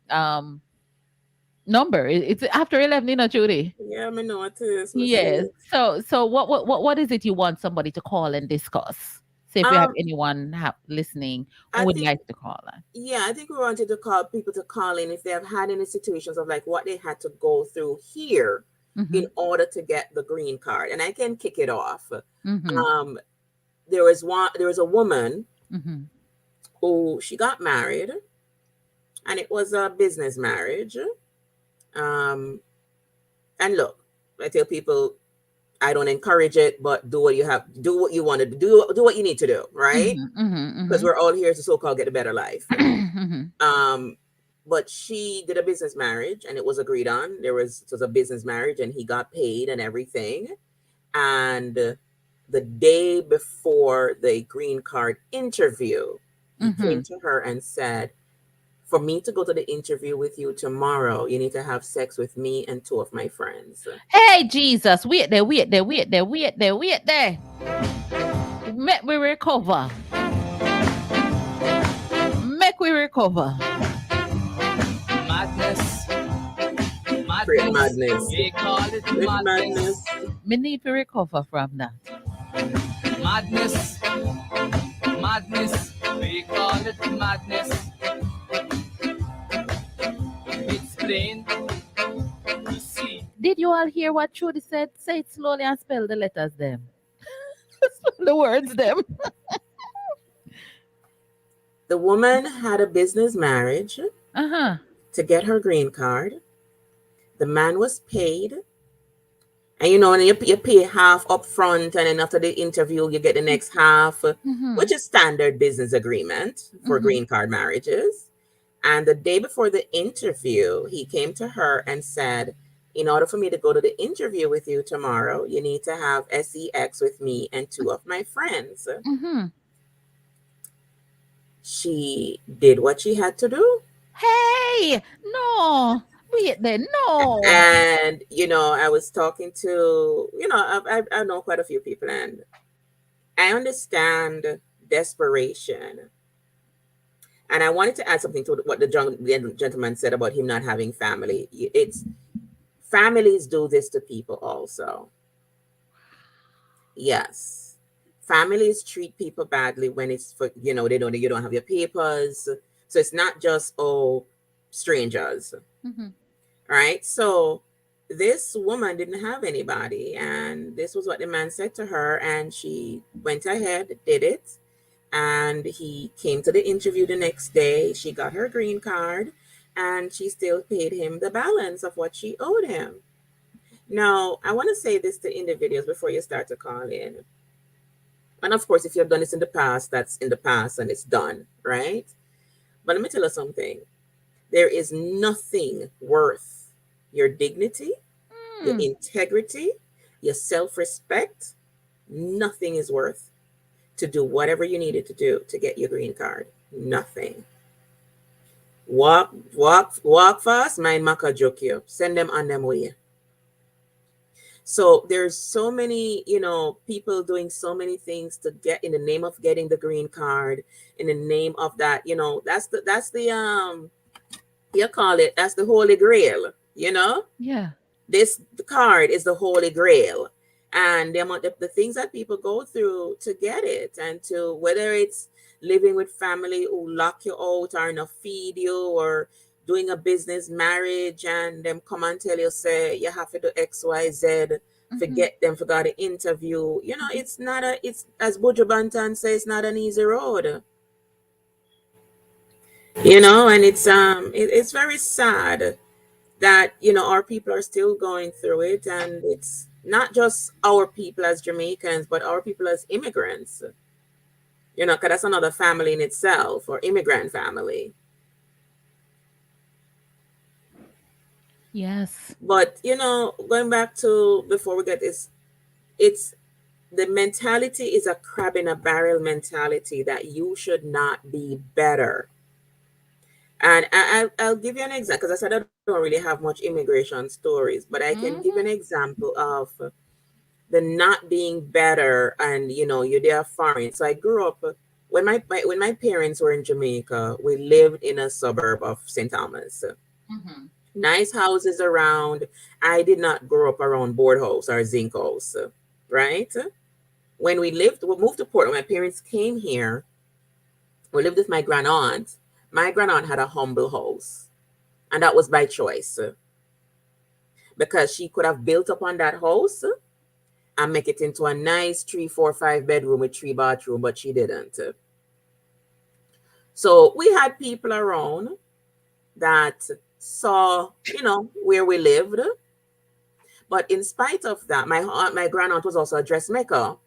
number. It's after 11, Judy. Yeah, I know it is. Yes. So what is it you want somebody to call and discuss? Say if you have anyone listening who would like to call in. Yeah, I think we wanted to call people to call in if they have had any situations of like what they had to go through here in order to get the green card. And I can kick it off. There was a woman who she got married, and it was a business marriage. And look, I tell people, I don't encourage it, but do what you want to do what you need to do, right? Because we're all here to so-called get a better life. But she did a business marriage and it was agreed on. It was a business marriage and he got paid and everything. And the day before the green card interview, he came to her and said, for me to go to the interview with you tomorrow, you need to have sex with me and two of my friends. Hey, Jesus. Wait there. Make we recover. Madness. Great madness. We call it madness. Me need to recover from that. Madness. We call it madness. It's plain to see. Did you all hear what Trudy said? Say it slowly and spell the letters them. The words them. The woman had a business marriage to get her green card. The man was paid. And and you pay half up front, and then after the interview, you get the next half, which is standard business agreement for green card marriages. And the day before the interview, he came to her and said, in order for me to go to the interview with you tomorrow, you need to have sex with me and two of my friends. She did what she had to do. Hey, no. Wait then, no. And I was talking to I know quite a few people, and I understand desperation. And I wanted to add something to what the gentleman said about him not having family. It's families do this to people also. Yes. Families treat people badly when it's for, they know that you don't have your papers. So it's not just, strangers. Mm-hmm. Right? So this woman didn't have anybody. And this was what the man said to her. And she went ahead, did it. And he came to the interview the next day. She got her green card. And she still paid him the balance of what she owed him. Now, I want to say this to individuals before you start to call in. And of course, if you've done this in the past, that's in the past and it's done, right? But let me tell you something. There is nothing worth your dignity, your integrity, your self-respect. Nothing is worth to do whatever you needed to do to get your green card. Nothing. Walk fast, mind maka joke you. Send them on them way. So there's so many, people doing so many things to get in the name of getting the green card, in the name of that, that's the you call it, that's the holy grail, Yeah. This card is the holy grail. And the things that people go through to get it, and to whether it's living with family who lock you out or not feed you, or doing a business marriage and them come and tell you, say, you have to do XYZ, forget them, forgot the interview. It's not it's, as Buju Banton says, it's not an easy road. And it's very sad that, our people are still going through it. And it's not just our people as Jamaicans, but our people as immigrants, because that's another family in itself, or immigrant family. Yes. But, going back to before we get this, it's the mentality is a crab in a barrel mentality, that you should not be better. And I'll give you an example, because I said I don't really have much immigration stories, but I can give an example of the not being better, and you're there foreign. So I grew up when my parents were in Jamaica. We lived in a suburb of St. Thomas. Nice houses around. I did not grow up around board house or zinc house, right? When we moved to Portland, my parents came here. We lived with my grandaunt. My grandaunt had a humble house, and that was by choice, because she could have built upon that house and make it into a nice 3, 4, 5 bedroom with 3 bathroom, but she didn't. So we had people around that saw, where we lived. But in spite of that, my grandaunt was also a dressmaker.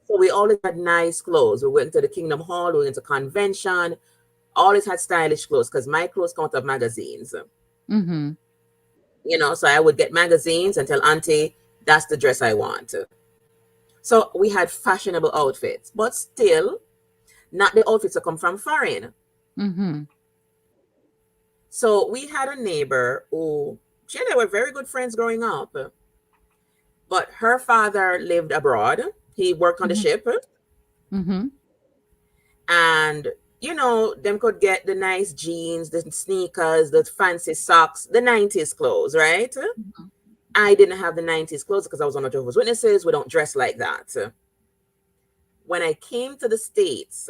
So we always had nice clothes. We went to the Kingdom Hall, we went to convention, always had stylish clothes, because my clothes come out of magazines. So I would get magazines and tell Auntie, that's the dress I want. So we had fashionable outfits, but still not the outfits that come from foreign. So we had a neighbor who, she and I were very good friends growing up, but her father lived abroad. He worked on the ship. And, them could get the nice jeans, the sneakers, the fancy socks, the 90s clothes, right? I didn't have the 90s clothes because I was on the Jehovah's Witnesses. We don't dress like that. When I came to the States,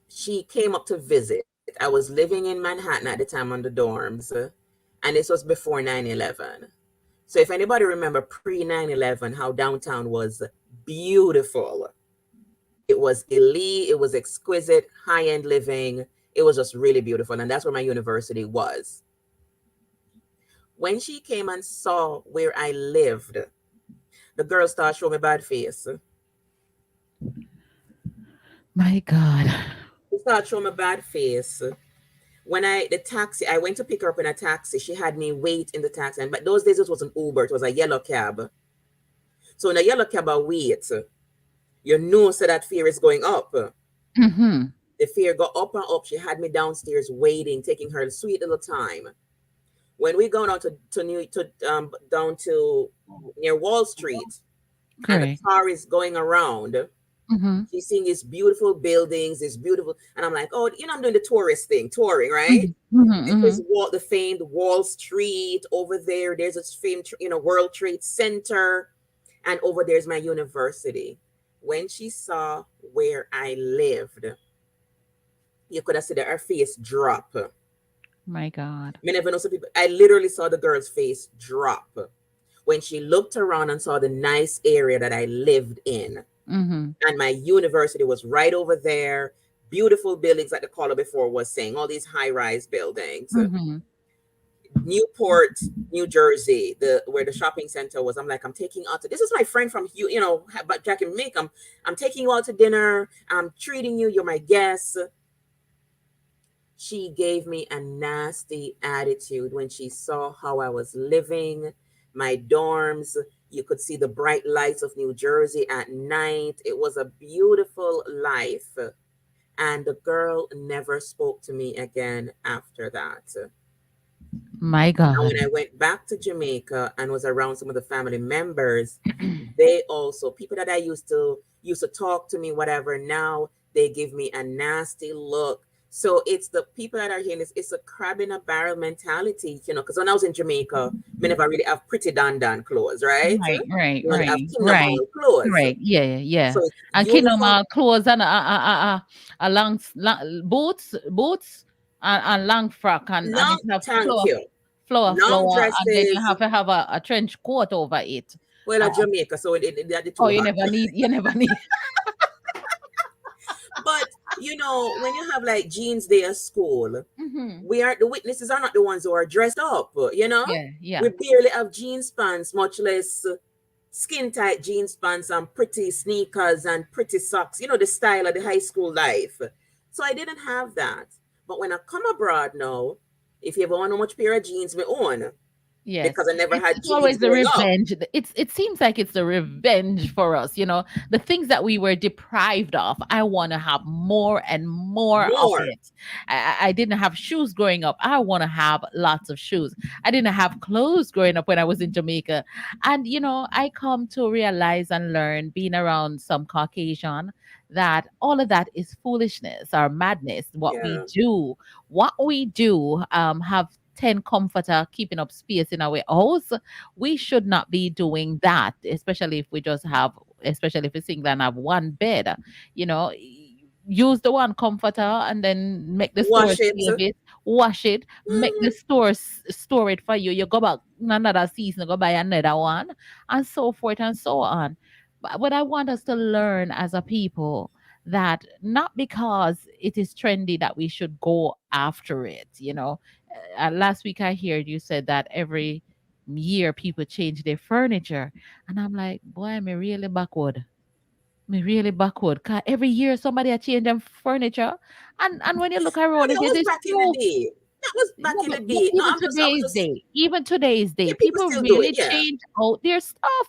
she came up to visit. I was living in Manhattan at the time on the dorms, and this was before 9/11. So if anybody remember pre-9/11, how downtown was beautiful. It was elite, it was exquisite, high-end living. It was just really beautiful, and that's where my university was. When she came and saw where I lived, the girl started showing me bad face. My God. She started showing me bad face. When I went to pick her up in a taxi. She had me wait in the taxi. But those days it was an Uber. It was a yellow cab. So in a yellow cab, I wait. So that fear is going up. The fear got up and up. She had me downstairs waiting, taking her sweet little time. When we go down to New to down to near Wall Street, and the Correct. car is going around, Mm-hmm. she's seeing these beautiful buildings, this beautiful, and I'm like, oh, I'm doing the tourist thing, touring, right? Mm-hmm. Mm-hmm. This Mm-hmm. is the famed Wall Street over there. There's this famed, World Trade Center, and over there's my university. When she saw where I lived, you could have seen that her face drop. My God. Me never know some people. I literally saw the girl's face drop when she looked around and saw the nice area that I lived in. Mm-hmm. And my university was right over there. Beautiful buildings, like the caller before was saying, all these high-rise buildings. Mm-hmm. Newport, New Jersey, where the shopping center was. I'm like, I'm taking you out to. This is my friend from but Jack and Mick. I'm taking you out to dinner. I'm treating you. You're my guest. She gave me a nasty attitude when she saw how I was living, my dorms. You could see the bright lights of New Jersey at night. It was a beautiful life. And the girl never spoke to me again after that. My And God. when I went back to Jamaica and was around some of the family members, they also, people that I used to talk to me, whatever, now they give me a nasty look. So it's the people that are here, it's a crab in a barrel mentality, because when I was in Jamaica, we never really have pretty dan clothes, right? Right. We only have Right. Kingdom Right. Hall clothes. Right. Yeah. Yeah. So it's And Kingdom uniform. clothes and a long, boots and long frock and Long, it have thank flower, you. flower, Long flower, and then you dresses. have to have a trench coat over it. Well, at Jamaica, so they are the Oh, two you hot. never need. But when you have like jeans day at school, Mm-hmm. the witnesses are not the ones who are dressed up. Yeah. We barely have jeans pants, much less skin tight jeans pants and pretty sneakers and pretty socks. The style of the high school life. So I didn't have that. But when I come abroad now, if you ever want how much pair of jeans me own, Yes. because I never had It's jeans always the growing up. revenge. It seems like it's the revenge for us, the things that we were deprived of. I want to have more and more of More. it. I didn't have shoes growing up. I want to have lots of shoes. I didn't have clothes growing up when I was in Jamaica. And I come to realize and learn being around some Caucasian that all of that is foolishness or madness. What Yeah. we do have 10 comforter keeping up space in our house. We should not be doing that, especially if we're single and have one bed. Use the one comforter and then make the store Wash it. save it, wash it, make the store store it for you. You go back another season, go buy another one, and so forth and so on. But I want us to learn as a people that not because it is trendy that we should go after it. Last week I heard you said that every year people change their furniture, and I'm like, boy, me really backward. Me really backward. 'Cause every year somebody a change them furniture, and when you look around, That it was is back in the true. day. That was back Yeah, in the but day. No, I was just. even today's day, Yeah, people people still do it. really Yeah. change out their stuff.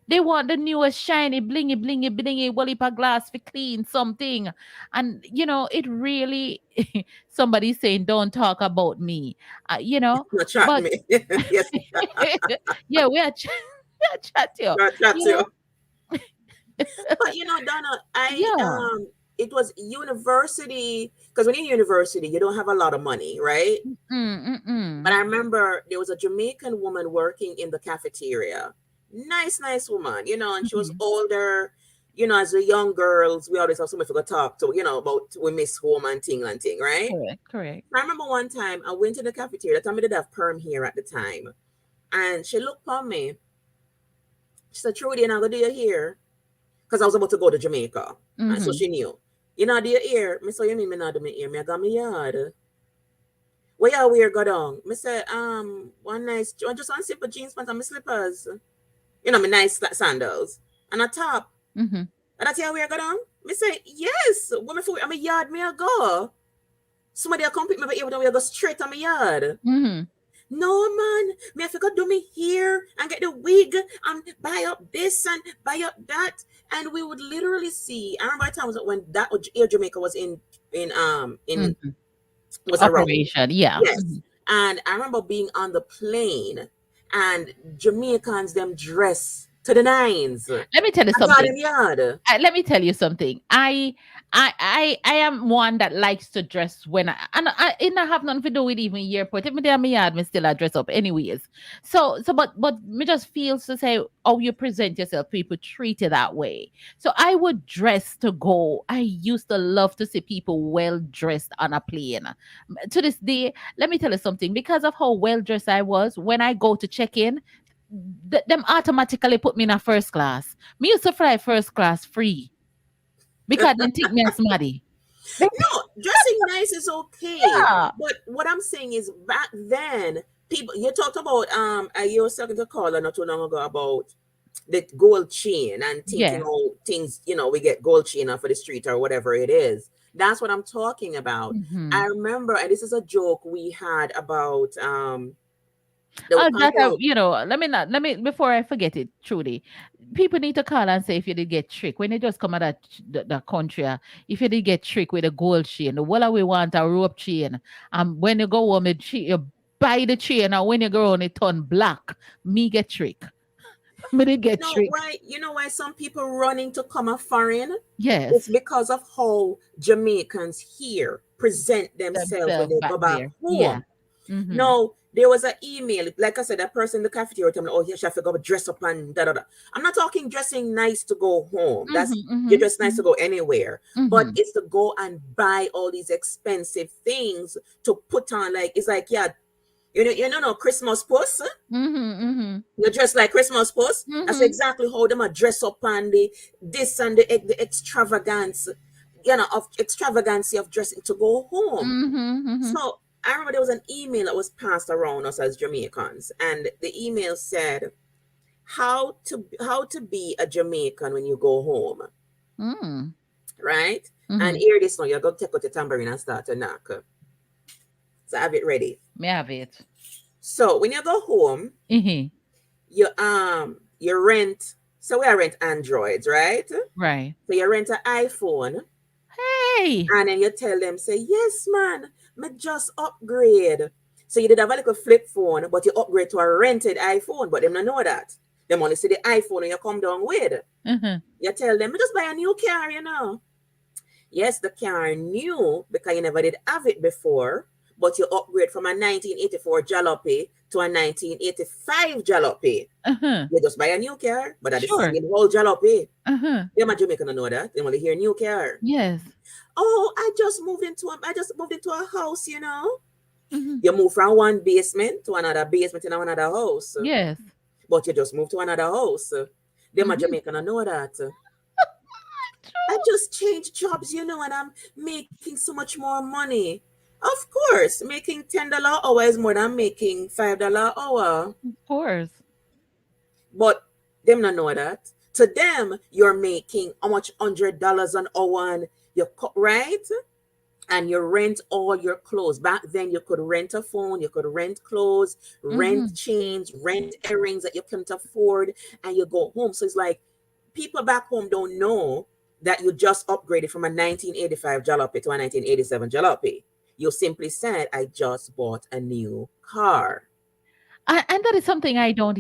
They want the newest shiny, blingy, blingy, blingy, wallpaper glass for clean something. And, it really, somebody's saying, don't talk about me, Not chat but me. Yes, yeah, we are, we are chat you, not chat you you. know, But Donna, yeah. it was university, because when you're in university, you don't have a lot of money, right? But I remember there was a Jamaican woman working in the cafeteria. Nice woman, and she was older. As a young girls, we always have somebody to talk to, about we miss home and thing, right? Correct. I remember one time I went to the cafeteria. That time I did have perm here at the time. And she looked on me. She said, Trudy, and I'm going to do your hair. Because I was about to go to Jamaica. And so she knew. Do your hair. I said, you mean me not do my hair? I got my yard. Where you wear go down? I said, one nice, just one simple jeans pants and my slippers. My nice sandals. And a top. And that's how we go down? I say, yes. When I'm a yard, me I go. Somebody will come pick me up, even though we go straight on my yard. No man, me I forgot do me here and get the wig and buy up this and buy up that. And we would literally see. I remember times when that Air Jamaica was in Mhm. was around. Operation, yeah. Yes. And I remember being on the plane and Jamaicans them dress to the nines. Let me tell you I got something. them yard. Let me tell you something. I am one that likes to dress when it not have nothing to do with even airport. If me there me yard, me still I dress up anyways. But me just feels to say, oh, you present yourself, people treat you that way. So I would dress to go. I used to love to see people well dressed on a plane. To this day, let me tell you something. Because of how well dressed I was, when I go to check in, them automatically put me in a first class. Me used to fly first class free because they think me as smarty. No, dressing nice is okay. Yeah. But what I'm saying is back then, people you talked about you were talking to Carla not too long ago about the gold chain and thinking Yeah. oh things, we get gold chain off of the street or whatever it is. That's what I'm talking about. I Mhm. remember, and this is a joke we had about the Oh, that talking about let me before I forget it, truly. People need to call and say if you did get tricked when they just come out of the country. If you did get tricked with a gold chain, well, we want a rope chain. When you go home, you buy the chain, and when you go on, it turn black. Me get tricked. Me did get tricked. you know why some people running to come a foreign? It's Yes, because of how Jamaicans here present themselves when themselves they back go back there. Yeah. home. Mm-hmm. No, there was an email. Like I said, that person in the cafeteria told me, "Oh, yes, I forgot to dress up and da da da." I'm not talking dressing nice to go home. That's Mm-hmm. you're Mm-hmm. just nice to go anywhere. But Mm-hmm. it's to go and buy all these expensive things to put on. Like it's like yeah, no Christmas post. Mm-hmm. Mm-hmm. You dress like Christmas post. That's Mm-hmm. exactly how them a dress up and the this and the extravagance, of extravagancy of dressing to go home. Mm-hmm. Mm-hmm. So I remember there was an email that was passed around us as Jamaicans, and the email said how to be a Jamaican when you go home, Mm. right? And Mm-hmm. hear this now, you're gonna take out the tambourine and start to knock. So have it ready. Me have it. So when you go home, Mm-hmm. you rent. So we are rent Androids, right? So Right. you rent an iPhone, Hey. and then you tell them, say, yes, man, me just upgrade. So you did have a little flip phone, but you upgrade to a rented iPhone, but them don't know that. Them only see the iPhone and you come down with. Mm-hmm. You tell them, just buy a new car, Yes, the car new because you never did have it before, but you upgrade from a 1984 jalopy to a 1985 jalopy. Uh-huh. You just buy a new car, but at the Sure. same whole jalopy. Uh-huh. Them a Jamaican don't know that. They only hear new car. Yes. Oh, I just moved into a house, Mm-hmm. You move from one basement to another basement in another house. Yes. But you just moved to another house. Them a Mm-hmm. Jamaican don't know that. I just changed jobs, and I'm making so much more money. Of course, making $10 hour is more than making $5 hour. Of course. But them not know that. To them, you're making how much $100 an hour, and right? And you rent all your clothes. Back then, you could rent a phone, you could rent clothes, Mm-hmm. rent chains, rent earrings that you can't afford, and you go home. So it's like people back home don't know that you just upgraded from a 1985 jalopy to a 1987 jalopy. You simply said, I just bought a new car. And that is something I don't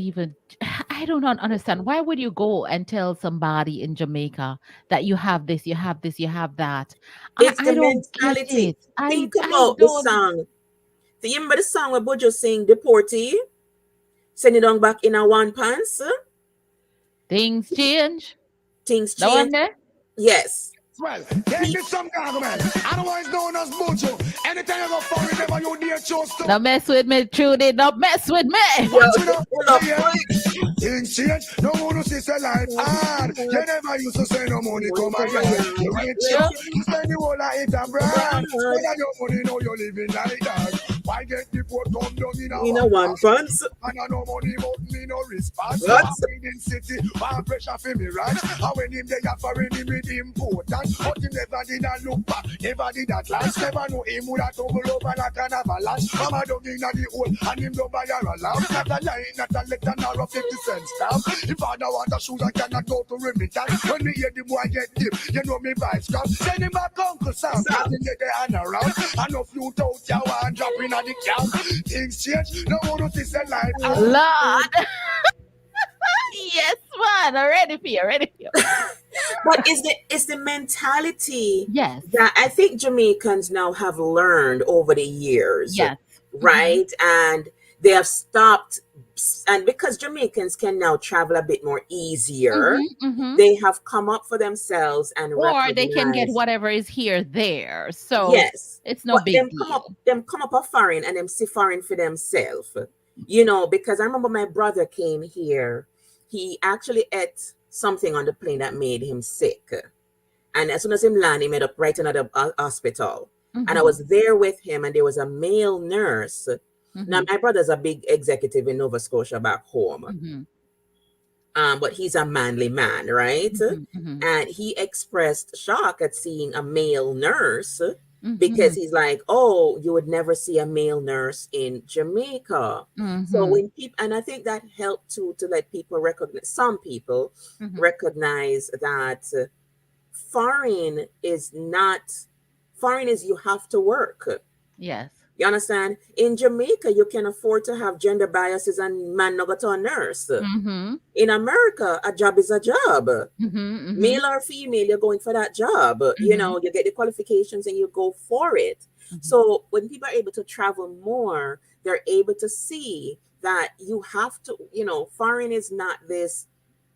understand. Why would you go and tell somebody in Jamaica that you have this, you have this, you have that? It's I the don't get mentality. it. I Think I about the don't. song. Do you remember the song where Bojo sing Deportee? Send it on back in a one pants. Things change. Things No one change. there? Yes. Well, take it some garment. Otherwise known as Buju. Anytime you go for it, never you dare choose to. Don't mess with me, Trudy. Don't mess with me. What you know? Pull up Yeah. quick. Things change. No one who sees a life hard. You never used to say no money come my yard. You rich, you spend the whole of it abroad. Whether your money know you're living like that. Why get the boat come down in You know, one pants. and I no money, but me no response. What? I'm in city, one pressure for me ranch. And when him they have for him with important, but he never did a look back, never did that last. Never know him would have tumble over like an avalanche. Mama dug in the hole and him don't buy her a lamp. Not a line, not a letter, nor a 50-cent stamp. If I don't want a shoes, I cannot go to remittance. When me hear the boy get deep, you know me vibes come. Send him back Uncle Sam, cause him get the hand around. And no few out ya one drop in at the camp. Things change, no one notice the light. Lord. Yes, man. I'm ready for you. Ready for you. But it's the mentality Yes. that I think Jamaicans now have learned over the years. Yes. Right? And they have stopped, and because Jamaicans can now travel a bit more easier, they have come up for themselves and Or they can get recognize- whatever is here there. So yes, it's no but big them deal. come up a foreign and them see foreign for themselves. You know, because I remember my brother came here. He actually ate something on the plane that made him sick. And as soon as him landed, he made up right in the hospital. And I was there with him, and there was a male nurse. Now, my brother's a big executive in Nova Scotia back home. But he's a manly man, right? And he expressed shock at seeing a male nurse because he's like, oh, you would never see a male nurse in Jamaica. So when people, and I think that helped to let people recognize, some people recognize that foreign is you have to work. Yes. You understand? In Jamaica, you can afford to have gender biases and man not go to a nurse. In America, a job is a job. Male or female, you're going for that job. You know, you get the qualifications and you go for it. So when people are able to travel more, they're able to see that you have to, you know, foreign is not this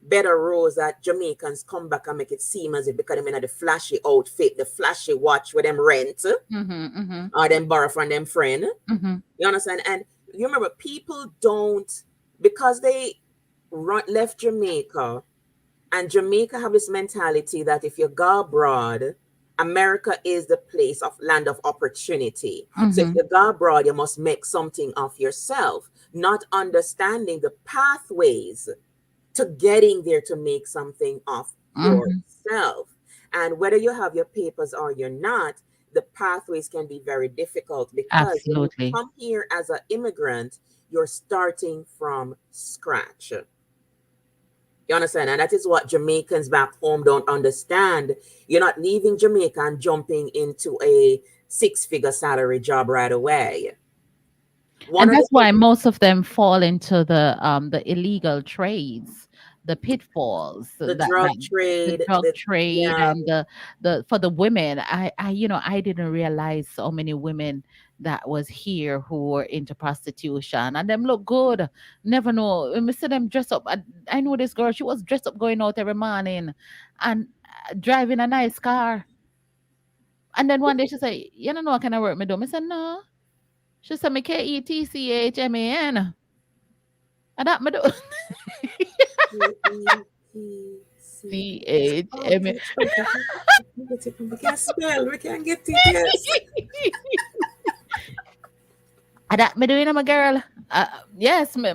better rose that Jamaicans come back and make it seem as if because them in the flashy outfit, the flashy watch with them rent, or them borrow from them friend. You understand? And you remember, people don't, because they left Jamaica, and Jamaica have this mentality that if you go abroad, America is the place of land of opportunity. So if you go abroad, you must make something of yourself, not understanding the pathways to getting there to make something of yourself. And whether you have your papers or you're not, the pathways can be very difficult because when you come here as an immigrant, you're starting from scratch. You understand? And that is what Jamaicans back home don't understand. You're not leaving Jamaica and jumping into a 6-figure salary job right away. And that's why most of them fall into the illegal trades, the pitfalls, the drug trade, and the for the women. I didn't realize so many women that was here who were into prostitution, and them look good. Never know. When we see them dress up, I know this girl. She was dressed up going out every morning, and driving a nice car. And then one day she said, "You don't know what kind of work me do?" I said, "No." She said, "Me KETCHMAN." And that me do. CHMAN. We can spell, we can get it. And that me doing, my girl. Yes, me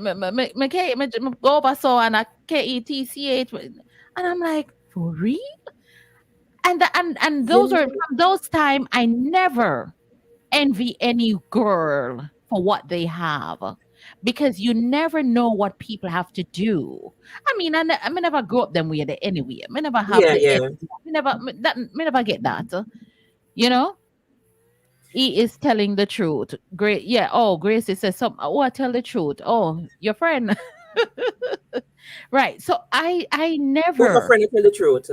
go over so and a KETCH. And I'm like, for real? And those are from those time I never envy any girl for what they have, because you never know what people have to do. I mean, I never grew up them way there anyway. I never have me never get that. You know, he is telling the truth. Great, yeah. Oh, Gracie says something. Oh, I tell the truth. Oh, your friend, right? So I never. My friend tell the truth.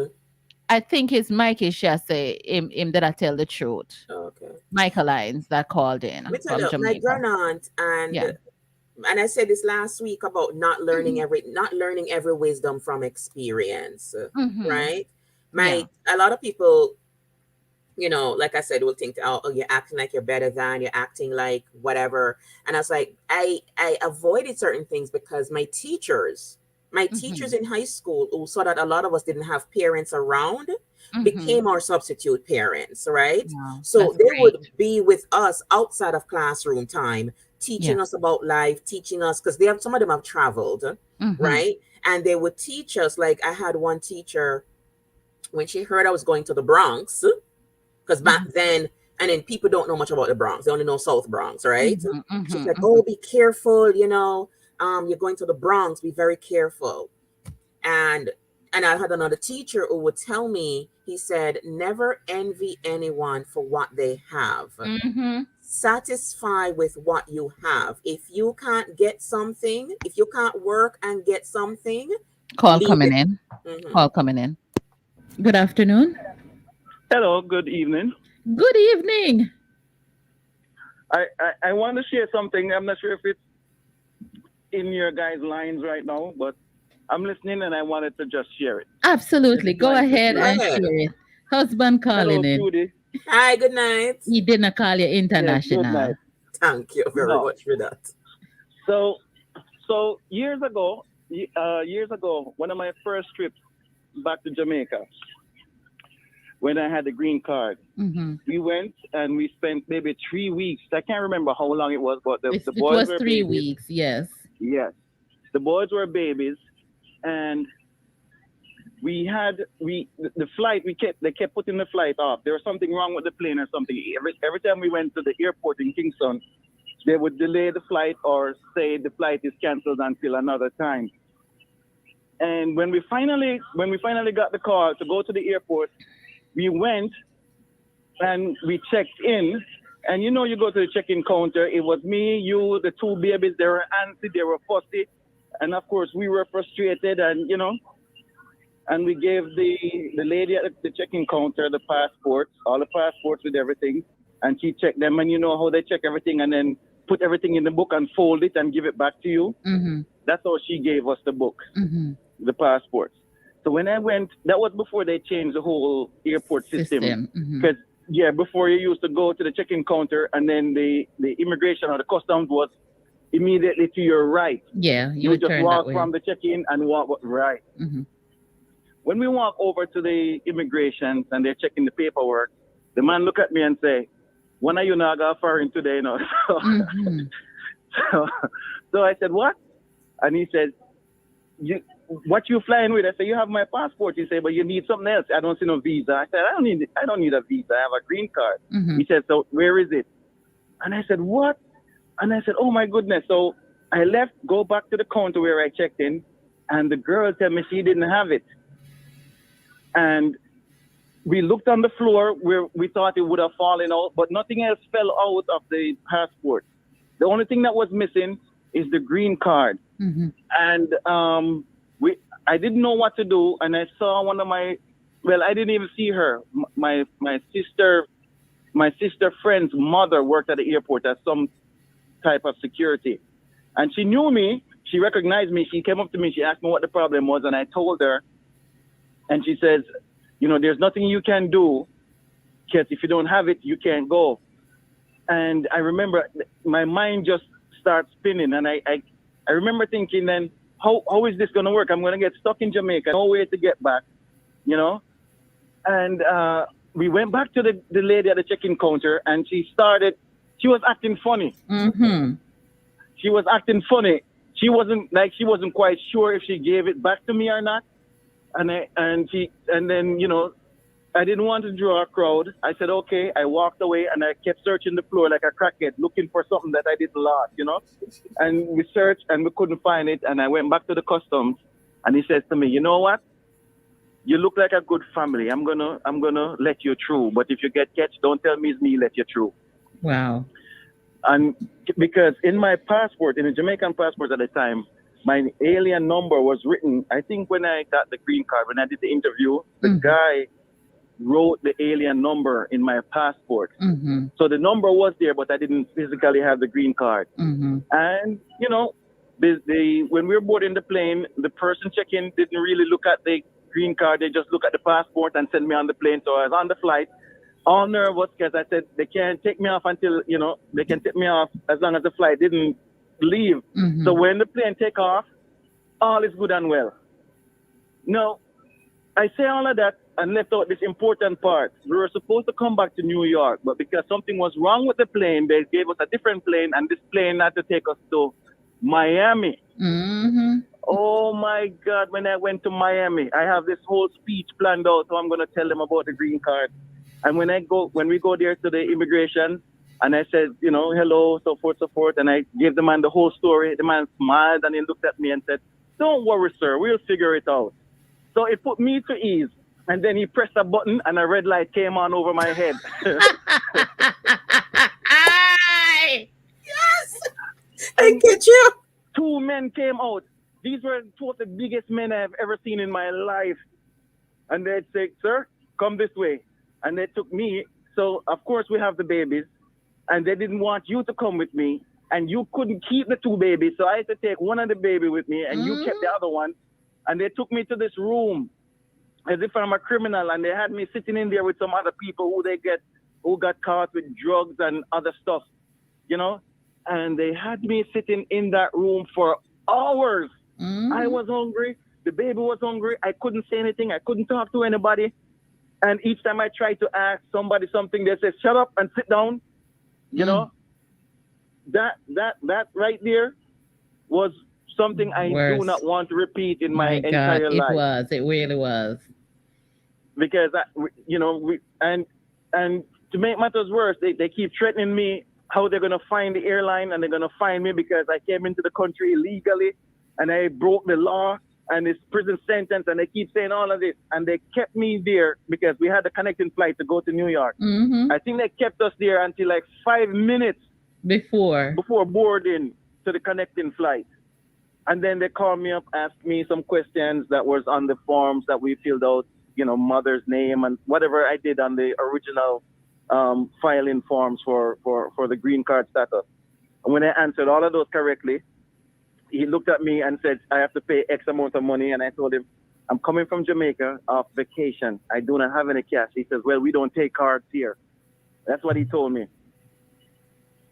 I think it's Mikey say him that I tell the truth. Okay. Michael Lines that called in from Jamaica. My grandaunt and I said this last week about not learning every wisdom from experience, right? A lot of people, you know, like I said, will think, oh, you're acting like you're better than, you're acting like whatever. And I was like, I avoided certain things because my teachers My teachers in high school, who saw that a lot of us didn't have parents around, became our substitute parents, right? Wow, So that's they would great. be with us outside of classroom time, Yeah. teaching us about life, teaching us, because they have some of them have traveled, Mm-hmm. right? And they would teach us. Like I had one teacher when she heard I was going to the Bronx, because back then, and then people don't know much about the Bronx; they only know South Bronx, right? Mm-hmm. She's Mm-hmm. like, Mm-hmm. "Oh, be careful, you're going to the Bronx. Be very careful." And I had another teacher who would tell me, he said, "Never envy anyone for what they have. Mm-hmm. Satisfy with what you have. If you can't get something, if you can't work and get something, Call leave coming it." in. Mhm. Call coming in. Good afternoon. Hello, good evening. Good evening. I want to share something. I'm not sure if it's in your guys' lines right now, but I'm listening and I wanted to just share it. Absolutely. Go Nice to ahead hear. Go and ahead. share it. Husband Hello, calling in. Trudy. Hi, good night. He didn't call you Yes, good international. night. Thank you very No. much for that. So years ago, one of my first trips back to Jamaica, when I had the green card, Mm-hmm. we went and we spent maybe 3 weeks. I can't remember how long it was, but the It boys was were 3 weeks. babies. Yes. Yes, the boys were babies, and the flight they kept putting the flight off. There was something wrong with the plane or something. Every time we went to the airport in Kingston, they would delay the flight or say the flight is canceled until another time. And when we finally got the call to go to the airport, we went and we checked in. And you go to the check-in counter. It was me, you, the two babies. They were antsy, they were fussy, and of course we were frustrated. And we gave the lady at the check-in counter the passports, all the passports with everything, and she checked them. And you know how they check everything and then put everything in the book and fold it and give it back to you. Mm-hmm. That's how she gave us the book, Mm-hmm. the passports. So when I went, that was before they changed the whole airport system. Mm-hmm. Because before you used to go to the check-in counter and then the immigration or the customs was immediately to your right. Yeah, you You would just turn that walk way. from the check-in and walk right. Mm-hmm. When we walk over to the immigration and they're checking the paperwork, the man look at me and say, "When are you not going foreign today?" Mm-hmm. So I said, "What?" And he said, "What you flying with?" I said, "You have my passport." He said, "But you need something else. I don't see no visa." I said, I don't need a visa. I have a green card." Mm-hmm. He said, "So where is it?" And I said, "What?" And I said, "Oh my goodness." So I left, go back to the counter where I checked in, and the girl told me she didn't have it. And we looked on the floor where we thought it would have fallen out, but nothing else fell out of the passport. The only thing that was missing is the green card. Mm-hmm. And I didn't know what to do, and I saw one of I didn't even see her. My sister friend's mother worked at the airport as some type of security, and she knew me. She recognized me. She came up to me. She asked me what the problem was, and I told her. And she says, "There's nothing you can do, because if you don't have it, you can't go." And I remember my mind just starts spinning, and I remember thinking then, how is this going to work? I'm going to get stuck in Jamaica, no way to get back, And we went back to the lady at the check-in counter, and she was acting funny. Mm-hmm. She was acting funny. She wasn't quite sure if she gave it back to me or not. And then I didn't want to draw a crowd. I said, okay. I walked away and I kept searching the floor like a crackhead, looking for something that I didn't lost, And we searched and we couldn't find it. And I went back to the customs, and he says to me, "You know what? You look like a good family. I'm gonna let you through. But if you get catch, don't tell me it's me let you through." Wow. And because in my passport, in the Jamaican passport at the time, my alien number was written. I think when I got the green card, when I did the interview, the guy wrote the alien number in my passport. Mm-hmm. So the number was there, but I didn't physically have the green card. Mm-hmm. And, when we were boarding the plane, the person checking didn't really look at the green card. They just look at the passport and send me on the plane. So I was on the flight, all nervous, because I said they can't take me off until, they can take me off as long as the flight didn't leave. Mm-hmm. So when the plane take off, all is good and well. Now, I say all of that and left out this important part. We were supposed to come back to New York, but because something was wrong with the plane, they gave us a different plane, and this plane had to take us to Miami. Mm-hmm. Oh my God, when I went to Miami, I have this whole speech planned out, so I'm going to tell them about the green card. And when we go there to the immigration, and I said, hello, so forth, and I gave the man the whole story. The man smiled and he looked at me and said, "Don't worry, sir, we'll figure it out." So it put me to ease. And then he pressed a button and a red light came on over my head. Yes, I get you. Two men came out. These were two of the biggest men I've ever seen in my life. And they said, "Sir, come this way." And they took me. So, of course, we have the babies. And they didn't want you to come with me. And you couldn't keep the two babies. So I had to take one of the baby with me. And you kept the other one. And they took me to this room as if I'm a criminal. And they had me sitting in there with some other people who got caught with drugs and other stuff, And they had me sitting in that room for hours. I was hungry. The baby was hungry. I couldn't say anything. I couldn't talk to anybody. And each time I tried to ask somebody something, they said, "Shut up and sit down." That right there was something I do not want to repeat in my entire life. It really was. Because and to make matters worse, they keep threatening me how they're gonna find the airline and they're gonna find me because I came into the country illegally and I broke the law and it's prison sentence, and they keep saying all of this, and they kept me there because we had a connecting flight to go to New York. I think they kept us there until like 5 minutes before boarding to the connecting flight. And then they called me up, asked me some questions that was on the forms that we filled out, mother's name and whatever I did on the original filing forms for the green card status. And when I answered all of those correctly, he looked at me and said, "I have to pay X amount of money." And I told him, "I'm coming from Jamaica off vacation. I do not have any cash." He says, "Well, we don't take cards here." That's what he told me.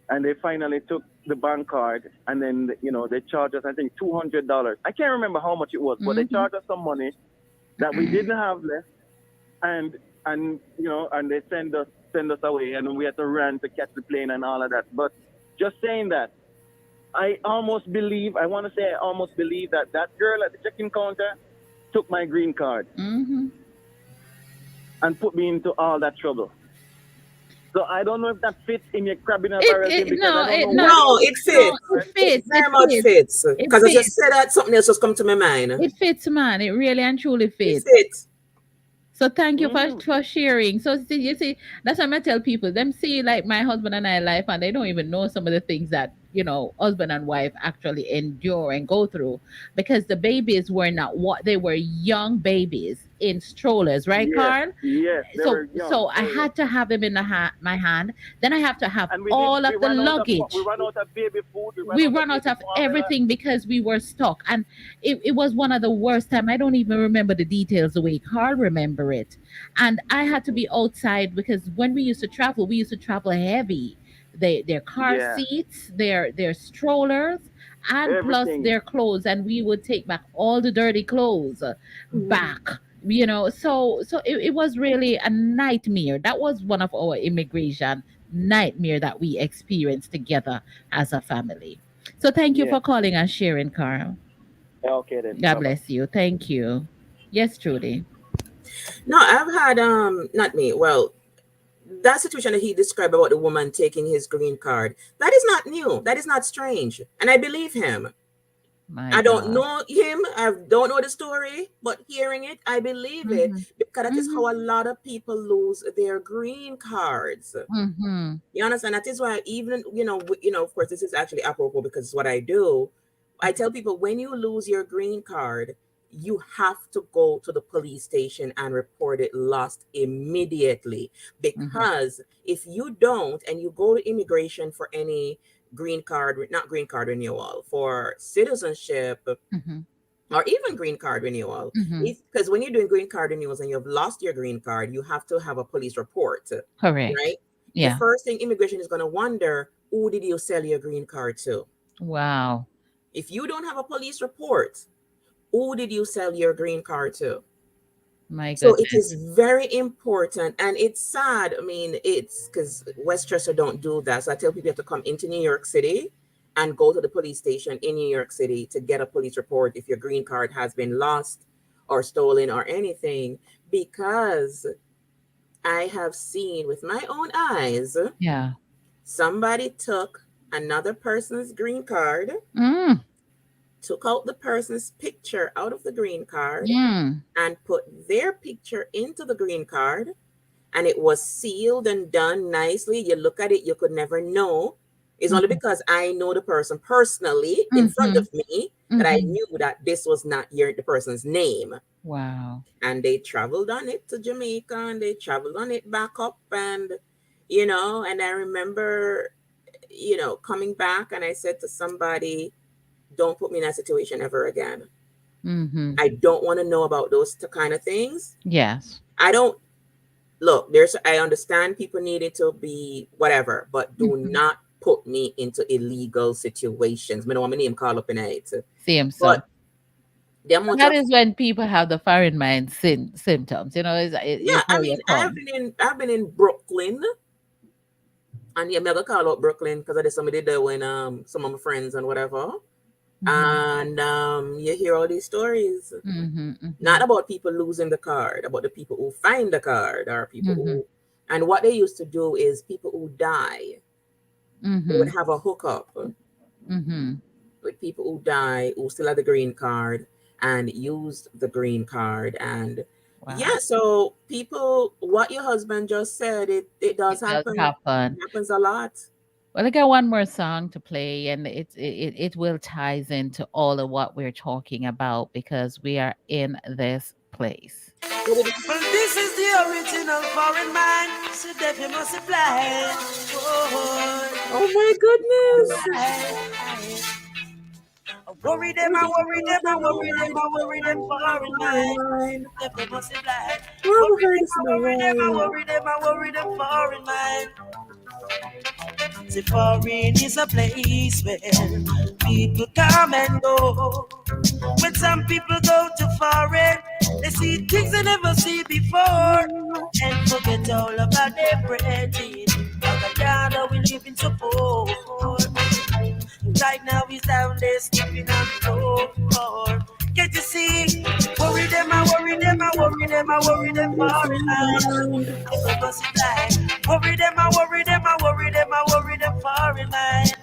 And they finally took the bank card, and then, they charged us, I think, $200. I can't remember how much it was, but they charged us some money that we didn't have left. And they send us away, and we had to run to catch the plane and all of that. But just saying that, I almost believe that girl at the check-in counter took my green card and put me into all that trouble. So I don't know if that fits in your crabbing apparel. It fits. It very much fits. Because I just said that, something else just come to my mind. It fits, man. It really and truly fits. It fits. So thank you for sharing. So you see, that's what I tell people. Them see like my husband and I life, and they don't even know some of the things that husband and wife actually endure and go through, because the babies were not what they were, young babies in strollers, right, Carl? Yes. So I had to have them in my hand. Then I have to have all of the luggage. We run out of baby food. We run out of everything because we were stuck, and it was one of the worst time. I don't even remember the details the way Carl remember it. And I had to be outside because when we used to travel heavy. Their car seats, their strollers, and everything. Plus their clothes, and we would take back all the dirty clothes back. So it was really a nightmare. That was one of our immigration nightmare that we experienced together as a family. So thank you for calling and sharing, Carl. Okay then. God bless you. Thank you. Yes, Trudy. No, I've had not me. Well, that situation that he described about the woman taking his green card, that is not new. That is not strange. And I believe him. I don't know him. I don't know the story, but hearing it, I believe it, because that is how a lot of people lose their green cards. You understand? That is why even, of course, this is actually apropos because it's what I do. I tell people, when you lose your green card, you have to go to the police station and report it lost immediately, because if you don't, and you go to immigration for any not green card renewal, for citizenship or even green card renewal, because when you're doing green card renewals and you've lost your green card, you have to have a police report. Correct. Right? Yeah. The first thing immigration is going to wonder, who did you sell your green card to? Wow. If you don't have a police report, who did you sell your green card to? My So it goodness. is very important, and it's sad. I mean, it's because Westchester don't do that. So I tell people you have to come into New York City and go to the police station in New York City to get a police report if your green card has been lost or stolen or anything. Because I have seen with my own eyes Yeah. somebody took another person's green card, Mm. took out the person's picture out of the green card, Mm. and put their picture into the green card, and it was sealed and done nicely. You look at it, you could never know. It's only Mhm. because I know the person personally in front Mhm. of me that I Mhm. knew that this was not the person's name. Wow. And they traveled on it to Jamaica and they traveled on it back up. And, and I remember, coming back and I said to somebody, don't put me in that situation ever again. Mhm. I don't want to know about those kind of things. Yes. I don't look, I understand people needed to be whatever, but do Mhm. not put me into illegal situations. I don't want my name called up in it. Same so. But the amount That of is when people have the foreign mind symptoms. yeah, It's I how you mean, come. I've been in Brooklyn, and yeah, I'm never call out Brooklyn because I did somebody there when some of my friends and whatever. Mhm. And you hear all these stories. Mhm. Not Mhm. about people losing the card, about the people who find the card or people Mhm. who and what they used to do is people who die, they would Mhm. have a hookup Mhm. with people who die who still have the green card and used the green card. And Wow. yeah, so people, what your husband just said, it does It does happen. It happen. happens a lot. Well, I got one more song to play, and it will ties into all of what we're talking about because we are in this place. Well, this is the original foreign mind. So that you must apply. Oh my goodness. Worry them, I worry them, I worry them, I worry them foreign mind. That they must apply. Where have I Worry heard them, this I in a worry them, I while? worry them, I worry them foreign mind. The foreign is a place where people come and go. When some people go to foreign, they see things they never see before and forget all about their breathing. Ghana, we live in support. Right now he's down there sleeping on the floor. Can't you see? Worry them, I worry them, I worry them, I worry them foreign mind. If they must fly. Worry them, I worry them, I worry them, I worry them foreign mind.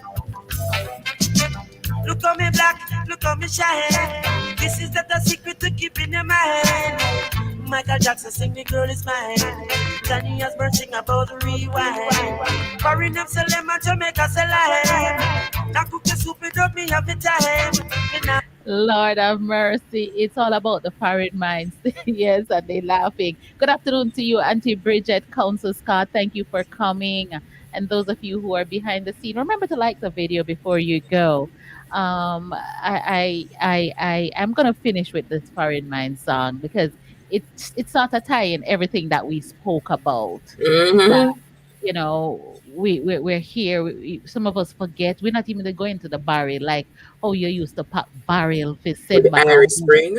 Look at me black, look at me shine. This is not a secret to keep in your mind. Michael Jackson sing the girl is mine. Johnny Osbourne sing about the rewind. Foreign them sell them and Jamaica sell lime. Now cook the soup without me have the time. Lord have mercy. It's all about the foreign minds. Yes, and they laughing. Good afternoon to you, Auntie Bridget, Council Scott. Thank you for coming. And those of you who are behind the scene, remember to like the video before you go. I am gonna finish with this foreign mind song because it's sort of tying everything that we spoke about. Mm-hmm. We're here. Some of us forget we're not even going to the barrel like how you used to pop barrel for With send the back Irish Spring.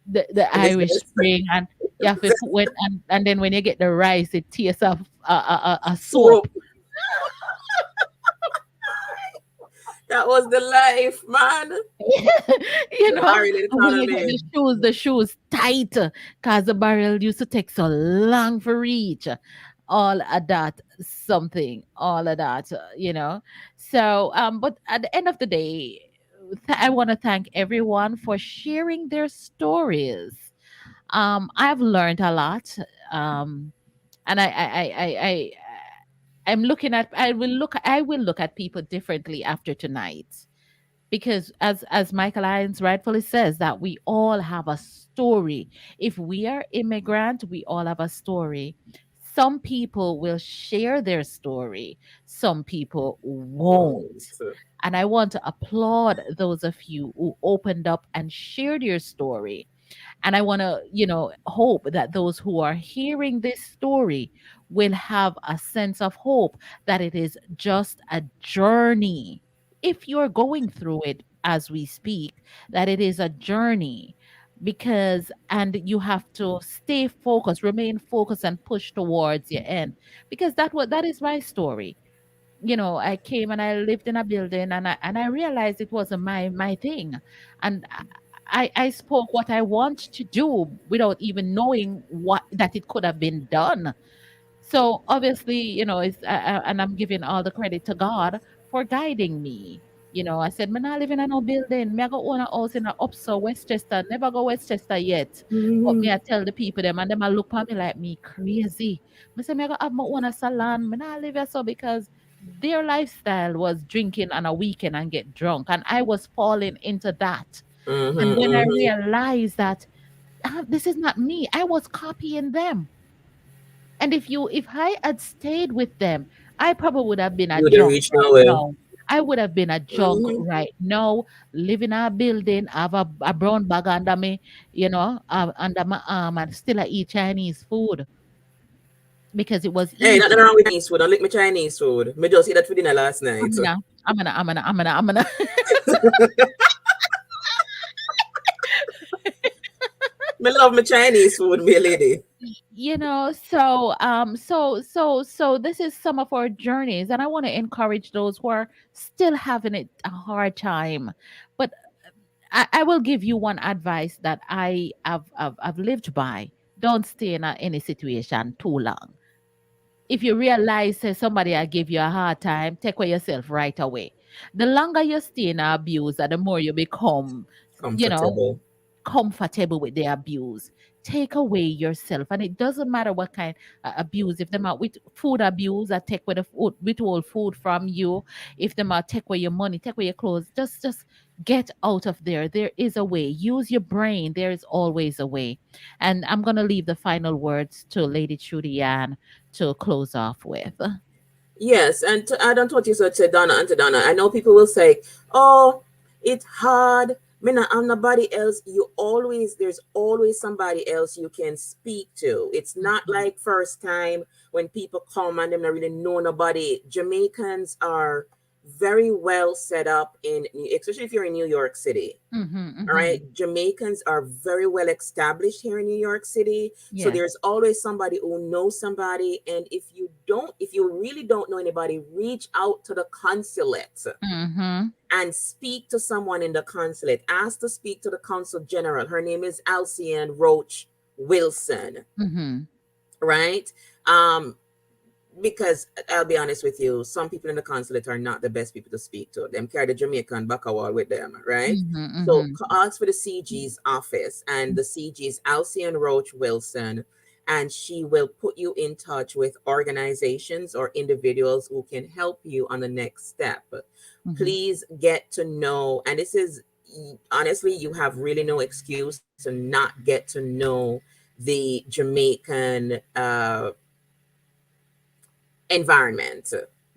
the And this Irish is Spring, and you have to put when and then when you get the rice, it tastes of a soap. soap. That was the life, man. you The know, barrel and when you get economy. the shoes tight, cause the barrel used to take so long for reach. All of that, something, all of that, So, but at the end of the day, I want to thank everyone for sharing their stories. I've learned a lot. And I will look at people differently after tonight because as Michael Irons rightfully says that we all have a story. If we are immigrant, we all have a story. Some people will share their story, some people won't. Won't. And I want to applaud those of you who opened up and shared your story. And I want to, hope that those who are hearing this story will have a sense of hope that it is just a journey. If you're going through it as we speak, that it is a journey. because and you have to stay focused, remain focused and push towards your end, because that is my story. I came and I lived in a building, and I realized it wasn't my thing. And I spoke what I want to do without even knowing what that it could have been done. So obviously, and I'm giving all the credit to God for guiding me. I said, "Me not living in no building. Me I go own a house in a Upso, Westchester. Never go Westchester yet." But me, I tell the people them, and them I look at me like me crazy. Me say, "Me I go have my own a salon. Me not live here so," because their lifestyle was drinking on a weekend and get drunk, and I was falling into that. And Mm-hmm, when I mm-hmm. realized that this is not me, I was copying them. And if I had stayed with them, I probably would have been a You didn't junk reach right nowhere. now. I would have been a junk Mm-hmm. right now, live in a building, have a brown bag under me, under my arm, and still I eat Chinese food because it was Hey, nothing easy. wrong with Chinese food. Don't lick my Chinese food. Me just eat that for dinner last night. I'm gonna. Me love my Chinese food, me lady. So this is some of our journeys, and I want to encourage those who are still having it a hard time. But I will give you one advice that I've lived by. Don't stay in any situation too long. If you realize somebody I give you a hard time, take away yourself right away. The longer you stay in abuse, the more you become, you know, Comfortable. comfortable with the abuse. Take away yourself, and it doesn't matter what kind abuse. If them are with food abuse, I take away the food, withhold food from you. If them are take away your money, take away your clothes. Just get out of there. There is a way. Use your brain. There is always a way. And I'm gonna leave the final words to Lady Trudy-Ann to close off with. Yes, and to add on to what you said, Donna, Auntie Donna, I know people will say, "Oh, it's hard. Me not, I'm nobody else." There's always somebody else you can speak to. It's not Mhm, like first time when people come and them not really know nobody. Jamaicans are very well set up especially if you're in New York City. mhm, All right. mhm. Jamaicans are very well established here in New York City. So Yes. there's always somebody who knows somebody. And if you really don't know anybody, reach out to the consulate Mhm, and speak to someone in the consulate. Ask to speak to the consul general. Her name is Alcian Roach Wilson. mhm. Right. Because I'll be honest with you, some people in the consulate are not the best people to speak to. Them carry the Jamaican back a wall with them, right? Mhm, So mhm. ask for the CG's office, and the CG is Alcian Roach Wilson, and she will put you in touch with organizations or individuals who can help you on the next step. Mhm. Please get to know, and this is honestly, you have really no excuse to not get to know the Jamaican environment.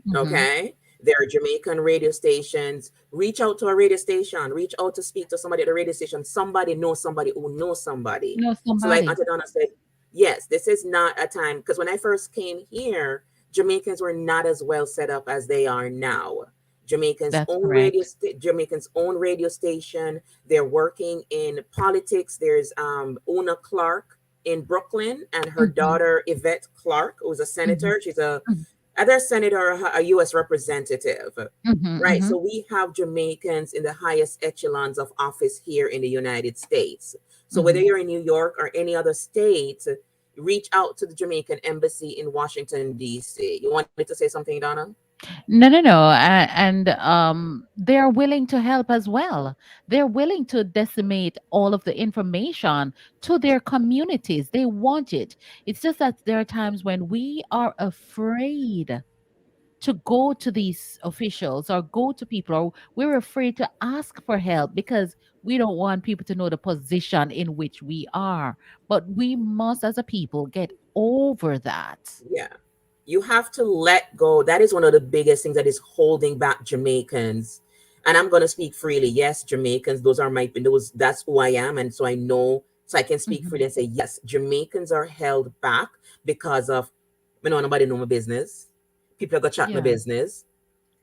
Mhm. Okay. There are Jamaican radio stations. Reach out to a radio station. Reach out to speak to somebody at the radio station. Somebody knows somebody who knows somebody. Know So, like somebody. Auntie Donna said, yes, this is not a time because when I first came here, Jamaicans were not as well set up as they are now. That's correct. Jamaicans own radio station. They're working in politics. There's Una Clark in Brooklyn and her Mhm, daughter Yvette Clark, who's a mhm, senator. She's a mhm, either senator or a U.S. representative, mhm, right? So mhm, we have Jamaicans in the highest echelons of office here in the United States. So whether mhm. you're in New York or any other state, reach out to the Jamaican embassy in Washington D.C. You wanted to say something, Donna? No, no, no. And they're willing to help as well. They're willing to decimate all of the information to their communities. They want it. It's just that there are times when we are afraid to go to these officials or go to people, or we're afraid to ask for help because we don't want people to know the position in which we are. But we must, as a people, get over that. Yeah. You have to let go. That is one of the biggest things that is holding back Jamaicans. And I'm going to speak freely. Yes, Jamaicans, that's who I am. And so I know, so I can speak freely Mhm. and say, yes, Jamaicans are held back because of, nobody know my business. People are going to chat my Yeah. business.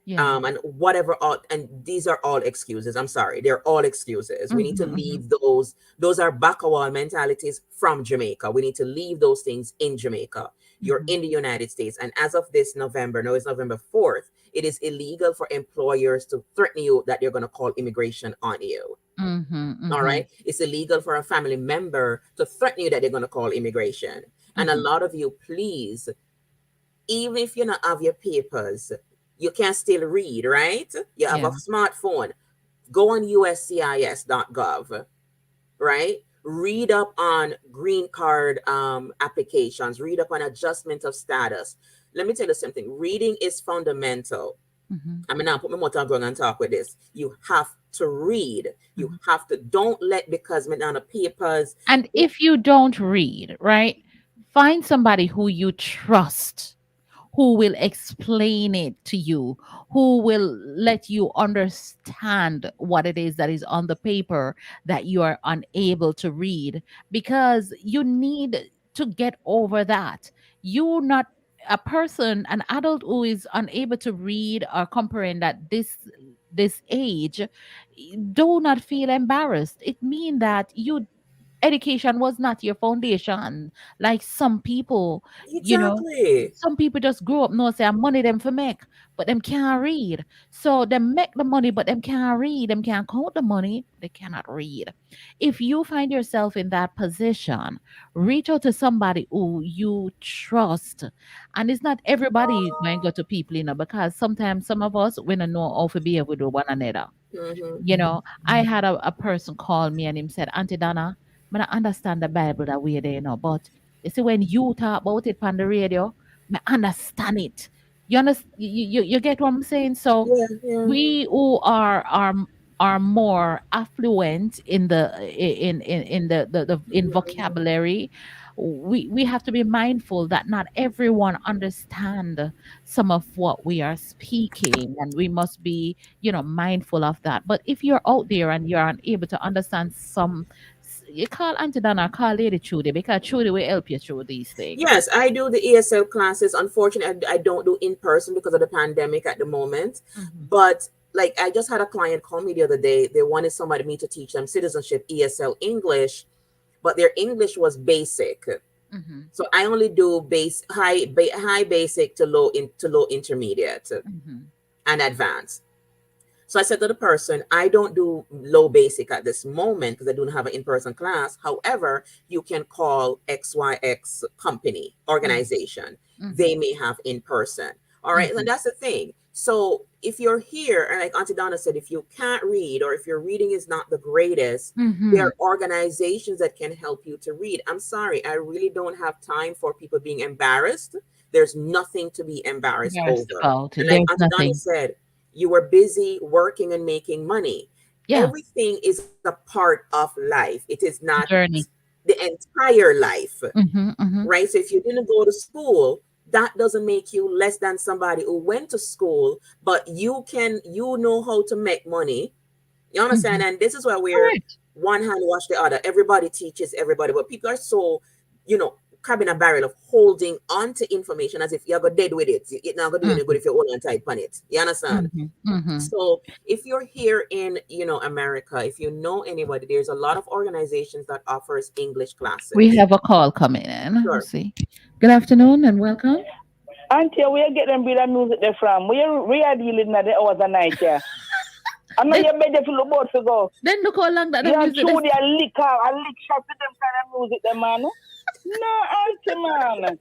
Yeah. And whatever all, and these are all excuses. I'm sorry, they're all excuses. We need to leave those are back-a-wall mentalities from Jamaica. We need to leave those things in Jamaica. You're in the United States, and as of this November, no, it's November 4th, it is illegal for employers to threaten you that they're going to call immigration on you. All right, it's illegal for a family member to threaten you that they're going to call immigration. And a lot of you, please, even if you don't have your papers, you can still read, right? You have a smartphone. Go on uscis.gov, right? Read up on green card applications. Read up on adjustment of status. Let me tell you something. Reading is fundamental. I'm gonna put my motor going and talk with this. You have to read. You have to. Don't let because me on the papers. And if you don't read, right, find somebody who you trust, who will explain it to you, who will let you understand what it is that is on the paper that you are unable to read, because you need to get over that. You're not a person, an adult who is unable to read or comprehend at this age. Do not feel embarrassed. It means that you education was not your foundation. Like some people, Exactly. some people just grow up know say money them for make, but them can't read. So they make the money, but them can't read. Them can't count the money. They cannot read. If you find yourself in that position, reach out to somebody who you trust. And it's not everybody going to go to people, because sometimes some of us we don't know how to behave with one another. I had a person call me and him said, Auntie Donna, I don't understand the Bible that way there, but you see when you talk about it on the radio, I understand it. You understand? You get what I'm saying? So Yeah. we who are more affluent in the in vocabulary, we have to be mindful that not everyone understand some of what we are speaking, and we must be mindful of that. But if you're out there and you're unable to understand some, you call Auntie Donna, call Lady Trudy, because Trudy will help you through these things. Yes, I do the ESL classes. Unfortunately, I don't do in person because of the pandemic at the moment. But like I just had a client call me the other day. They wanted somebody me to teach them citizenship ESL English, but their English was basic. So I only do high basic to low intermediate and advanced. So I said to the person, I don't do low basic at this moment because I don't have an in-person class. However, you can call XYX company, organization. They may have in-person. All right. And that's the thing. So if you're here, and like Auntie Donna said, if you can't read or if your reading is not the greatest, there are organizations that can help you to read. I'm sorry, I really don't have time for people being embarrassed. There's nothing to be embarrassed over. And like Auntie Donna said, you were busy working and making money. Everything is a part of life. It is not the entire life, right? So if you didn't go to school, that doesn't make you less than somebody who went to school, but you know how to make money. You understand? And this is where we're one hand wash the other. Everybody teaches everybody, but people are so, grabbing a barrel of holding on to information as if you're going dead with it. It's not going to do any good if you're holding tight on it. You understand? So if you're here in, America, if you know anybody, there's a lot of organizations that offers English classes. We have a call coming in. Sure. Let's see. Good afternoon and welcome. Auntie, where you get them bit of music there from? We are dealing with the hours a night, yeah. I know you're better to look about to go. Then look how long that the music is. They lick shot with them kind of music, them man. No, Auntie, man.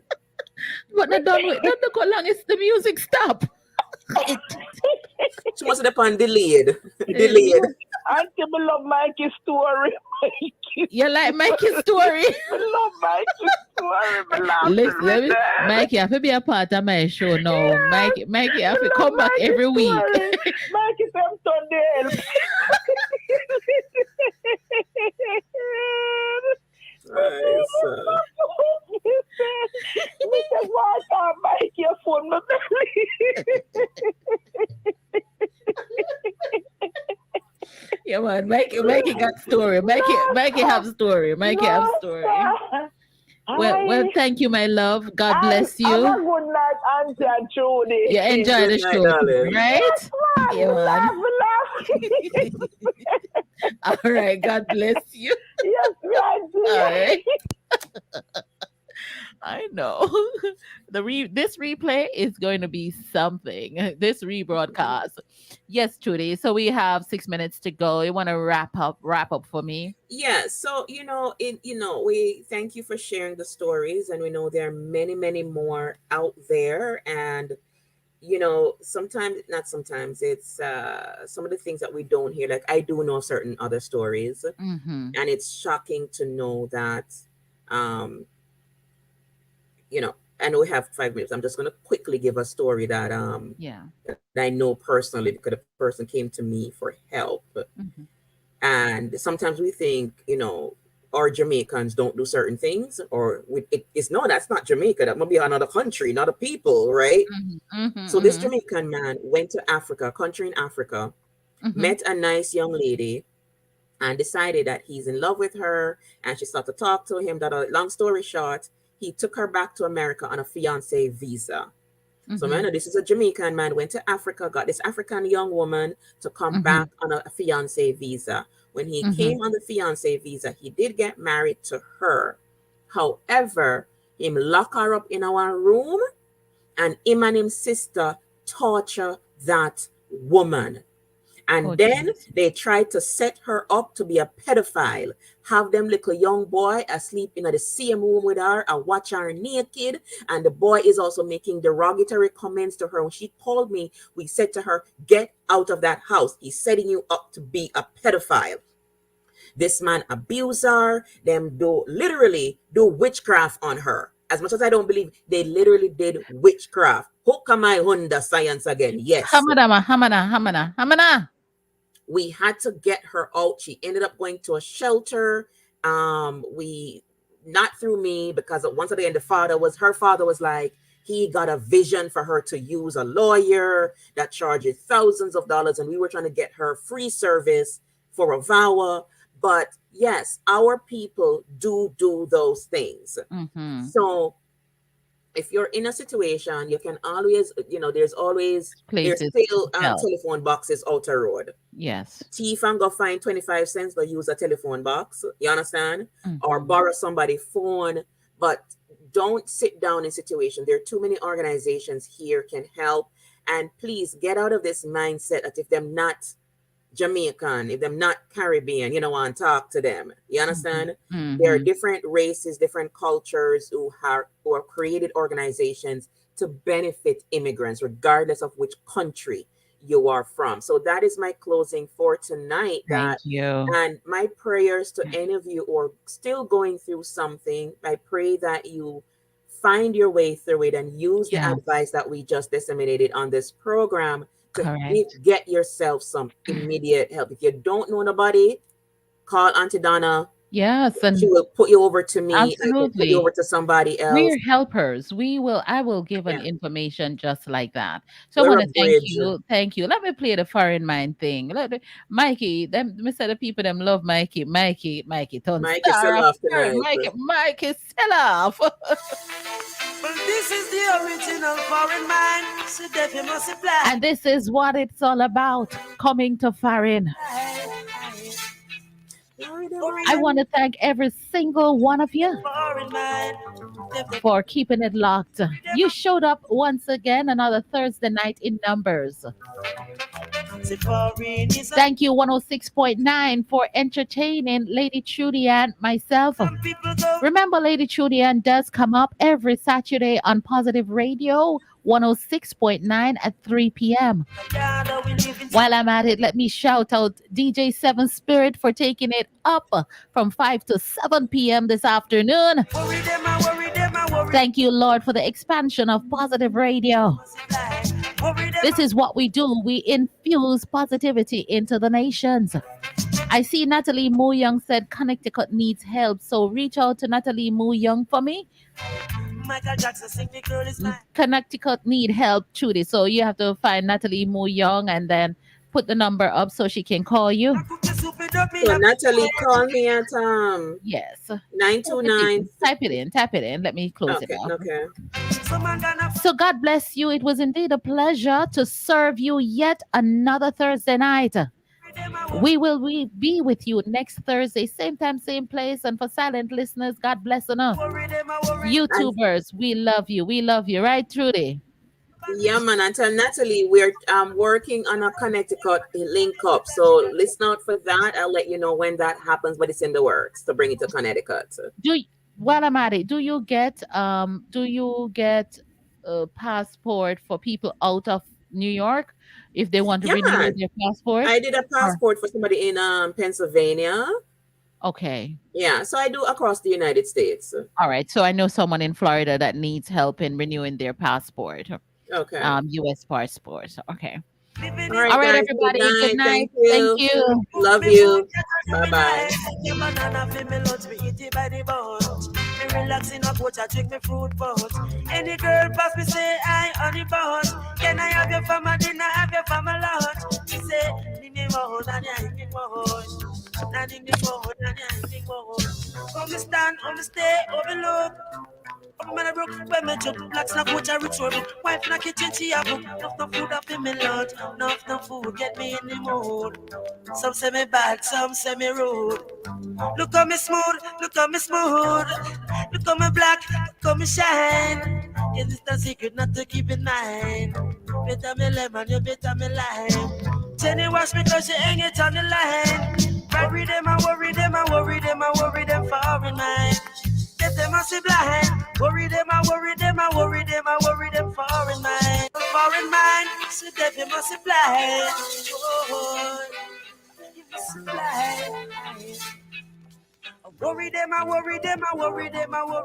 But not done with. Then look how long is the music stop. She must have done delayed. Auntie, I love Mikey's story. You like Mikey's story? I love Mikey's story. Listen, Mikey, have to be a part of my show now. Yeah. Mikey, have to come back every week. Mikey, I'm Sunday. We just want to make your phone. Yeah, man. Mikey got story. Mikey have story. Mikey have story. Well, thank you, my love. God bless you. Have a good night, Auntie and Trudy. You enjoy the Good night, show, darling. right? Man, Yeah, man. laugh. All right. God bless you. Yes, All right. Auntie. I know. This replay is going to be something. This rebroadcast. Yes, Trudy. So we have 6 minutes to go. You want to wrap up for me? Yeah, so we thank you for sharing the stories, and we know there are many, many more out there. And sometimes, not sometimes, it's some of the things that we don't hear. Like, I do know certain other stories, Mm-hmm. and it's shocking to know that, um, I know we have 5 minutes. I'm just going to quickly give a story Yeah. that I know personally, because the person came to me for help. Mm-hmm. And sometimes we think, our Jamaicans don't do certain things, or it's no, that's not Jamaica. That might be another country, not a people, right? Mm-hmm. Mm-hmm. So this Mm-hmm. Jamaican man went to Africa, a country in Africa, Mm-hmm. met a nice young lady, and decided that he's in love with her, and she started to talk to him. That long story short, he took her back to America on a fiancé visa. So, Mm-hmm. man, this is a Jamaican man, went to Africa, got this African young woman to come Mm-hmm. back on a fiancé visa. When he Mm-hmm. came on the fiancé visa, he did get married to her. However, him lock her up in our room, and him and his sister torture that woman. And Oh, then geez. they tried to set her up to be a pedophile, have them little young boy asleep in the same room with her and watch her naked. And the boy is also making derogatory comments to her. When she called me, we said to her, get out of that house. He's setting you up to be a pedophile. This man abused her. Them literally do witchcraft on her. As much as I don't believe, they literally did witchcraft. Hook my Honda science again. Yes. Hamana. We had to get her out. She ended up going to a shelter. We Not through me, because once again, her father was like, he got a vision for her to use a lawyer that charges thousands of dollars, and we were trying to get her free service for a vow. But yes, our people do those things. Mm-hmm. So if you're in a situation, you can always, there's Places still to help. telephone boxes out the road. Yes. Thief and go find 25 cents, but use a telephone box. You understand? Or Mm-hmm. borrow somebody's phone. But don't sit down in situation. There are too many organizations here can help. And please get out of this mindset that if they're not Jamaican, if they're not Caribbean, you don't want to talk to them. You understand? Mm-hmm. There are different races, different cultures who have created organizations to benefit immigrants, regardless of which country you are from. So that is my closing for tonight. Thank you. And my prayers to any of you who are still going through something, I pray that you find your way through it and use the advice that we just disseminated on this program to get yourself some immediate help. If you don't know nobody, call Auntie Donna. Yes, and she will put you over to me. absolutely. I can put you over to somebody else. We're helpers. I will give an information just like that. So I We're want a to thank bridge. you. Thank you. Let me play the foreign mind thing. Mikey, them me say the people them love Mikey. Mikey, turn Mikey star sell of off foreign. tonight. Mikey sell off. Well, this is the original foreign mind. So that you must apply. And this is what it's all about. Coming to foreign. I want to thank every single one of you for keeping it locked. You showed up once again, another Thursday night in numbers. Thank you, 106.9, for entertaining Lady Trudy-Ann, myself. Remember, Lady Trudy-Ann does come up every Saturday on Positive Radio, 106.9 at 3 p.m. While I'm at it, let me shout out DJ 7 Spirit for taking it up from 5 to 7 p.m. this afternoon. Thank you, Lord, for the expansion of Positive Radio. This is what we do. We infuse positivity into the nations. I see Natalie Moo Young said Connecticut needs help, so reach out to Natalie Moo Young for me. Connecticut need help, Trudy. So you have to find Natalie Moo Young and then put the number up so she can call you. So Natalie, call me at Yes. 929. Type it in. Type it in. Let me close it Okay, out. okay. So God bless you. It was indeed a pleasure to serve you yet another Thursday night. We will be with you next Thursday, same time, same place. And for silent listeners, God bless you. YouTubers, we love you. We love you, right, Trudy? Yeah, man. And tell Natalie we're working on a Connecticut link up. So listen out for that. I'll let you know when that happens, but it's in the works to bring it to Connecticut. While I'm at it, do you get a passport for people out of New York if they want to renew Yeah, their passport? I did a passport for somebody in Pennsylvania. Okay. Yeah, so I do across the United States. All right. So I know someone in Florida that needs help in renewing their passport. Okay. U.S. passport. Okay. All All right, right, guys. everybody. Good night. Thank you. Love you. Bye bye. Relaxing up, watch I drink me fruit punch. Any girl pass me say I honey bunch. Can I have your family dinner, have your family lunch? She say, Nini mo, Nanya, Nini mo, Nani mo, Nanya, Nini mo. On me stand, on me stay, overlook. Up man a broke, when me jump, black snap, watch I rich road. Wife in the kitchen, she have enough no food up in me lunch. Enough no food, get me in the mood. Some say me bad, some say me rude. Look at me smooth, look at me smooth. Look at me black, look at me shine. Is it a secret not to keep in mind? Better me lemon, you better me lime. Jenny wash me cause she hang it on the line. Worry them, I worry them, I worry them, I worry them for in mind. Get them a see blind. Worry them, I worry them, I worry them, I worry them foreign mind. Foreign mind, see them must see blind. Oh, you must see blind. I worry them, I worry them, I worry them, I worry